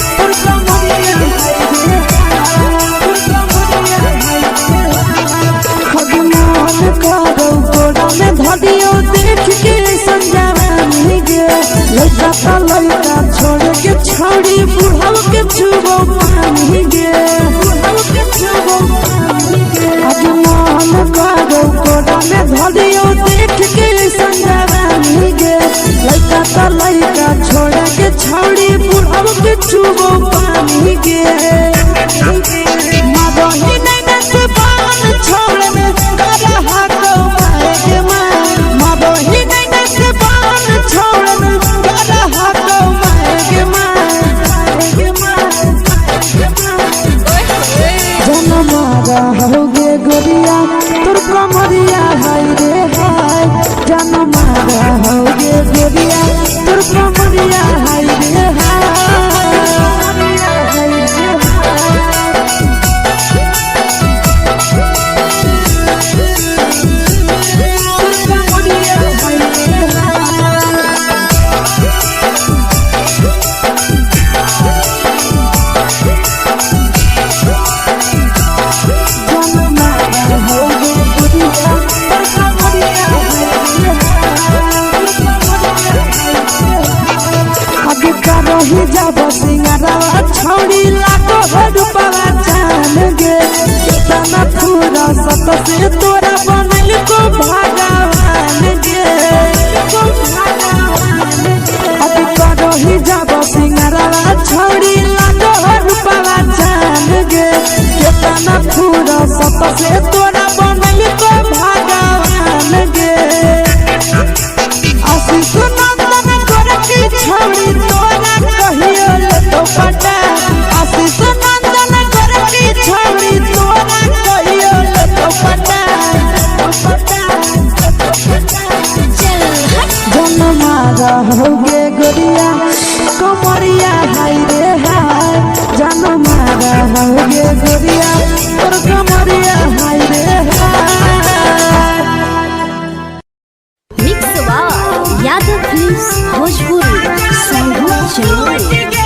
A: तोर कमरिया धदियो देख के संजावानी गे लइका ता लइका छोड़ के छौड़ी बुढ़ाव के छुबो पानी गे बुढ़ाव के छुबो पानी गे आज मन करो कोडा में धदियो देख के संजावानी गे लइका ता लइका छोड़ के छौड़ी बुढ़ाव के छुबो पानी गे मादही नहीं न से बान छोड़ में करा हाथो मारे गे मादही नहीं न से बान छोड़ में करा हाथो मारे गे जन मारा होगे गोरिया तोर कमरिया हाय रे हाय जन मारा होगे गोरिया तोर कमरिया हाय रे हाय ही जब सिंगारवा छौड़ी लाखो रुपवा जान गे कितना पूरा सत से तोरा बनल को भगवान गे अभी करो ही जब सिंगारवा छौड़ी लाखो रुपवा जान गे कितना पूरा सत से तोरा बनल को भगवान गे आशीष नंदन कर की छौड़ी तोरा कहियो ले तो पटा आशीष नंदन कर की छौड़ी तोरा कहियो ले तो पटा जन मारा होगे गोरिया कमरिया हाय रे हाय जन मारा होगे गोरिया तोर कमरिया हाय रे हाय
B: मिक्स वाव यादव फिल्म्स भोजपुरी संगीत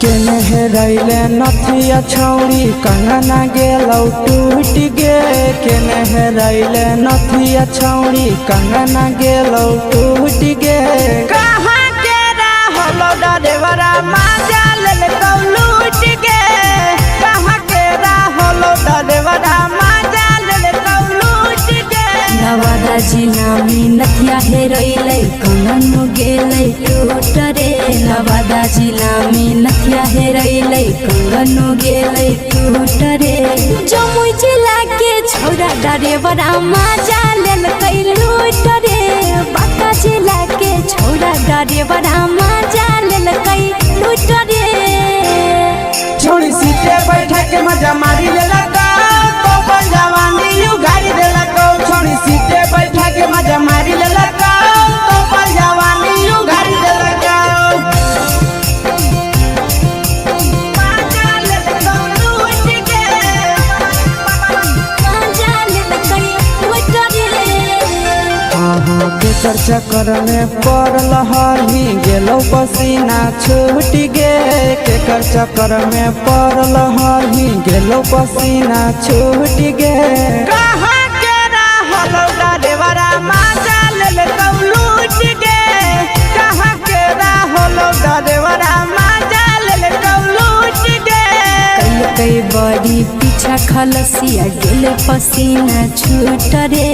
B: चैनल
A: रैले नथिया छौड़ी कंगना गेलौ टूट गे केने रैले नथिया छौड़ी कंगना गेलौ टूट गे कहाँ के रहलो डरेवरा माजा लेलकौ लूट गे कहाँ के रहलो डरेवरा माजा लेलकौ लूट गे
B: नवादा जिला में नथिया हेरैलै कंगन गेलै टूट रे नवादा जिला में नथिया हेरैलै कंगन गेलै टूट रे जमुई जिला के छौरा डरेवरा माजा लेलकै
C: मजा मारी लेला तो अपन जवानी उगाड़ी देला छोड़ी सीटे बैठा के मजा मारी लेला तो अपन जवानी उगाड़ी देला
A: केकर चक्कर में पड़ल हरही गेलो पसीना छूट गे केकर चक्कर में पड़ल हरही गेलो पसीना छूट गे
C: कहाँ के रहलो डरेवरा मजा ले लूट गे कहाँ के रहलो डरेवरा मजा ले लूट गे
B: कई बड़ी पीछा खलसिया गेले पसीना छूट रे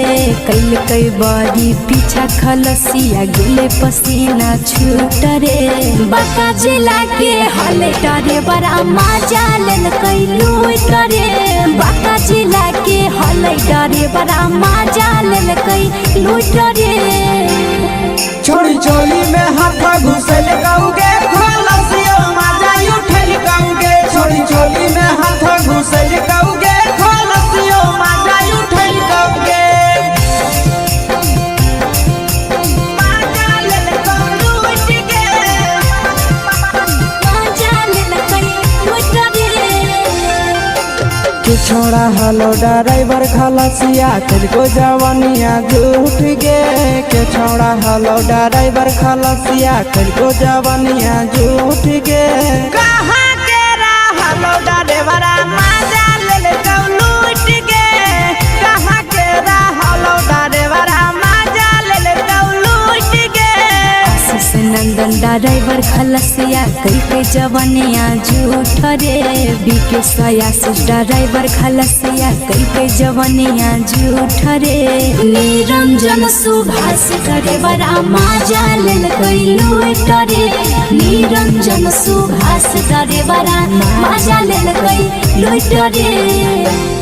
B: कई बड़ी पीछा खलसिया गेले पसीना छूट रे बाका जिला के हले डरे बड़ा मजा लेल कई लूट रे बाका जिला के हले डरे बड़ा मजा लेल कई लूट रे
C: छोड़ी चोली में हाथ घुसल गाऊंगे खलसियो मजा उठल गाऊंगे छोड़ी चोली में हाथ घुसल गाऊंगे खलसियो मजा उठल गाऊंगे
A: छोड़ा हलो ड्राइवर खलसिया तुझको जवानिया झूठ गे के छोड़ा हलो ड्राइवर खलसिया तुझको जवानिया झूठ गे
C: कहाँ के रहलो डरेवरा मजा ले लूट गे कहाँ के रहलो डरेवरा मजा ले लूट गे
B: आशीष नंदन ड्राइवर खलसिया कई जवानिया झूठ रे बीके आशीष ड्राइवर खलसिया कई जवानिया झूठ रे निरंजन सुभाष ड्राइवर मजा लेल कई लूट रे निरंजन सुभाष ड्राइवर मजा लेल कई लूट रे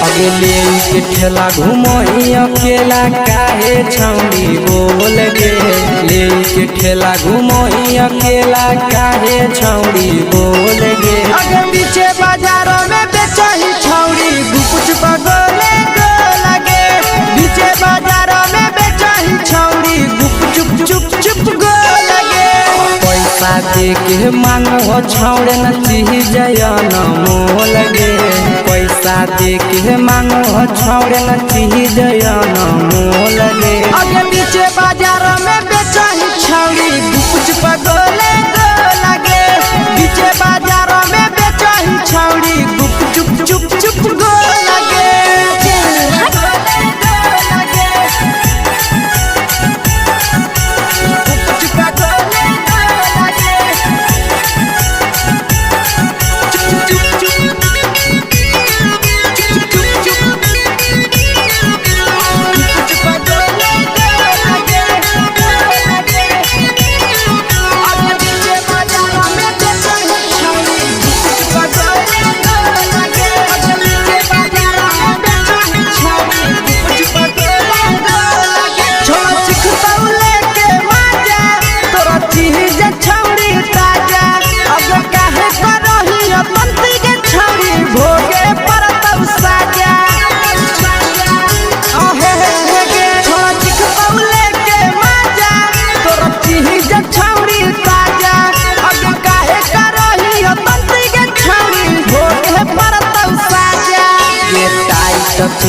A: अगले के ठेला घुमोई अकेला काहे छौड़ी बोल गे ले के ठेला घुमोई अकेला काहे छौड़ी बोल गे
C: अगे पीछे बाजारों में बेचही छौड़ी गुपुच पगोले गो लगे पीछे बाजारों में बेचही छौड़ी गुप चुप चुप चुप गो लगे
A: पैसा दे के मांगो छौड़े न चीज न मोल गे पैसा दे के मांगो छौड़े न चीज न मोल गे
C: अगे पीछे बाजारों में बेचही छौड़ी गुपुच पगोले गो लगे पीछे बाजारों में बेचही छौड़ी गुप चुप चुप चुप गो लगे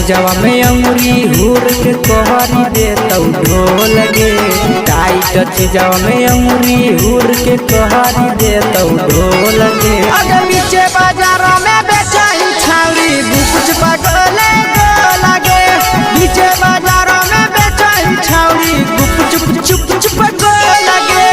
A: जवा में अंगुरी हुर के कोहरी दे तो ढोल गे टाइट जवा में अंगुरी हुर के कोहरी दे तो ढोल गे
C: अगे पीछे बाजारों में बेचही छौड़ी गुपुच पगोले गो लगे पीछे बाजारों में बेचही छौड़ी गुप चुप चुप चुप गो लगे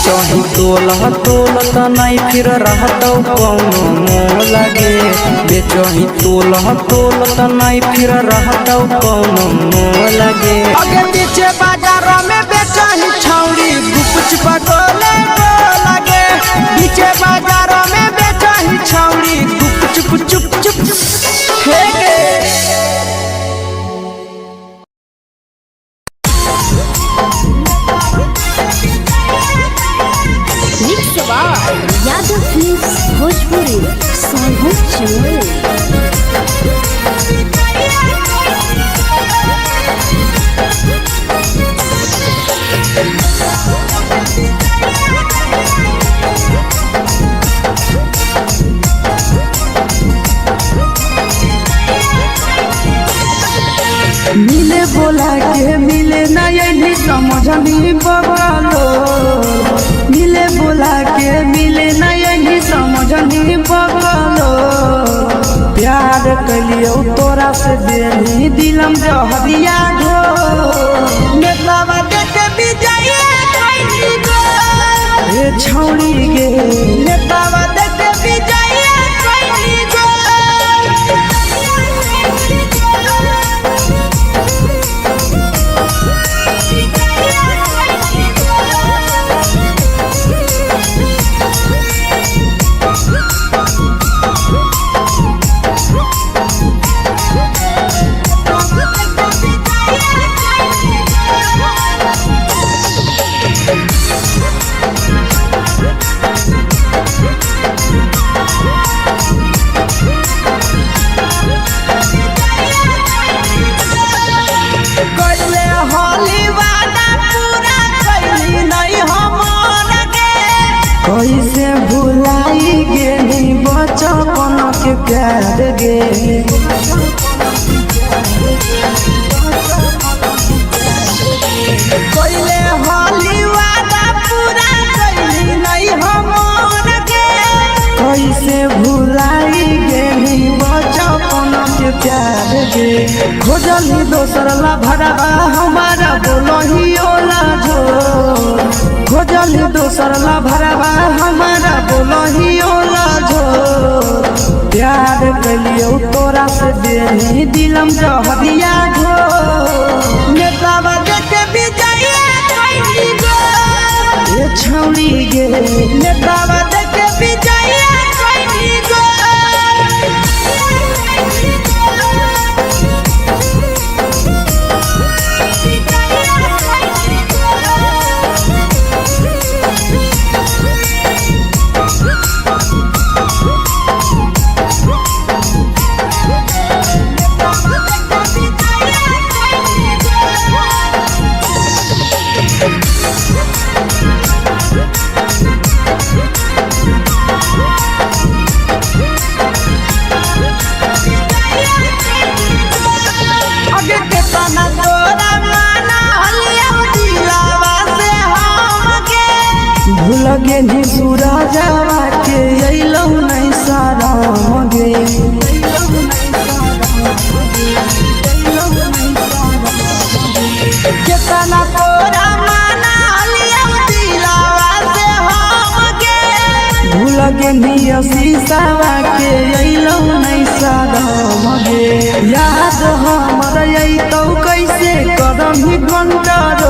A: बेचही तोलत नहीं फिर रहतौ कौनो मोह लगे बेचही तोलत नहीं फिर रहतौ कौनो मोह लगे
C: आगे पीछे बाजारों में बेचही छौड़ी गुपचुप गोले लगे पीछे बाजारों में बेचही छौड़ी गुपचुप चुप चुप हे गे
B: यादव फिल्म्स भोजपुरी सोनू चमोली।
A: मिले बोला के मिले ना यही समझनी बगलो मिले बोला के मिले ना यही समझनी बगलो प्यार कलियो तोरा से देनी दिलम जहरिया घो
C: नेतावा देख विजय कैली गो
A: ए छौड़ी गे
C: नेतावा देख विजय कैली गो
A: कैसे भुलाई गेली बचपन के प्यार गे
C: कोइले होली वादा पूरा कैली नहीं हमर के
A: कैसे भुलाई गेली बचपन के प्यार गे खोजली दोसर ला भरवा हमारा बोलही ओला झो खोजली दोसर ला भरवा हमारा बोलही ओला झो प्यार कलियो तोरा से देनी दिलम जहरिया घो
C: नेतावा देख विजय कैली गो
A: ये छौड़ी गे
C: नेतावा देख विजय कैली गो आगे के तना तोरा माना हलिया दिलावा से हमके
A: भूल गेली सूरजवा के अइलौ नहीं सारा गे
C: के तना तोरा माना हलिया दिलावा से हमके
A: भूल गेली शीशावा के अइलौ नहीं सारा गे याद हमर अइतौ कैसे करही कंट्रोल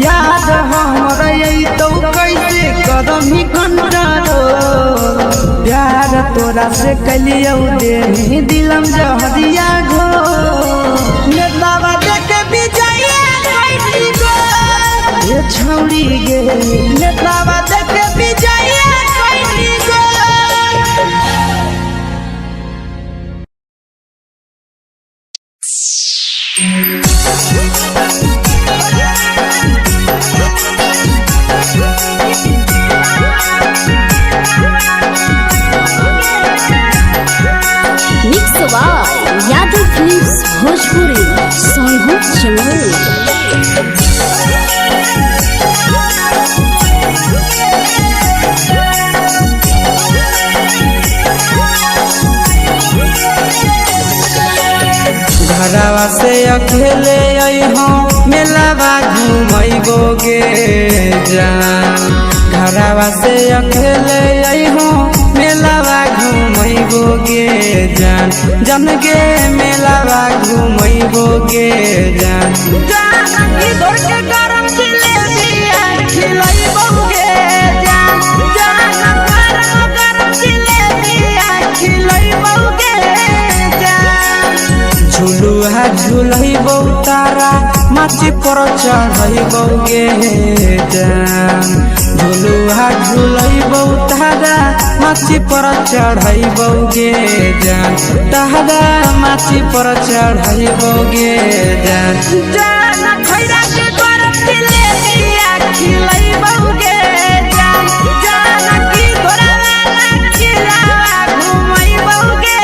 A: याद हमर अइतौ कैसे करही कंट्रोल प्यार तोरा से कलियो देनी दिलम जहरिया घो
C: नेतावा देख विजय कैली गो
A: ये छौड़ी गे
C: नेतावा देख विजय कैली गो
B: मिक्स यादव फिल्म्स भोजपुरी सोनू चमोली।
A: घरवा से अकेले अइहो मेलावा घुमैबो गे जान घरवा से अकेले अइहो मेलावा घूमैबो गे जान जन गे मेलावा घूमैबो गे जान
C: जानकी दौड़ के गरम जिलेबिया खिलैबो गे जान गरम जिलेबिया खिलैबो गे जान
A: झुलुहा झुलैबो तारा माची पर चढ़ैबो गे जान झुलुहा झुलैबो तारा माची पर चढ़ैबो गे जान तारा माची पर चढ़ैबो गे जान
C: जान खैरा के गरम जिलेबिया खिलैबो गे जान जानकी घोड़ावाला खिलावा घुमैबो गे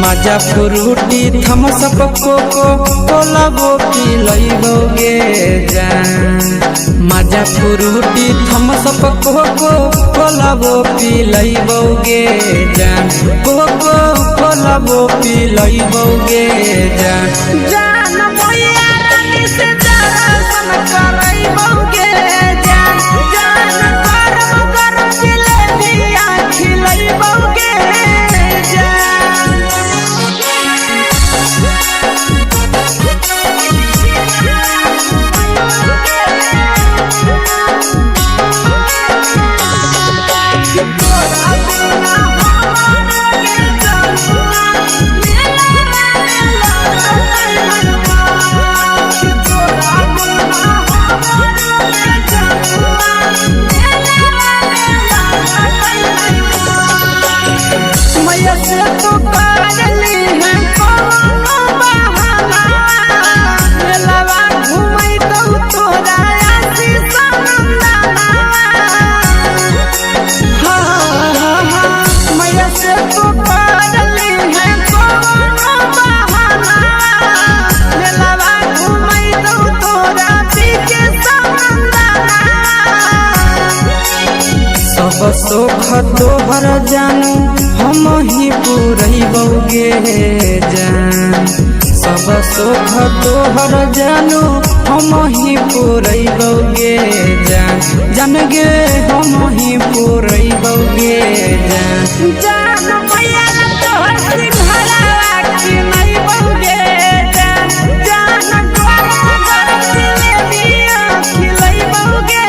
A: मजा फ्रूटी थम्स अप कोको कोला वो पिलैबो गे जान मजा फ्रूटी थम्स अप कोको कोला वो पिलैबो गे जान कोको कोला वो पिलैबो गे जान
C: जान मोया रानी से दर्शन करैबो गे जान गरम गरम जिलेबिया खिलैबो गे
A: सब सुख तोहर जानू हम ही पुरैबो गे जान सब सुख तोहर जानू हम ही पुरैबो गे जान जान गे हम ही पुरैबो गे जान
C: जान मैया तोहर सिंघाड़ा खिलैबो गे जान गरम जिलेबिया खिलैबो गे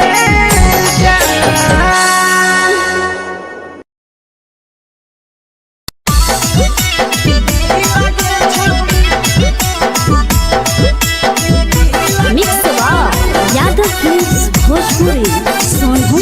B: भोजपुरी सोनू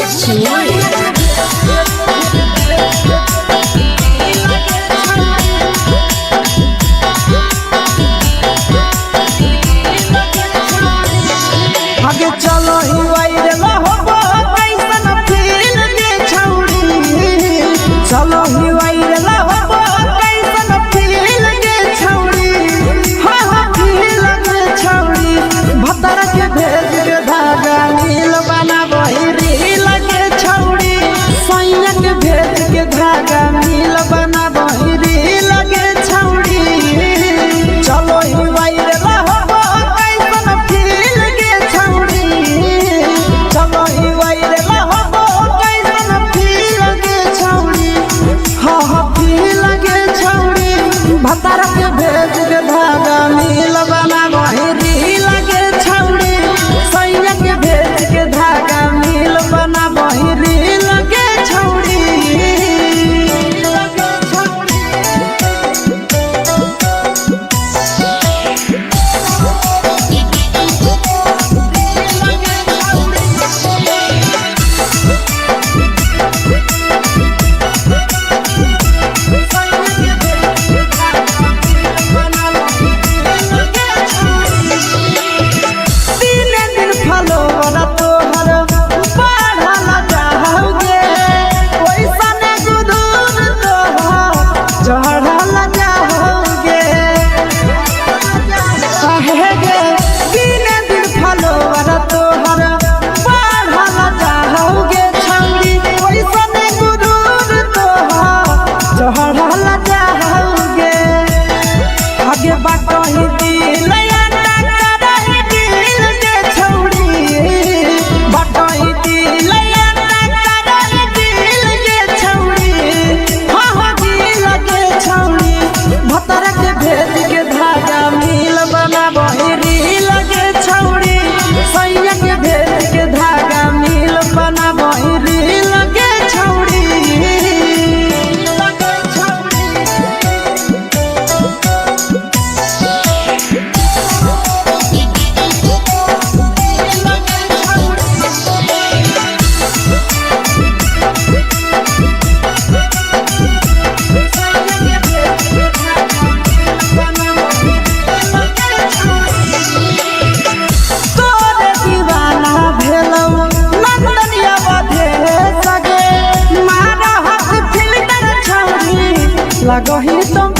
A: लगही तुम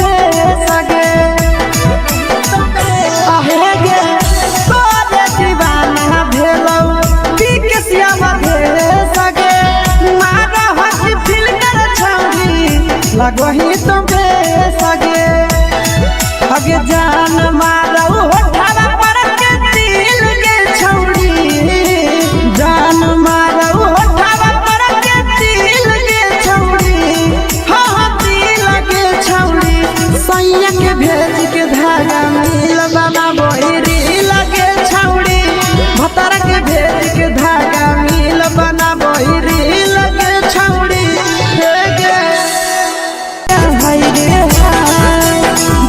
A: सगे आहे गे तोरे दीवाना भेलौ बिकसिया भेल सगे मारा हसी फिल्टर छौरी लगही तुम सगे अगे जान मारौ होठवा पर के दिल के छौरी जान मारौ होठवा पर के दिल के छौरी हाँ दिल के छौरी सैया के भेज के धागा मिल बना बोरी लगे छौरी भतर के भेज के धागा मिल बना बोरी लगे छौरी हे गे हाय रे हाय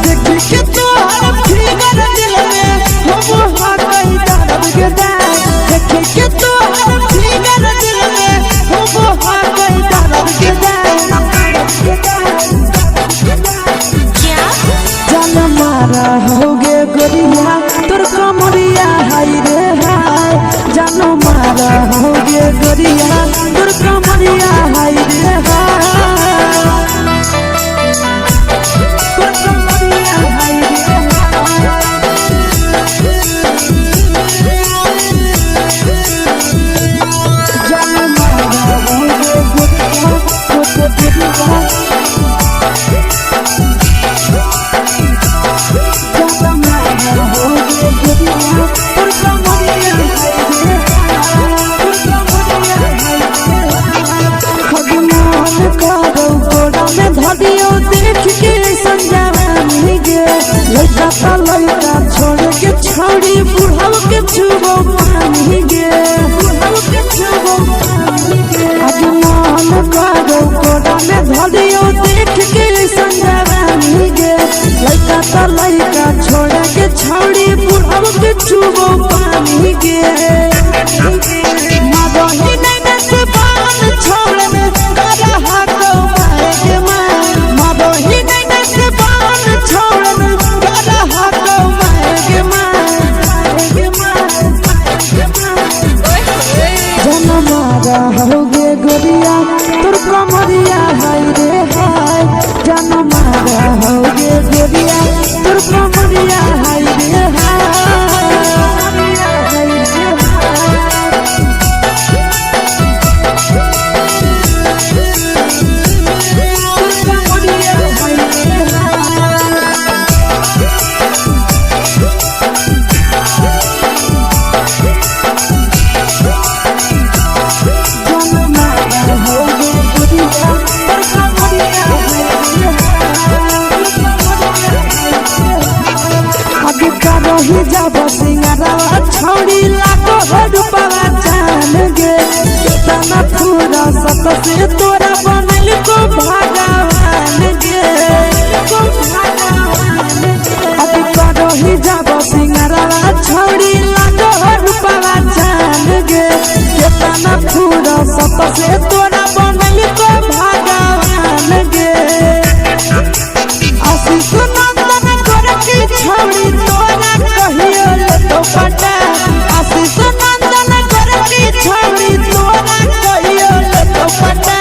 A: देख के तोहर फिगर दिल में हो हाथ दर्द के दाग देख के तोहर फिगर दिल में हो हाथ दर्द के जान मारा होगे गोरिया तोर कमरिया हाय रे हाय जान मारा होगे गोरिया तोर कमरिया हाय रे हाय तोर कमरिया हाय रे जान मारा होगे गोरिया तोर कमरिया धरियो देख के संजावानी गे लड़का ता लड़का छोड़ के छौड़ी बुढ़ाव के छुबो पानी गे बुढ़ाव के छुबो पानी गे आज मन करो कोड़ा में धरियो देख के संजावानी गे लड़का ता लड़का छोड़ के छौड़ी बुढ़ाव के छुबो पानी गे मदही नहीं नस पान छोड़ में करा हाथों मारे के मदही नहीं नस पान छोड़ में करा हाथों मारे के जन मारा होगे गोरिया तोर कमरिया हाय रे हाय जन मारा होगे गोरिया तोर कमरिया हाय रे हाय ही जब सिंगारा छौड़ी लाखो रुपया जान गे कितना पूरा सत से तोरा बनल को भगवान गे अभी करो ही जब सिंगारा छौड़ी लाखो रुपया जान गे कितना पूरा सत से तोरा बनल को भगवान गे आशीष नंदन गोरखी छौड़ी तोरा कहियो ले तो पटा आशीष नंदन गोरखी छौड़ी तोरा कहियो ले तो पटा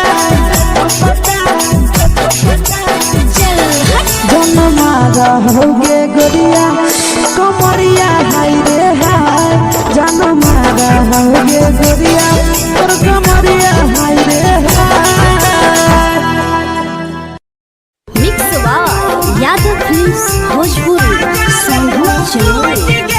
A: जन मारा होगे गोरिया कमरिया हाय रे हाय जन मारा होगे गोरिया तोर कमरिया हाय रे हाय
B: mix by Yadav films Bhojpuri संगीत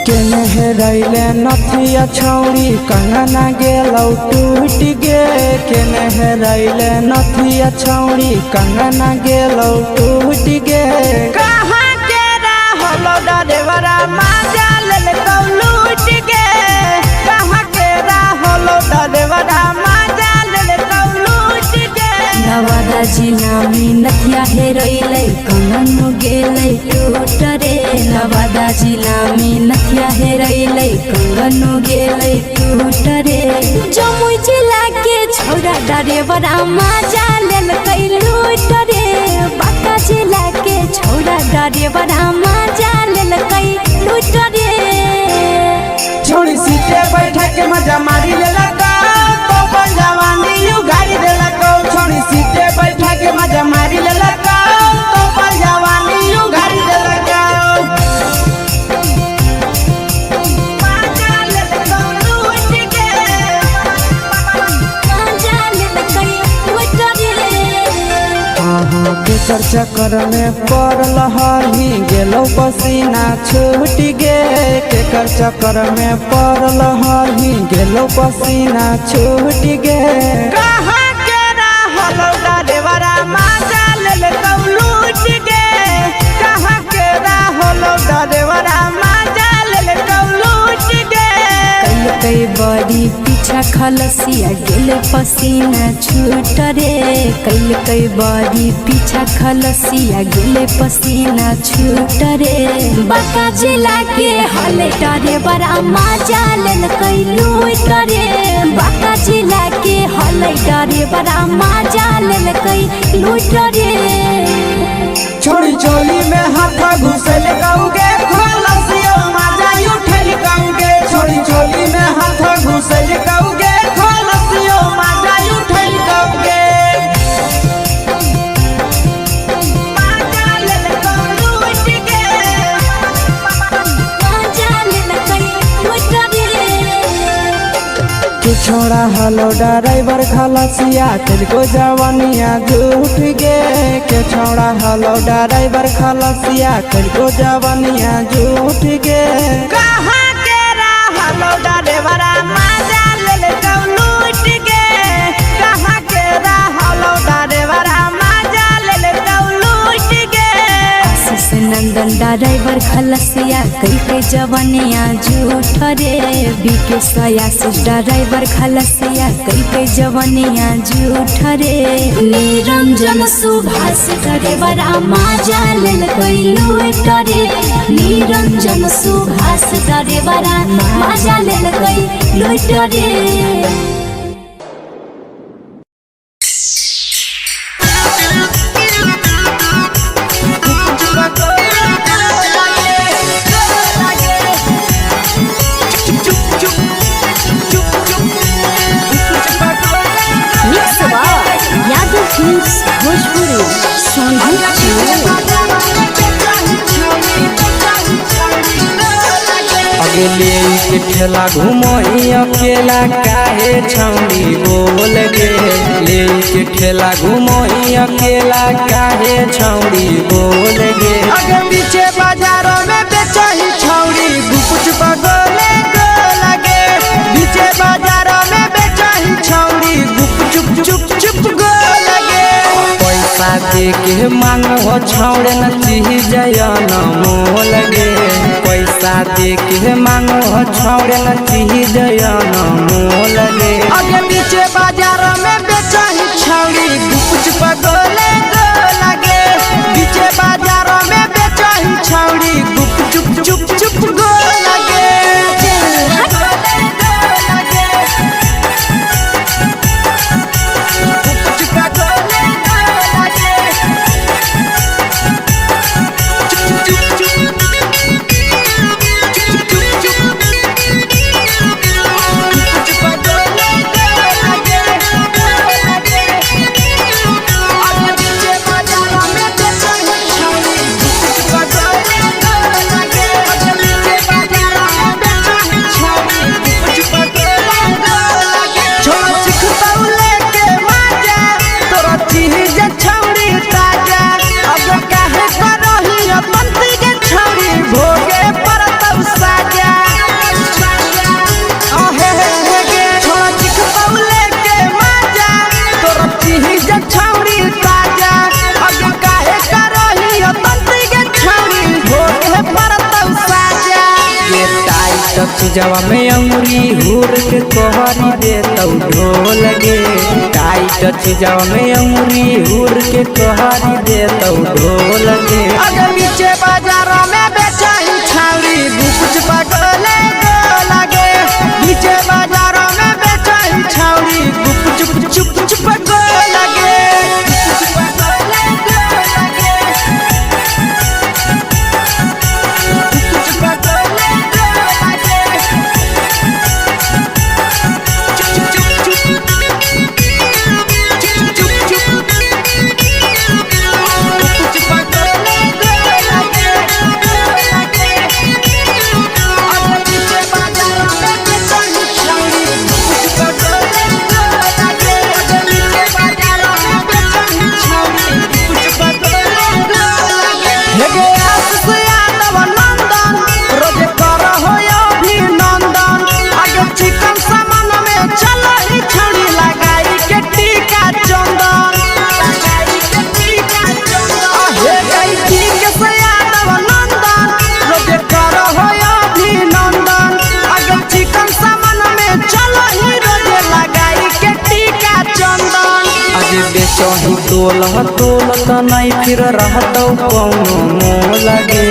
B: चैनल
A: रैले नथिया छौड़ी कंगना गेलौ टूट गे केने रैले नथिया छौड़ी कंगना गेलौ टूट गे कहाँ के रहलो डरेवरा माजा लेलकौ लूट गे कहाँ के रहलो डरेवरा माजा लेलकौ लूट गे
B: नवादा जिला में नथिया हेरैलै कंगन गेलै टूट रे नवादा जिला में नथिया हेरैलै कंगन गेलै टूट रे जमुई जिला के छौड़ा डरेवरा माजा लेलकै डरेवरा मजा लेलकै लूट रे
C: छोड़ी सीटे बैठा के मजा मारी लेलका तो अपन जवानी यू गाड़ी देलका छोड़ी सीटे बैठा के मजा मारी लेलका तो अपन जवानी यू गाड़ी देलका
A: केकर चक्कर में पड़ल हही गेलो पसीना छूट गे केकर चक्कर में पड़ल हही गेलो पसीना छूट गे
C: कहाँ के रहलो डरेवरा मजा लेलका लूट गे कहाँ के रहलो डरेवरा मजा लेलका लूट गे
B: कई बड़ी पीछा खलसिया गेले पसीना छूट रे कई बड़ी पीछा खलसिया गेले पसीना छूट रे बाका जिला के हले डरे बड़ा मजा लेलकै लूट रे बाका जिला के हले डरे बड़ा मजा लेलकै लूट रे
C: छोड़ी चोली में हाथ घुसल गाऊंगे खलसियो मजा उठल गाऊंगे छोड़ी चोली में हाथ घुसल गाऊंगे खलसियो मजा उठल गाऊंगे मजा लेलका लूट गे
B: मजा लेलकै लूट रे
A: के छोड़ा हलो ड्राइवर खलसिया तेरे जवानिया झूठ गे के छोड़ा हलो ड्राइवर खलसिया तेरे जवानिया झूठ गे
C: कहाँ के रहलो डरेवरा मजा लेलका लूट गे कहाँ के रहलो डरेवरा मजा लेलका लूट गे
B: आशीष नंदन ड्राइवर खलसिया कई जवानिया झूठ रे बीके आशीष ड्राइवर खलसिया कई जवानिया झूठ रे निरंजन सुभाष ड्राइवरा मजा लेलकै लूट रे निरंजन सुभाष ड्राइवरा मजा लेलकै लूट रे यादव फिल्म्स भोजपुरी
A: अगले के ठेला घुमोई अकेला काहे छौड़ी बोल गे ले के ठेला घुमोई अकेला काहे छौड़ी बोल गे
C: अगे पीछे बाजारों में बेचही छौड़ी गुपुच पगोले गो लगे पीछे बाजारों में बेचही छौड़ी गुप चुप चुप चुप गो लगे
A: पैसा दे के मांगो छौड़े न चीज न मोल गे पैसा दे के मांगो छौड़े न चीज न मोल गे
C: अगे पीछे बाजारों में बेचही छौड़ी गुपुच पगोले गो लगे पीछे बाजारों में बेचही छौड़ी गुप चुप चुप चुप गो लगे
A: जवा में अंगुरी हुर के तोहरी दे तौ ढोल गे टाइट जवा में अंगुरी हुर के तोहरी दे तौ ढोल गे
C: अगर पीछे बाजारों में बेचही छौड़ी गुपुच पगोले गो लगे पीछे बाजारों में बेचही छौड़ी गुप चुप चुप चुप गो लगे गुप चुप पगोले गो लगे
A: बेचही तोलत नहीं फिर रहतौ कौनो मोल गे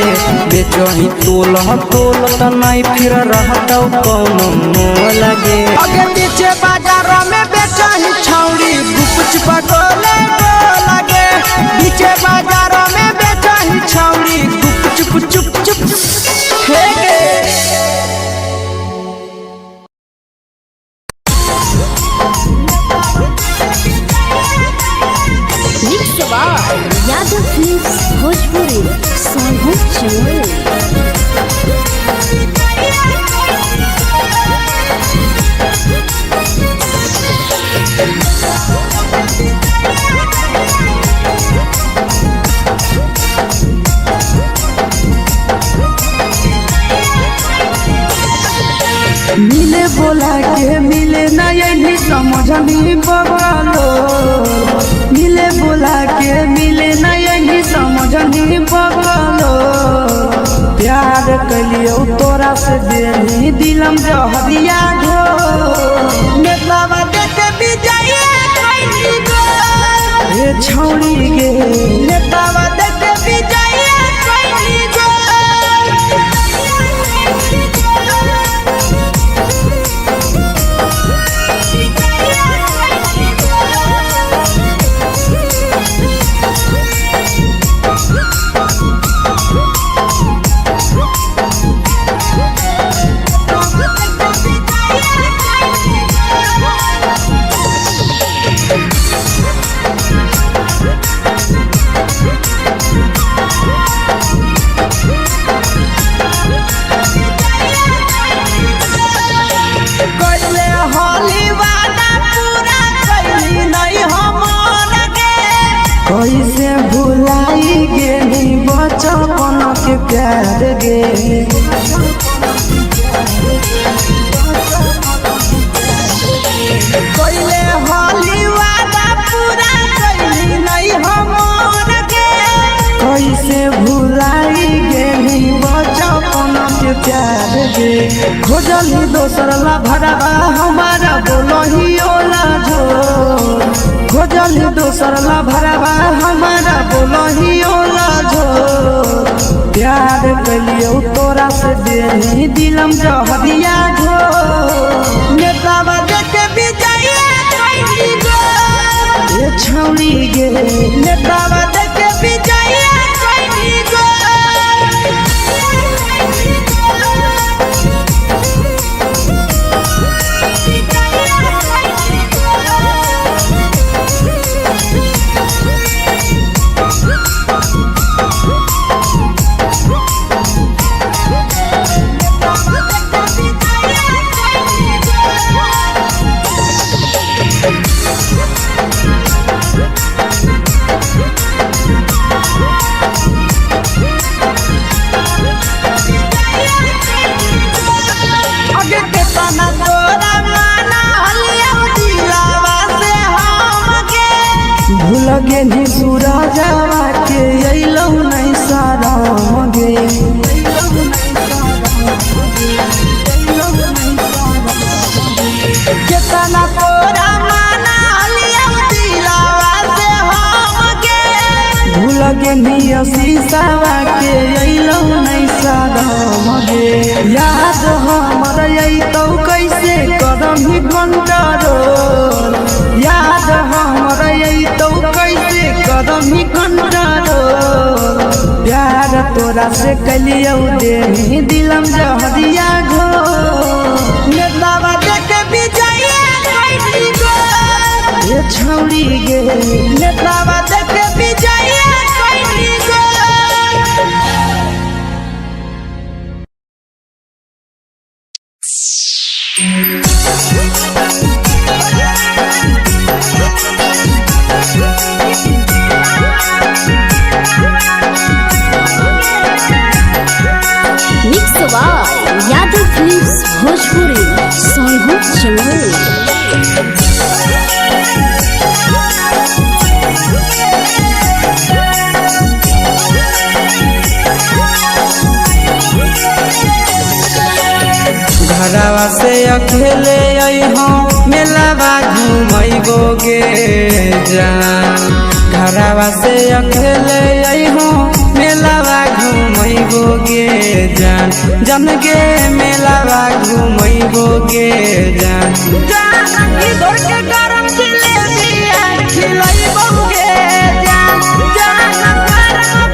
A: बेचही तोलत नहीं फिर रहतौ कौनो मोल गे
C: आगे पीछे बाजार में बेचही छौड़ी गुपचुप गोले लगे पीछे बाजार में बेचही छौड़ी गुपचुप चुप चुप हे
B: यादव फिल्म्स भोजपुरी सोनू चमोली।
A: मिले बोला के मिले नहीं समझनी बगलो मिले बोला के मिले नहीं समझनी बगलो प्यार कलियो तोरा से देनी दिलम जहरिया घो
C: नेतावा देखे विजय कैली गो
A: ए छौड़ी गे
C: नेतावा देखे विजय कैली गो
A: कैसे भुलाई गेली बचपन के प्यार गे
C: कैले होली वादा पूरा कैली नहीं हमर के
A: कैसे भुलाई गेली बचपन के प्यार गे खोजली दोसर ला भरवा हमारा बोलही ओला जो खोजली दोसर ला भरवा हमारा बोलही ओला जो प्यार कलियो तोरा से देनी दिलम जहरिया घो
C: नेतावा देखे विजय कैली गो
A: ए छौड़ी गे
C: नेतावा देखे विजय कैली गो
A: भूल गेली सूरजवा के अइलौ नहीं साराम गे
C: केतना तोरा माना लिया दिलावा से हम के
A: भूल गेली शीशावा के अइलौ नहीं साराम गे याद हमर अइतौ कैसे कदम ही कंट्रोल याद हमर अइतौ कैसे कदम ही कंट्रोल प्यार तोरा से कलियो देनी दिलम जहरिया घो
C: नेतावा देखे विजय कैली गो
A: ए छौड़ी गे
C: नेतावा देखे विजय कैली गो
B: यादव फिल्म्स भोजपुरी सोनू चमोली।
A: घरवा से अकेले अइहो मेलावा घुमैबो गे जान घरवा से अकेले अइहो मेलावा घूमैबो गे जान जन गे मेलावा घूमैबो गे जान
C: जानकी दौड़ के गरम जिलेबिया खिलैबो गे जान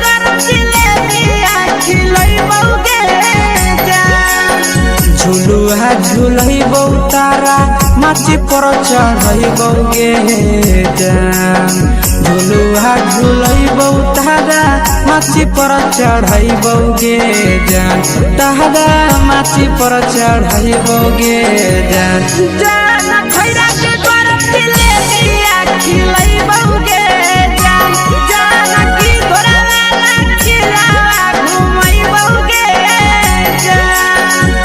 C: गरम जिलेबिया खिलैबो गे जान
A: झुलुहा झुलैबो तारा माची पर चढ़ैबो गे जान झुलुहा झुलैबो तारा माची पर चढ़ैबो गे जान तारा माची पर चढ़ैबो गे जान
C: जान खैरा के गरम जिलेबिया खिलैबो गे जान जानकी घोड़ावाला खिलावा घुमैबो गे जान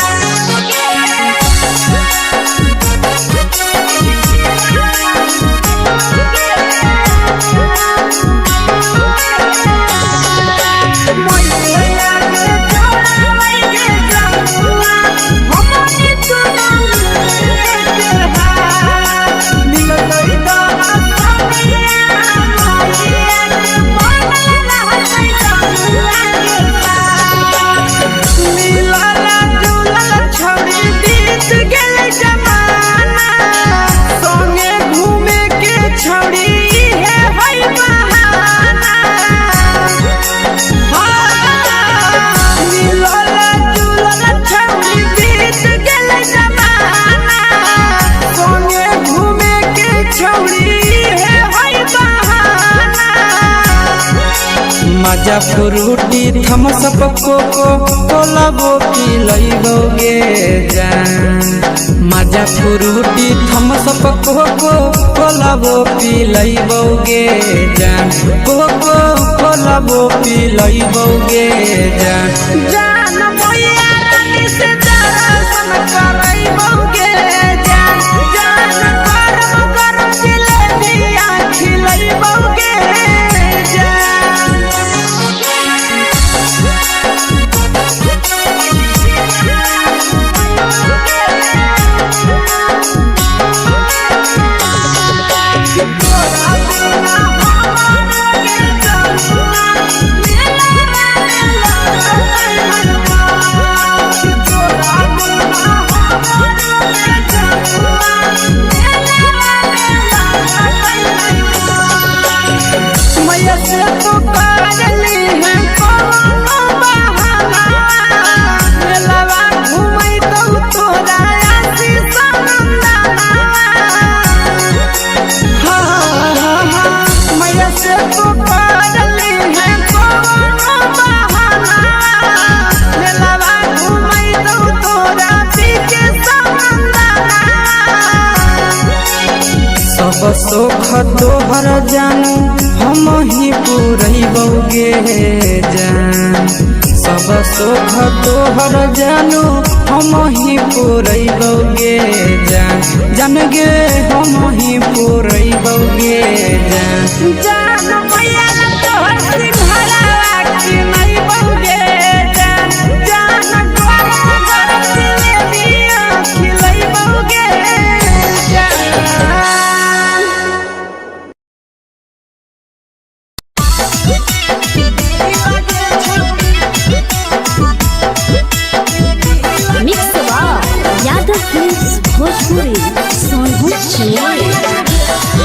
A: मजा फ्रूटी थम्स अप कोको कोला वो पिलैबो गे जान मजा फ्रूटी थम्स अप कोको कोला वो पिलैबो गे जान कोको कोला वो पिलैबो गे जान
C: जान मोया रानी से दर्शन करैबो गे जान गरम गरम जिलेबिया खिलैबो गे जान मैया से तो पागली है कोनो बहाना मेलावा घूमै तो तोरा आशीष नंदना मैया से तो पागली है कोनो बहाना मेलावा घूमै तो तोरा पीछे नंदना
A: सब सुख तोहर जानू हम ही पुरैबो गे जान सब सुख तोहर जानू हम ही पुरैबो गे जान जन गे हम ही पुरैबो गे जान
C: जान मैया तोहर सिंघाड़ा खिलैबो गे जान गरम गरम जिलेबिया खिलैबो गे जान
B: मिक्स यादव फिल्म्स भोजपुरी सोनू चिड़िया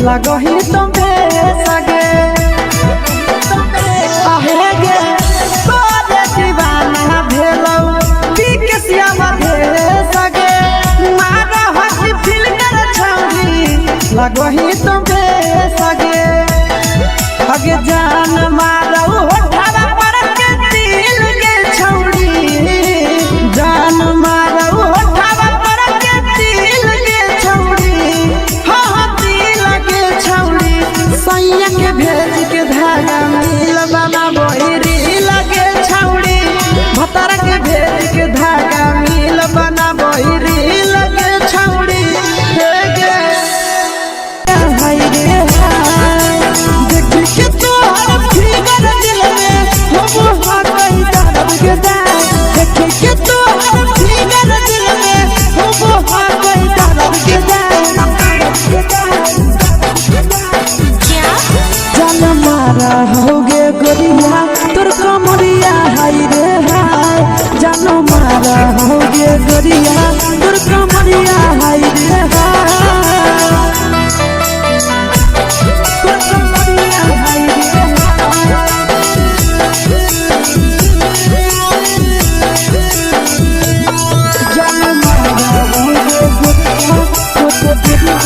A: लगही तुम्हे सगे आहे गे तोरे दीवाना भेलौ पीके श्यामा भे सगे मारा हसी फिल कर छौरी लगही तुम्हे सगे अगे जान मारौ होठा पर के दिल के छौरी जान मारौ होठा पर के दिल के छौरी हाँ दिल के छौरी सैया के भेज के धागा मिल बना बहिरी लगे छौरी भतर के भेज के धागा मिल बना बहिरी लगे छौरी हे गे हाय रे हाय देखी के तोहर फिगर दिल में हम हा कहीं दर्द के जाए देखी के तोहर फिगर दिल में हम हा कहीं दर्द के जान मारा होगे गोरिया तोर कमरिया हाय रे हाय जान मारा होगे गोरिया तोर कमरिया हाय रे हाय तोर कमरिया हाय रे हाय जान मारा होगे गोरिया तोर कमरिया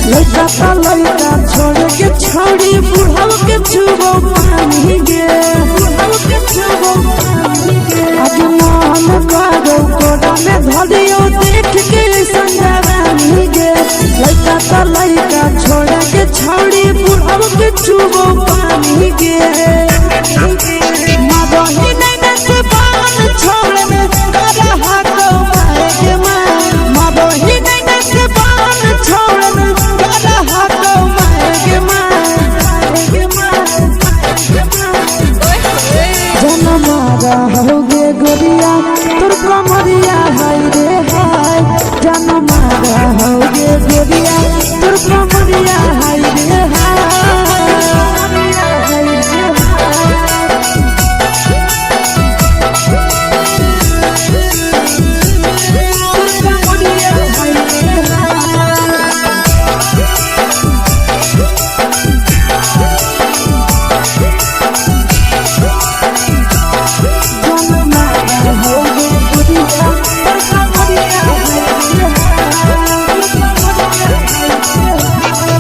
A: लड़का छोड़ के छौड़ी बुढ़ाव के छुबो पानी गे आज मन करो कोड़ा में धरियो देख के संजवानी गे लड़का छोड़ के छौड़ी बुढ़ाव के छुबो पानी गे मगही नहीं से बान छोड़ में करा हाथो मारे के मां मगही नहीं से बान छोड़ में करा हाथो मारे के मां जन मारा होगे गोरिया तोर कमरिया हाय रे हाय जन मारा होगे गोरिया तोर कमरिया हाय रे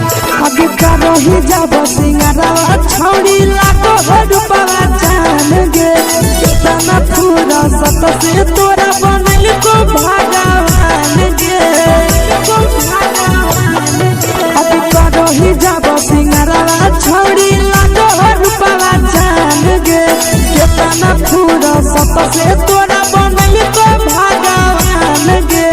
A: रही जब सिंगारा छौड़ी लाखो रुपवा जान गे कितना पूरा सत से तोरा बनल को भगवान गे अब रही जब सिंगारा छौड़ी लाखो रुपवा जान गे कितना पूरा सत से तोरा बनल को भगवान गे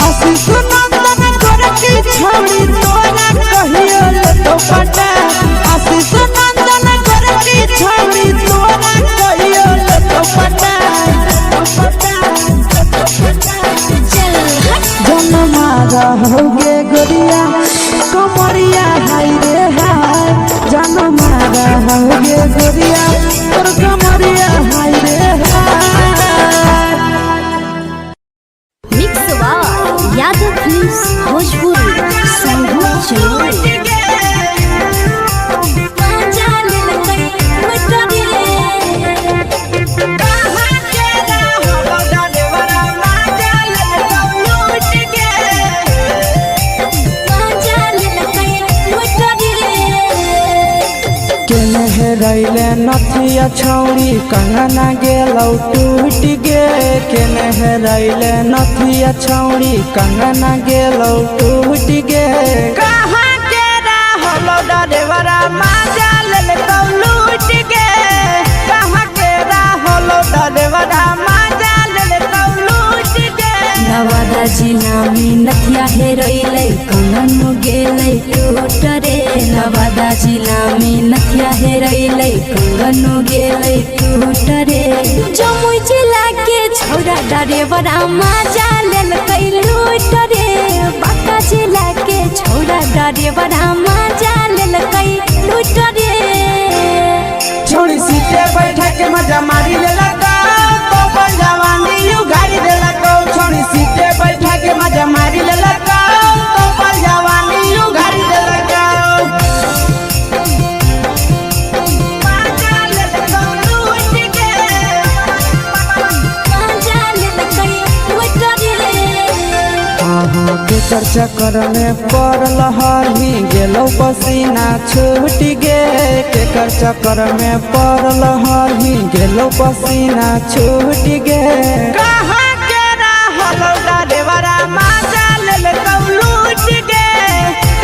A: आशीष नंदन तोरा की छौड़ी तोरा कहियो तो पटा आशीष नंदन तोरा की छौड़ी तोरा कहियो तो पटा जन मारा होगे गोरिया कमरिया हाय रे हाय जन मारा होगे गोरिया तोर कमरिया हाय रे हाय
B: मिक्स यादव फिल्म्स भोजपुरी संगीत चलो
A: रैले नथिया छौड़ी कंगना गेलौ टूट गे केने रैले नथिया छौड़ी कंगना गेलौ टूट गे कहाँ के रहलो डरेवरा माजा ले कौ लूट गे कहाँ के रहलो डरेवरा माजा ले कौ लूट गे
B: नवादा जिला में नथिया हेरैले कंगन गेलै टूट रे नवादा जिला में नथिया हेरैले कंगन गेलै टूट रे जमुई जिला के छौरा डरेवरा माजा लेल डरे बड़ा मजा लेलकै लूट रे
C: छोड़ी सीटे बैठा के मजा मारी लेलका तो पर जवानी उगाड़ी देलका छोड़ी सीटे बैठा के मजा मारी लेलका तो पर जवानी उगाड़ी देलका
A: केकर चक्कर में पड़ल हरही गेलौ पसीना छूट गे केकर चक्कर में पड़ल हरही गेलौ पसीना छूट गे
C: कहाँ के रहलौ डरेवरा मजा लेलकौ लूट गे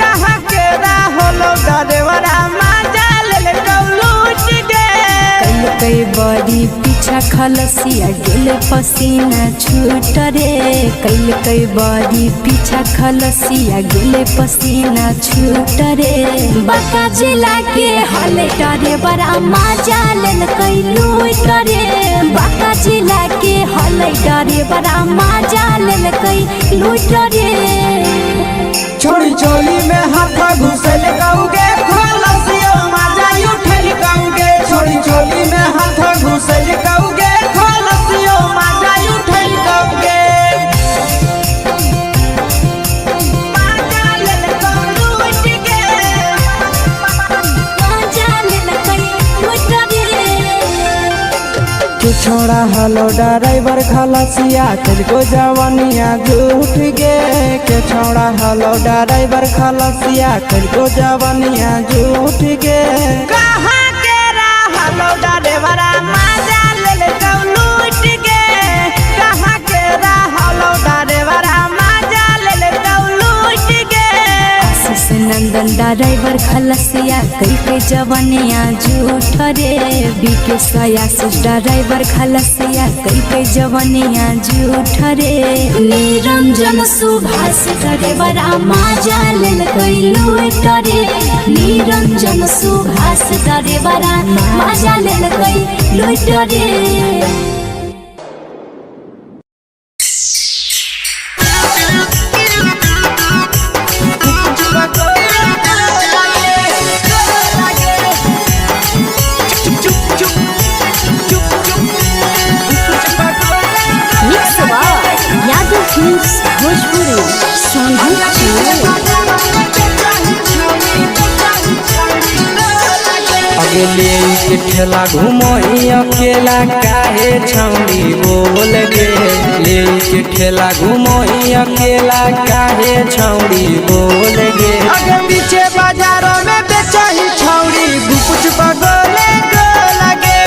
C: कहाँ के रहलौ डरेवरा मजा लेलकौ लूट गे
B: कई बड़ी पीछा खलसिया गेल पसीना छूट रे कई बड़ी पीछा खलसिया गेल पसीना छूट रे बाका जिला के हले डरे बड़ा मजा लेलकै लूट रे बाका जिला के हले डरे बड़ा मजा लेलकै लूट रे
C: छोड़ी चोली में हाथ घुसल गाऊंगे खलसियो मजा उठल गाऊंगे छोड़ी चोली में हाथ घुसल गाऊंगे खलसियो मजा उठल गाऊंगे मजा लेलकौ लूट गे
B: मजा लेलकै लूट रे
A: तू छोड़ा हलो ड्राइवर खलसिया तुझको जवानिया झूठ गे के छोड़ा हलो ड्राइवर खलसिया तुझको जवानिया झूठ गे
C: कहाँ के रहलौ डरेवरा मजा लेलकौ लूट गे कहाँ के रहलौ डरेवरा मजा लेलकौ लूट गे
B: आशीष नंदन ड्राइवर खलसिया कई जवनिया झूठ रे बीके आशीष ड्राइवर खलसिया कई जवनिया झूठ रे निरंजन सुभाष ड्राइवर मजा लेलकै लूट रे निरंजन सुभाष ड्राइवर मजा लेलकै लूट रे भोजपुरी
A: अगले के ठेला घुमई अकेला काहे छौड़ी बोल गे ले के ठेला घुमई अकेला काहे छौड़ी बोल गे
C: आगे पीछे बाजारों में बेचही छौड़ी गुपुच बगले गो लगे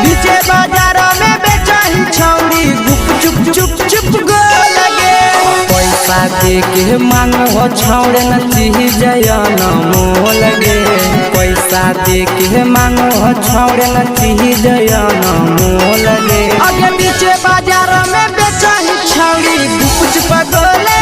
C: पीछे बाजारों में बेचही छौड़ी गुप चुप चुप चुप गो लगे
A: पैसा दे के मांग हो छौड़े न चीज जयन मोल गे पैसा दे के मांग हो छौड़े न चीज जयन मोल गे
C: आगे पीछे बाजारों में बेचही छौड़ी गुपुच बगले